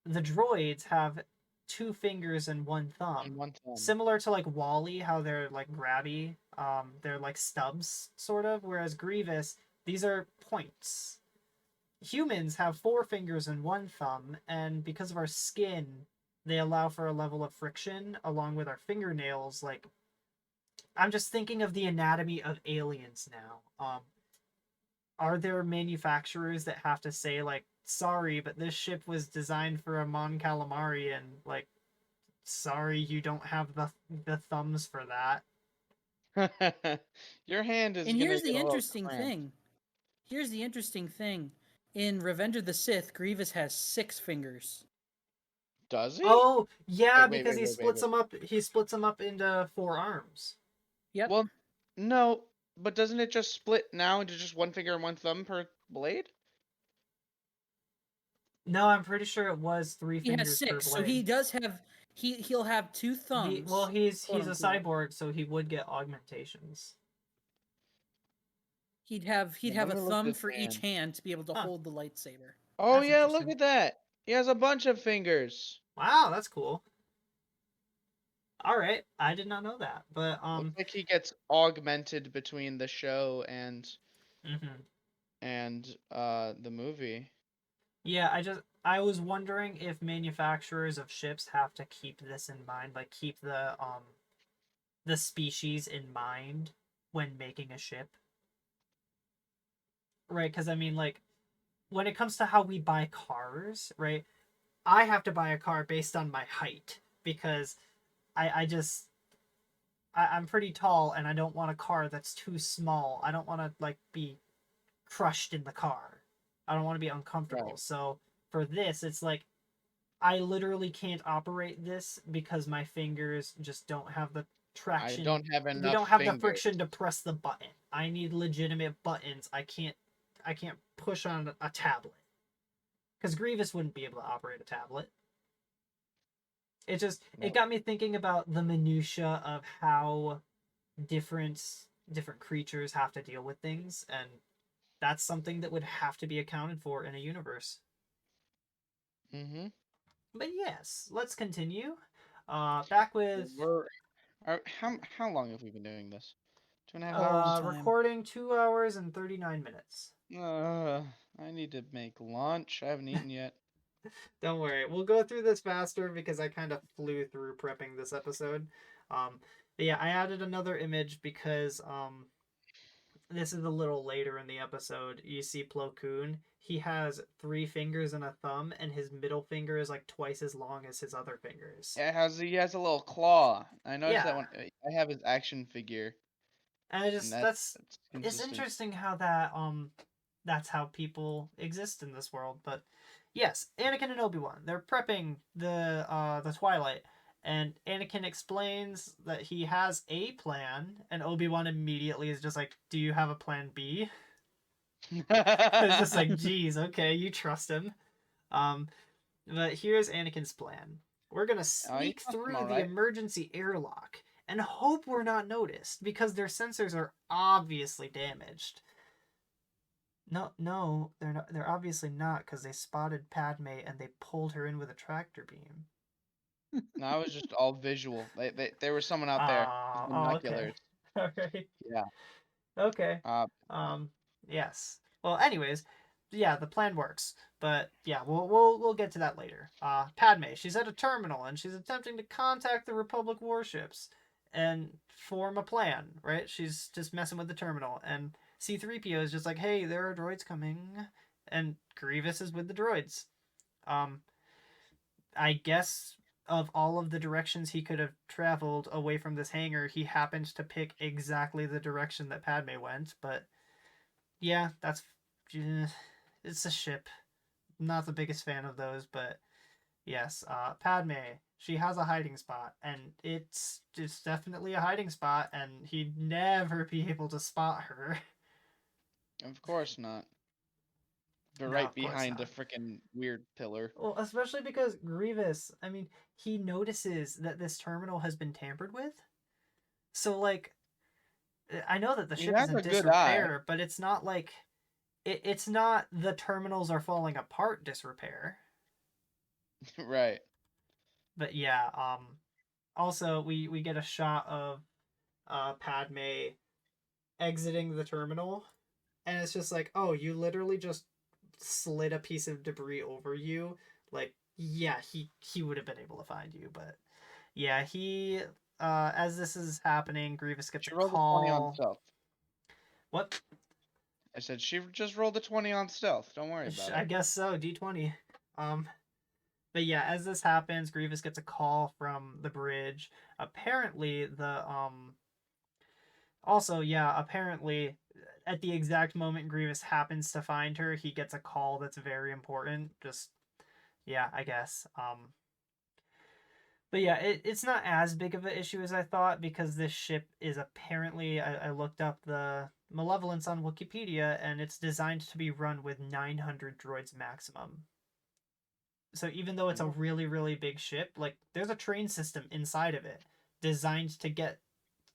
The droids have 2 fingers and 1 thumb. And one thumb. Similar to like Wally, how they're like grabby, they're like stubs, sort of, whereas Grievous, these are points. Humans have 4 fingers and 1 thumb, and because of our skin, they allow for a level of friction along with our fingernails. Like, I'm just thinking of the anatomy of aliens now. Are there manufacturers that have to say like, sorry, but this ship was designed for a Mon Calamari, and like, sorry, you don't have the thumbs for that. Your hand is And gonna here's get the a little interesting cramped. thing. Here's the interesting thing. In Revenge of the Sith, Grievous has 6 fingers. Does he? Oh yeah, Wait, because he splits them up. He splits them up into 4 arms. Yep. Well, no, but doesn't it just split now into just 1 finger and 1 thumb per blade? No, I'm pretty sure it was 3 he has fingers per 6, blade. so he does have he'll have 2 thumbs. He's quote a unquote. cyborg, so he would get augmentations. He'd have Yeah, a let me look thumb this for each hand. hand to be able to Huh. hold the lightsaber. Oh That's yeah, look interesting. at that. He has a bunch of fingers. Wow, that's cool. All right, I did not know that, but Looks like he gets augmented between the show and mhm. the movie. Yeah, I was wondering if manufacturers of ships have to keep this in mind, like keep the species in mind when making a ship. Right, because I mean, like, when it comes to how we buy cars, right? I have to buy a car based on my height because I'm pretty tall and I don't want a car that's too small. I don't want to like be crushed in the car. I don't want to be uncomfortable. Right. So for this, it's like I literally can't operate this because my fingers just don't have the traction. I don't have enough They don't have fingers. the friction to press the button. I need legitimate buttons. I can't push on a tablet. Because Grievous wouldn't be able to operate a tablet. It just No. it got me thinking about the minutia of how different creatures have to deal with things, and that's something that would have to be accounted for in a universe. Mm-hmm. But yes, let's continue. Back with How long have we been doing this? 2.5 A long hours? time. recording 2 hours and 39 minutes. I need to make lunch. I haven't eaten yet. Don't worry, we'll go through this faster because I kind of flew through prepping this episode. But yeah, I added another image because this is a little later in the episode. You see Plo Koon. He has 3 fingers and a thumb, and his middle finger is like twice as long as his other fingers. Yeah, he has a little claw. I noticed that Yeah. one. I have his action figure. And I just And that's it's consistent. interesting how that that's how people exist in this world. But yes, Anakin and Obi-Wan, they're prepping the Twilight, and Anakin explains that he has a plan, and Obi-Wan immediately is just like, "Do you have a plan B?" It's just like, "Geez, okay, you trust him." Um, but here's Anakin's plan. We're gonna You sneak trust him, through all the right. emergency airlock and hope we're not noticed because their sensors are obviously damaged. No, they're not. They're obviously not because they spotted Padme and they pulled her in with a tractor beam. No, I was just all visual. There was someone out there with Oh, okay. binoculars. All right. Yeah. Okay. Uh, Um, yes. Well, anyways, yeah, the plan works. But yeah, we'll get to that later. Padme, she's at a terminal and she's attempting to contact the Republic warships and form a plan, right? She's just messing with the terminal and C-3PO is just like, "Hey, there are droids coming." And Grievous is with the droids. Um, I guess of all of the directions he could have traveled away from this hangar, he happened to pick exactly the direction that Padme went, but yeah, that's it's a ship. Not the biggest fan of those, but yes, Padme. She has a hiding spot, and it's definitely a hiding spot, and he'd never be able to spot her. of course not. They're No, right of course behind a not. freaking weird pillar. Well, especially because Grievous. I mean, he notices that this terminal has been tampered with. So like, I know that the He ship is has in a good eye. disrepair, but it's not like it's not the terminals are falling apart disrepair. Right. But yeah, also we get a shot of Padme exiting the terminal, and it's just like, "Oh, you literally just slid a piece of debris over you." Like, yeah, he would have been able to find you, but yeah, he as this is happening, Grievous gets a She rolled a 20 on call. stealth. What? I said she just rolled a 20 on stealth. Don't worry about I it. guess so, D20. Um But yeah, as this happens, Grievous gets a call from the bridge. Apparently, the also, yeah, apparently at the exact moment Grievous happens to find her, he gets a call that's very important. Just yeah, I guess. But yeah, it's not as big of an issue as I thought because this ship is apparently I looked up the Malevolence on Wikipedia and it's designed to be run with 900 droids maximum. So even though it's a Oh. really really big ship, like there's a train system inside of it designed to get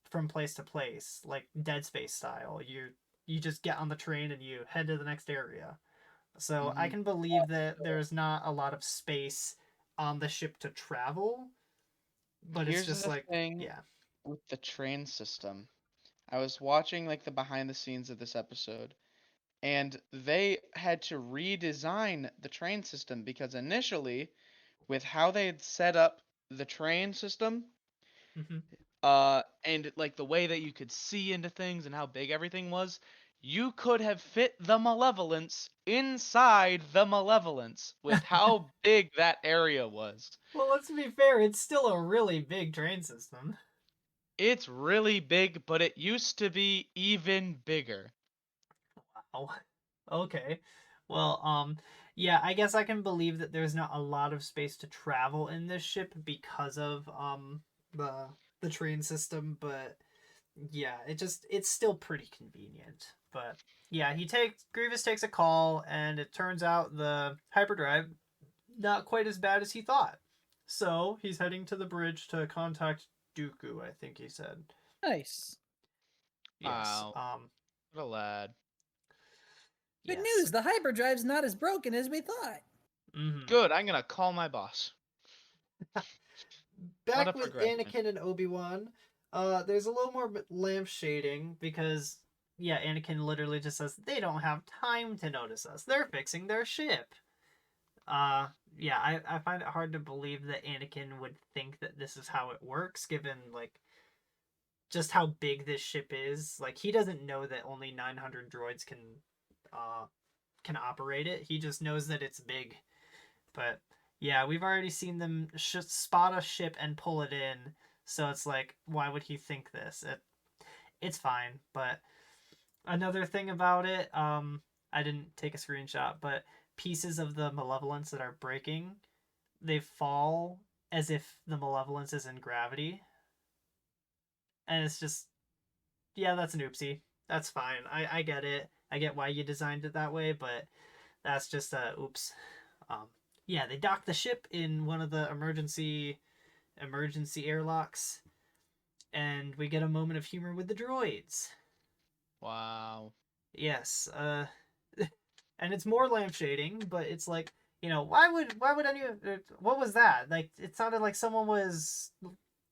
from place to place, like Dead Space style. You just get on the train and you head to the next area. So I Mm-hmm. can believe that there's not a lot of space on the ship to travel, but it's Here's just the like thing yeah. with the train system. I was watching like the behind the scenes of this episode, and they had to redesign the train system because initially, with how they had set up the train system, Mm-hmm. and like the way that you could see into things and how big everything was, you could have fit the Malevolence inside the Malevolence with how big that area was. Well, let's be fair, it's still a really big train system. It's really big, but it used to be even bigger. Wow. Okay. Well, yeah, I guess I can believe that there's not a lot of space to travel in this ship because of the the train system, but yeah, it's still pretty convenient. But yeah, Grievous takes a call and it turns out the hyperdrive not quite as bad as he thought. So, he's heading to the bridge to contact Dooku, I think he said. Nice. Yes. Wow, what a lad. Good Yes. news. The hyperdrive's not as broken as we thought. Mhm. Good, I'm gonna call my boss. What a Back with progression. Anakin and Obi-Wan, there's a little more lampshading because, yeah, Anakin literally just says, they don't have time to notice us. They're fixing their ship. Yeah, I find it hard to believe that Anakin would think that this is how it works, given, like, just how big this ship is. Like, he doesn't know that only 900 droids can operate it. He just knows that it's big. But yeah, we've already seen them spot a ship and pull it in. So it's like, why would he think this? It's fine. But another thing about it, I didn't take a screenshot, but pieces of the Malevolence that are breaking, they fall as if the Malevolence is in gravity. And it's just, yeah, that's an oopsie. That's fine. I get it. I get why you designed it that way, but that's just a oops. Um, yeah, they dock the ship in one of the emergency airlocks, and we get a moment of humor with the droids. Wow. Yes, and it's more lampshading, but it's like, why would anyone? What was that? Like, it sounded like someone was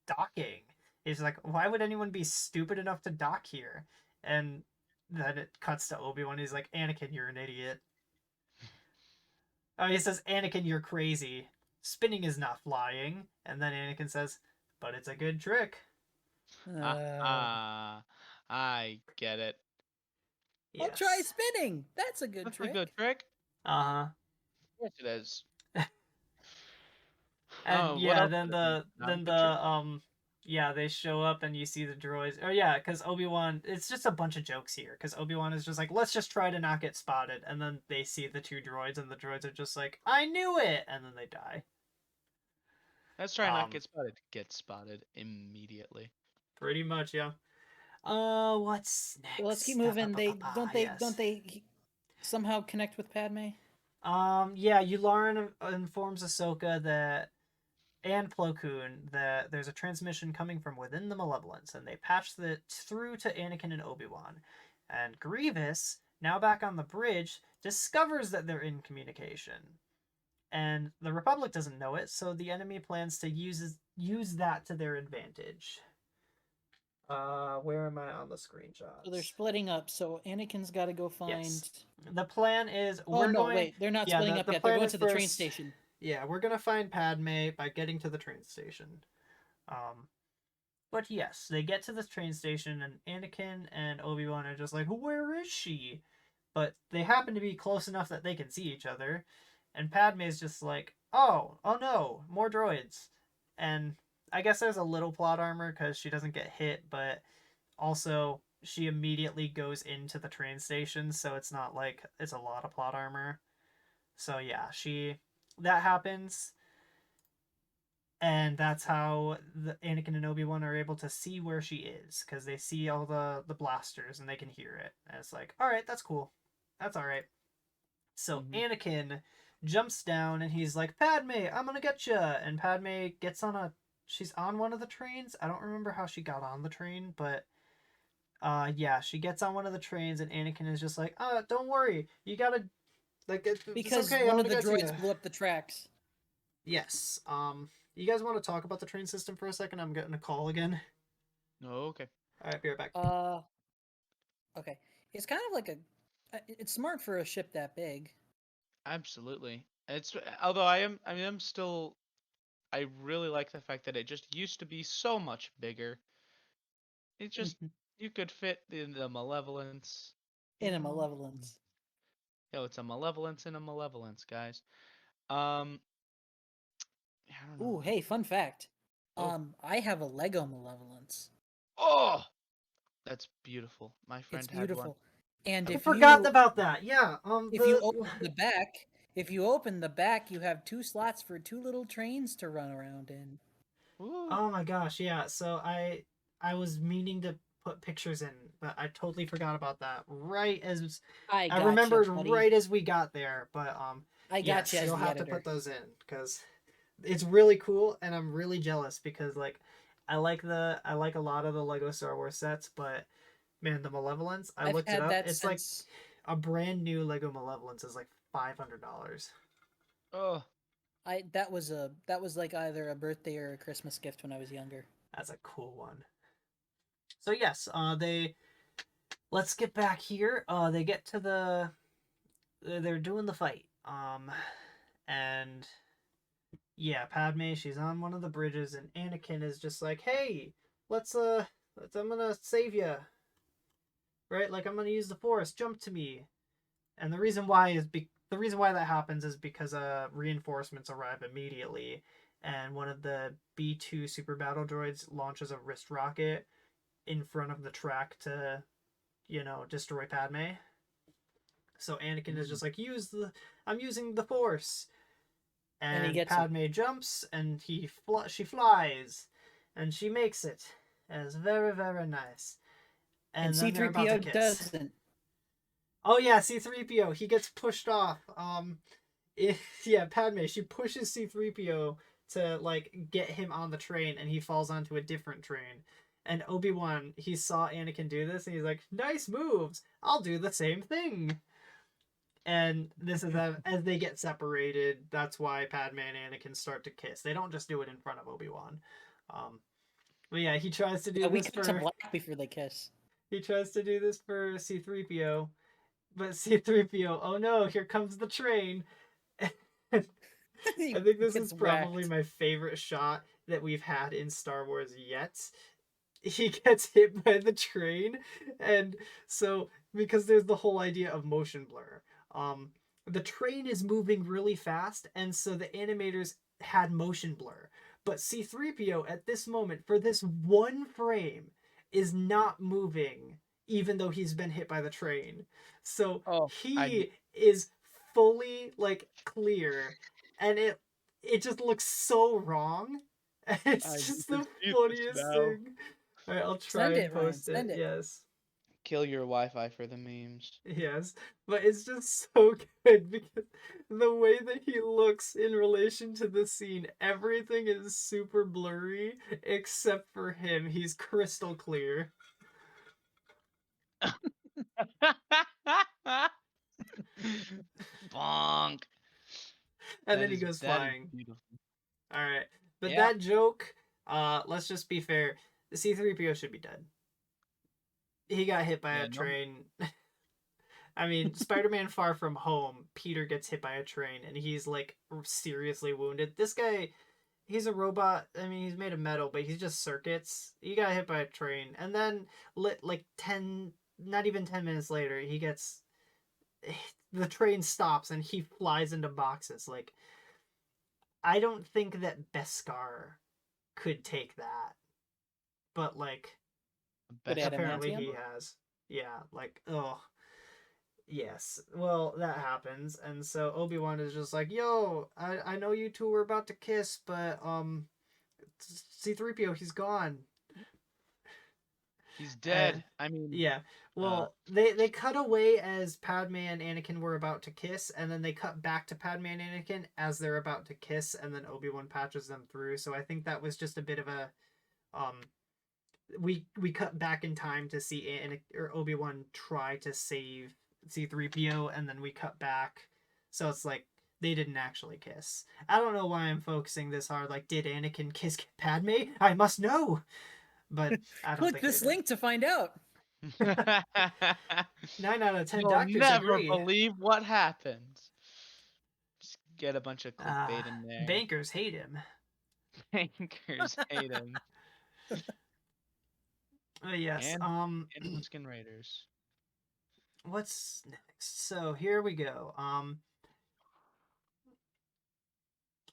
docking. It's like, why would anyone be stupid enough to dock here? And then it cuts to Obi-Wan. He's like, Anakin, you're an idiot. Oh, he says, Anakin, you're crazy. Spinning is not flying. And then Anakin says, but it's a good trick. Uh, I get it. I'll try Yes. spinning. That's a good That's trick. a good trick. Uh-huh. Yes, it is. And Oh, what yeah, else then could it be? Not a then good trick. the yeah, they show up and you see the droids. Oh yeah, because Obi-Wan, it's just a bunch of jokes here. Because Obi-Wan is just like, let's just try to not get spotted, and then they see the two droids, and the droids are just like, I knew it, and then they die. Let's try not Um, get spotted. Get spotted immediately. pretty much, yeah. What's So let's keep next? moving. Don't Yes. they somehow connect with Padme? Yeah, Yularen informs Ahsoka that and Plo Koon that there's a transmission coming from within the Malevolence, and they patch it through to Anakin and Obi-Wan. And Grievous, now back on the bridge, discovers that they're in communication. And the Republic doesn't know it, so the enemy plans to use that to their advantage. Where am I on the screenshots? So they're splitting up. So Anakin's got to go find. Yes. The plan is Oh no, wait, they're not splitting up the yet. They're plan going is to the train first- station. Yeah, we're gonna find Padme by getting to the train station. But yes, they get to the train station, and Anakin and Obi-Wan are just like, where is she? But they happen to be close enough that they can see each other. And Padme is just like, oh no, more droids. And I guess there's a little plot armor because she doesn't get hit, but also she immediately goes into the train station, so it's not like it's a lot of plot armor. So yeah, that happens, and that's how the Anakin and Obi-Wan are able to see where she is, because they see all the blasters and they can hear it. And it's like, all right, that's cool, that's all right. So Anakin jumps down and he's like, Padme, I'm gonna get you. And Padme gets she's on one of the trains. I don't remember how she got on the train, but yeah, she gets on one of the trains, and Anakin is just like, don't worry, you gotta, like, Because it's okay, one I'm of the gonna get droids you. blew up the tracks. Yes. You guys want to talk about the train system for a second? I'm getting a call again. Okay. All right, be right back. Okay. It's kind of like it's smart for a ship that big. Absolutely. It's although I'm still I really like the fact that it just used to be so much bigger. It just you could fit in the malevolence. In a Malevolence. Yo, it's a malevolence in a malevolence, guys. Um, I don't know. Ooh, hey, fun fact. Oh. I have a Lego Malevolence. Oh, that's beautiful. My It's friend had one. beautiful. And I if forgot you about that. Yeah. if you open the back, you have 2 slots for 2 little trains to run around in. Ooh. Oh my gosh, yeah. So I was meaning to put pictures in, but I totally forgot about that. I gotcha, remembered buddy. right as we got there, but I yes, gotcha as you'll the have to editor. put those in because it's really cool, and I'm really jealous because like I like a lot of the Lego Star Wars sets, but man, the Malevolence, I I've looked it had up. that It's like since a brand new Lego Malevolence is like $500. Oh. that was like either a birthday or a Christmas gift when I was younger. That's a cool one. So yes, let's get back here. They get to they're doing the fight. And yeah, Padme, she's on one of the bridges, and Anakin is just like, "Hey, I'm gonna save you, right? Like I'm gonna use the Force. Jump to me." And the reason why that happens is because reinforcements arrive immediately, and one of the B2 super battle droids launches a wrist rocket in front of the track to, destroy Padme. So Anakin is just like, I'm using the Force. And he And gets Padme jumps, and she flies, and she makes it. And it's very, very nice. and And then they're about to C-3PO kiss. doesn't. Oh yeah, C-3PO, he gets pushed off. Yeah, Padme, she pushes C-3PO to like get him on the train, and he falls onto a different train. And Obi-Wan, he saw Anakin do this, and he's like, "Nice moves. I'll do the same thing." And this is as they get separated. That's why Padme and Anakin start to kiss. They don't just do it in front of Obi-Wan. But yeah, he tries to do Yeah, we this cut to for black before they kiss. he tries to do this for C-3PO, but C-3PO, oh no, here comes the train. I He think this is gets probably whacked. my favorite shot that we've had in Star Wars yet. He gets hit by the train, and so because there's the whole idea of motion blur. The train is moving really fast, and so the animators had motion blur. But C-3PO at this moment, for this one frame, is not moving, even though he's been hit by the train. So Oh, he is fully like clear, and it just looks so wrong. It's just the funniest thing. All right, I'll try Send and it, Ryan. post it. Send it. Yes. Kill your Wi-Fi for the memes. Yes, but it's just so good because the way that he looks in relation to the scene, everything is super blurry except for him. He's crystal clear. Bonk. And then he goes That is flying. beautiful. All right. But Yeah. that joke, let's just be fair. The C-3PO should be dead. He got hit by Yeah, a no- train. I mean, Spider-Man Far From Home, Peter gets hit by a train and he's like seriously wounded. This guy, he's a robot. I mean, he's made of metal, but he's just circuits. He got hit by a train, and then like 10, not even 10 minutes later, he gets the train stops and he flies into boxes. Like, I don't think that Beskar could take that, but like But apparently he adamantium? has. Yeah, like oh. Yes. Well, that happens, and so Obi-Wan is just like, "Yo, I know you two were about to kiss, but C-3PO, he's gone." He's dead. And, I mean, yeah. Well, they cut away as Padme and Anakin were about to kiss, and then they cut back to Padme and Anakin as they're about to kiss, and then Obi-Wan patches them through. So I think that was just a bit of a we cut back in time to see Obi-Wan try to save C-3PO, and then we cut back. So it's like they didn't actually kiss. I don't know why I'm focusing this hard. Like, did Anakin kiss Padme? I must know. But I don't Click think this they did. link to find out. 9 out of 10 you'll doctors never agree. believe what happens. Just get a bunch of clickbait in there. Bankers hate him. Bankers hate him. Yes. And Tusken Raiders. What's next? So here we go.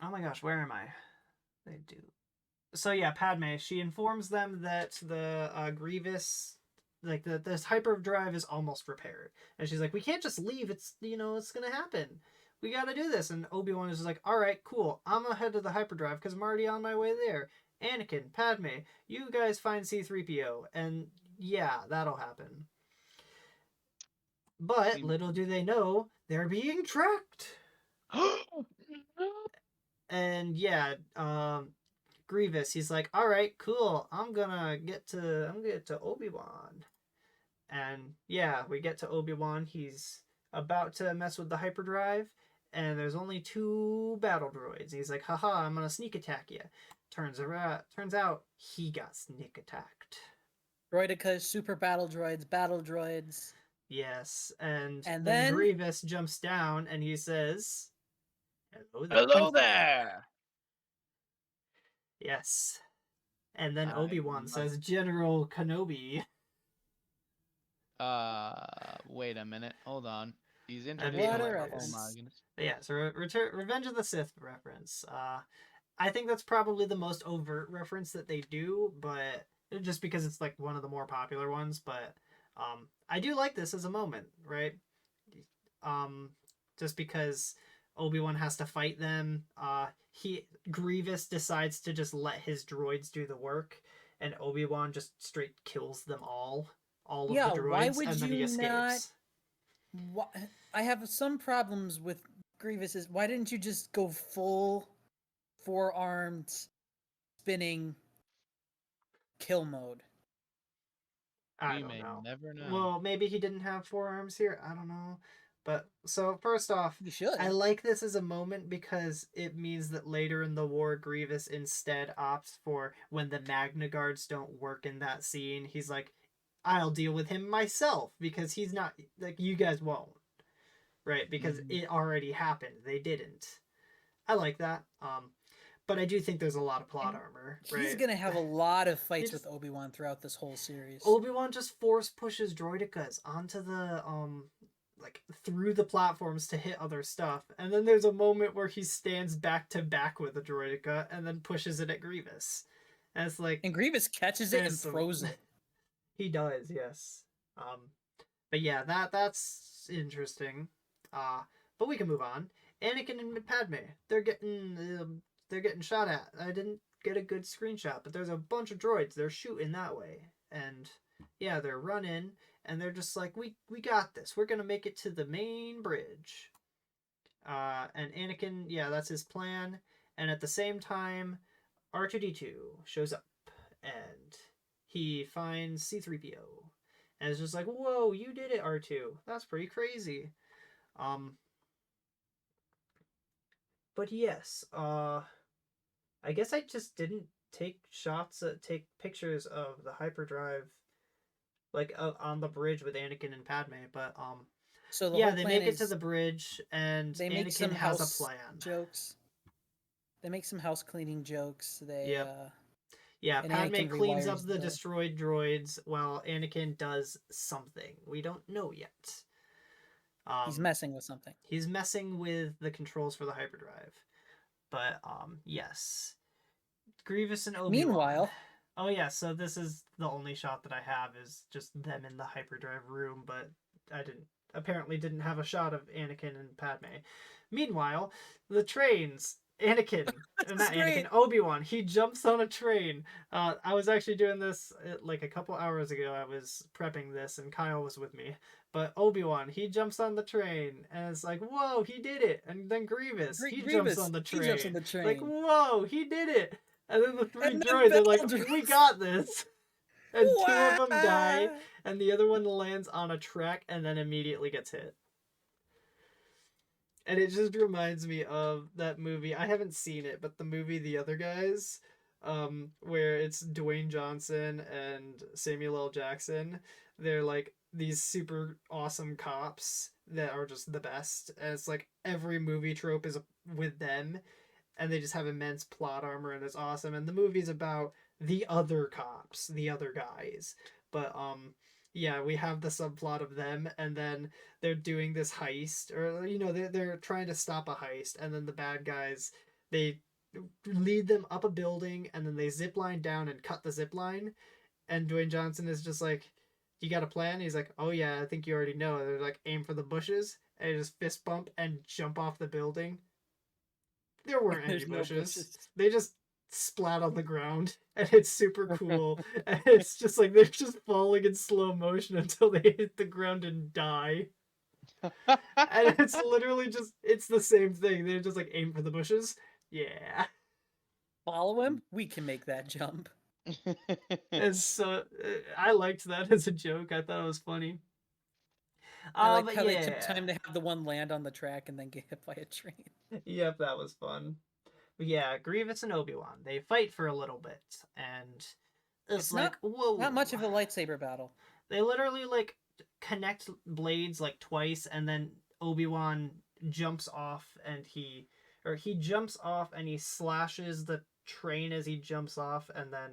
Oh my gosh, where am I? They do. So yeah, Padme. She informs them that the Grievous, like this hyperdrive is almost repaired, and she's like, "We can't just leave. It's it's gonna happen. We got to do this." And Obi-Wan is like, "All right, cool. I'm gonna head to the hyperdrive because I'm already on my way there." Anakin, Padme, you guys find C-3PO, and yeah, that'll happen. But little do they know, they're being tracked. And yeah, Grievous, he's like, all right, cool. I'm gonna get to Obi-Wan. And yeah, we get to Obi-Wan. He's about to mess with the hyperdrive, and there's only 2 battle droids. He's like, haha, I'm gonna sneak attack you. Turns out he got sneak attacked. Droidicas, super battle droids. Yes, and And then then Grievous jumps down and he says, "Hello there." Hello there. Yes. And then I Obi-Wan love- says, "General Kenobi." Wait a minute. Hold on. He's That'd introduced. be What a Oh hilarious. my goodness. But yeah, so Revenge of the Sith reference. I think that's probably the most overt reference that they do, but just because it's like one of the more popular ones. But I do like this as a moment, right? just because Obi-Wan has to fight them. Grievous decides to just let his droids do the work, and Obi-Wan just straight kills them all of Yeah, the why droids, would and then he you not? escapes. I have some problems with Grievous's. Why didn't you just go full four-armed spinning kill mode? I We don't may know. never know. Well, maybe he didn't have forearms here. I don't know. But so first off, You should. I like this as a moment because it means that later in the war, Grievous instead opts for when the Magna Guards don't work in that scene. He's like, I'll deal with him myself because he's not like you guys won't, right? Because it already happened. They didn't. I like that. But I do think there's a lot of plot And armor. He's Right? gonna have a lot of fights just- with Obi-Wan throughout this whole series. Obi-Wan just force pushes droidekas onto the like through the platforms to hit other stuff, and then there's a moment where he stands back to back with a droideka and then pushes it at Grievous, and it's like And Grievous catches it and there's some- throws it. he does, yes. But yeah, that's interesting. But we can move on. Anakin and Padme, they're getting shot at. I didn't get a good screenshot, but there's a bunch of droids. They're shooting that way, and yeah, they're running, and they're just like, we got this. We're gonna make it to the main bridge. And Anakin, yeah, that's his plan. And at the same time, R2D2 shows up, and he finds C3PO, and it's just like, whoa, you did it, R2. That's pretty crazy. But yes, I guess I just didn't take pictures of the hyperdrive, like on the bridge with Anakin and Padme. But So the yeah, whole they plan make it is to the bridge, and they make Anakin some has house a plan. jokes. They make some house cleaning jokes. They Yep. Yeah, and Padme Anakin cleans up rewires the destroyed droids while Anakin does something. We don't know yet. he's messing with something. He's messing with the controls for the hyperdrive. But yes. Grievous and Obi-Wan. Meanwhile, Oh yeah, so this is the only shot that I have is just them in the hyperdrive room, but I apparently didn't have a shot of Anakin and Padme. Meanwhile, the trains. Anakin, not Anakin, Obi-Wan, he jumps on a train. I was actually doing this like a couple hours ago. I was prepping this and Kyle was with me. But Obi-Wan, he jumps on the train and it's like, whoa, he did it. And then Grievous, he jumps on the train. He jumps on the train. Like, whoa, he did it. And then the three And then droids are like, Bell we drops. got this. And two of them die, Wah! and the other one lands on a track and then immediately gets hit. And it just reminds me of that movie. I haven't seen it, but the movie The Other Guys, where it's Dwayne Johnson and Samuel L. Jackson. They're like these super awesome cops that are just the best. And it's like every movie trope is with them, and they just have immense plot armor, and it's awesome. And the movie's about the other cops, the other guys. But yeah, we have the subplot of them, and then they're doing this heist, or they're trying to stop a heist, and then the bad guys, they lead them up a building, and then they zip line down and cut the zip line, and Dwayne Johnson is just like, you got a plan? He's like, oh yeah, I think you already know. They're like, aim for the bushes, and they just fist bump and jump off the building. There weren't any There's no bushes. They just splat on the ground, and it's super cool. And it's just like they're just falling in slow motion until they hit the ground and die. And it's literally just, it's the same thing. They're just like, aim for the bushes. Yeah. Follow him. We can make that jump. And so I liked that as a joke. I thought it was funny. I like but how yeah. they took time to have the one land on the track and then get hit by a train. Yep, that was fun. But yeah, Grievous and Obi-Wan, they fight for a little bit, and it's like, whoa. Not much of a lightsaber battle. They literally like connect blades like twice, and then Obi-Wan jumps off, and he jumps off and he slashes the train as he jumps off, and then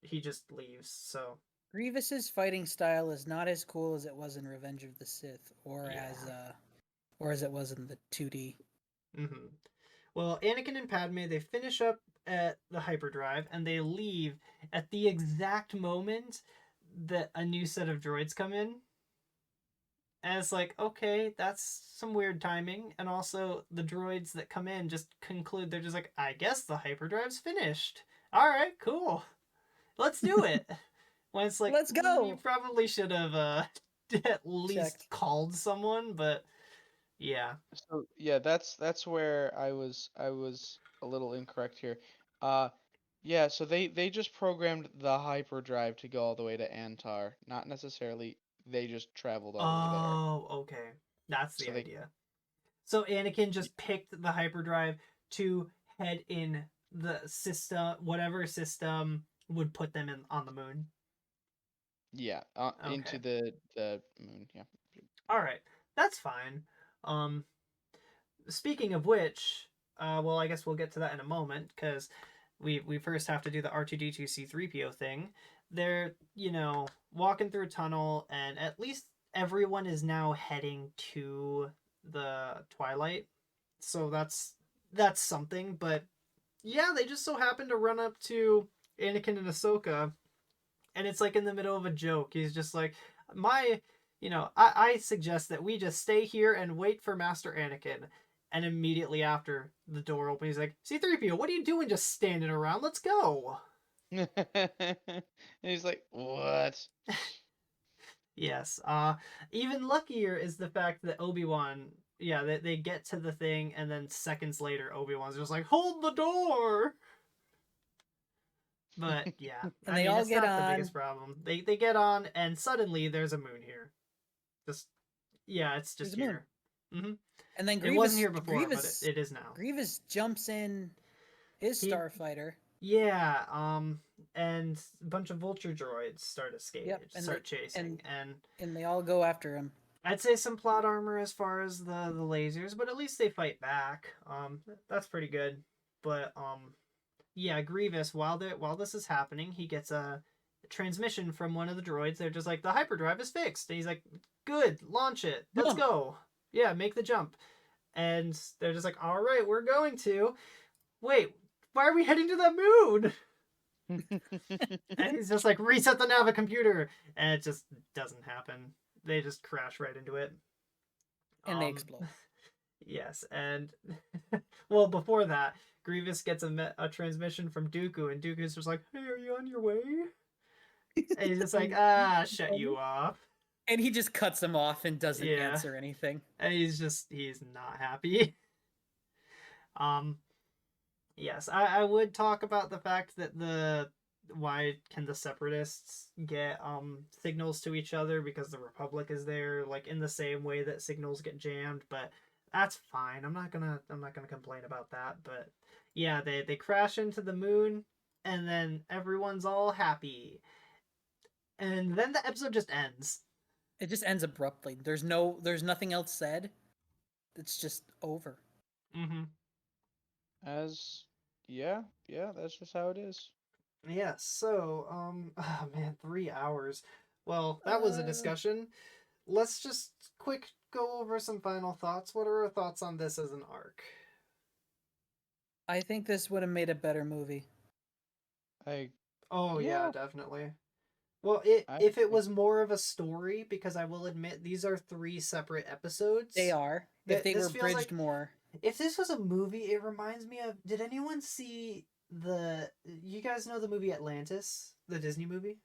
he just leaves. So Grievous's fighting style is not as cool as it was in Revenge of the Sith, or as it was in the 2D. Mm-hmm. Well, Anakin and Padme, they finish up at the hyperdrive, and they leave at the exact moment that a new set of droids come in. And it's like, okay, that's some weird timing. And also, the droids that come in just conclude, they're just like, I guess the hyperdrive's finished. All right, cool. Let's do it. When it's like, Let's go. You probably should have at least Checked. called someone, but yeah. So yeah, that's where I was a little incorrect here. Uh, yeah, so they just programmed the hyperdrive to go all the way to Antar, not necessarily they just traveled all the way there. Oh, okay. That's the So they idea. So Anakin just picked the hyperdrive to head in the system, whatever system would put them in on the moon. yeah, into Okay. the moon, yeah. All right. That's fine. Um Speaking of which, well, I guess we'll get to that in a moment because we first have to do the R2D2 C3PO thing. They're walking through a tunnel, and at least everyone is now heading to the Twilight. So that's something. But yeah, they just so happen to run up to Anakin and Ahsoka, and it's like in the middle of a joke. He's just like, my, I suggest that we just stay here and wait for Master Anakin. And immediately after the door opens, he's like, C3PO, what are you doing just standing around? Let's go. And he's like, "What?" Yes. Even luckier is the fact that Obi-Wan, yeah, they get to the thing, and then seconds later, Obi-Wan's just like, hold the door. But yeah, And I they mean, all it's get not the on. biggest problem. They get on, and suddenly there's a moon here. Just yeah, it's just There's a moon. here. Mm-hmm. And then It wasn't here before, but Grievous it is now. Grievous jumps in his He starfighter. Yeah, and a bunch of vulture droids start Yep, and start chasing, and they all go after him. I'd say some plot armor as far as the lasers, but at least they fight back. That's pretty good. But yeah, Grievous, while this is happening, he gets a transmission from one of the droids. They're just like, the hyperdrive is fixed, and he's like, good, launch it, let's Jump. go. Yeah, make the jump. And they're just like, all right, we're going to. Wait, why are we heading to the moon? And he's just like, reset the Nava computer, and it just doesn't happen. They just crash right into it. And they explode. Yes, and well, before that, Grievous gets a transmission from Dooku, and Dooku's just like, "Hey, are you on your way?" And he's just like, shut you off. And he just cuts them off and doesn't Yeah. answer anything. And he's not happy. Yes, I would talk about the fact that why can the separatists get signals to each other, because the Republic is there, like in the same way that signals get jammed, but that's fine. I'm not gonna complain about that. But yeah, they crash into the moon, and then everyone's all happy, and then the episode just ends. It just ends abruptly. There's nothing else said. It's just over. Mm-hmm. Yeah, that's just how it is. Yeah, so, oh man, 3 hours. Well, that was a discussion. Let's just quick go over some final thoughts. What are our thoughts on this as an arc? I think this would have made a better movie. Oh yeah, Yeah. definitely. Well, I if it agree. was more of a story, because I will admit these are 3 separate episodes. They are. If they This were feels bridged like- more. If this was a movie, it reminds me of. Did anyone see you guys know the movie Atlantis, the Disney movie?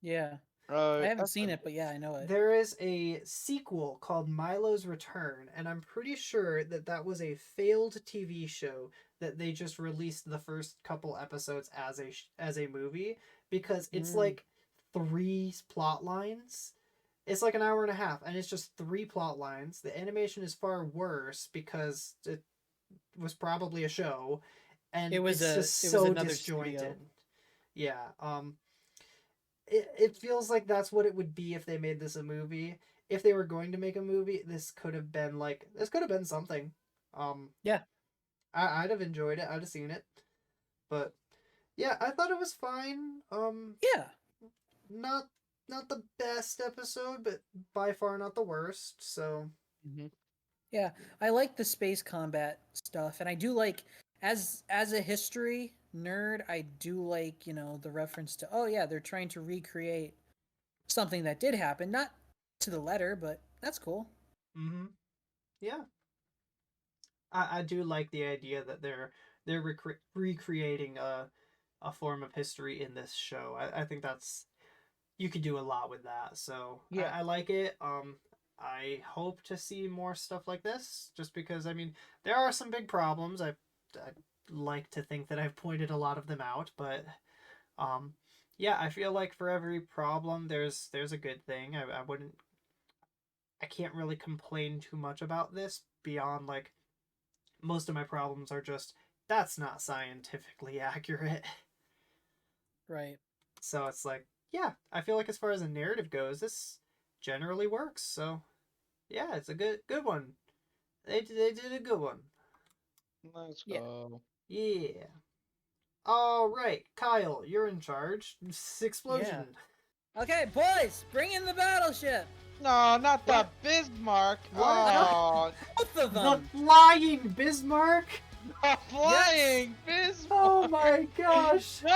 Yeah. I I haven't seen it, but yeah, I know it. There is a sequel called Milo's Return, and I'm pretty sure that was a failed TV show that they just released the first couple episodes as a movie, because it's like 3 plot lines. It's like an hour and a half, and it's just 3 plot lines. The animation is far worse because it was probably a show, and It was just it was so another disjointed. studio. Yeah, it feels like that's what it would be if they made this a movie. If they were going to make a movie, this could have been something. Yeah. I'd have enjoyed it. I'd have seen it. But yeah, I thought it was fine. Yeah. Not the best episode, but by far not the worst. So Yeah, I like the space combat stuff, and I do like as a history nerd, I do like, the reference to, oh yeah, they're trying to recreate something that did happen, not to the letter, but That's cool. Mm-hmm. Yeah. I do like the idea that they're recreating a form of history in this show. I think that's you could do a lot with that. So Yeah. I like it. I hope to see more stuff like this. Just because I mean there are some big problems. I like to think that I've pointed a lot of them out, but um, yeah, I feel like for every problem there's a good thing. I wouldn't. I can't really complain too much about this beyond like most of my problems are just that's not scientifically accurate. Right. So it's like, yeah, I feel like as far as a narrative goes, this generally works. So yeah, it's a good one. They did a good one. Let's Yeah. go. Yeah. All right, Kyle, you're in charge. Explosion. Okay, boys, bring in the battleship. No, not the What? Bismarck. What? Oh, Both of The them. flying Bismarck. the flying Bismarck. Oh my gosh. No!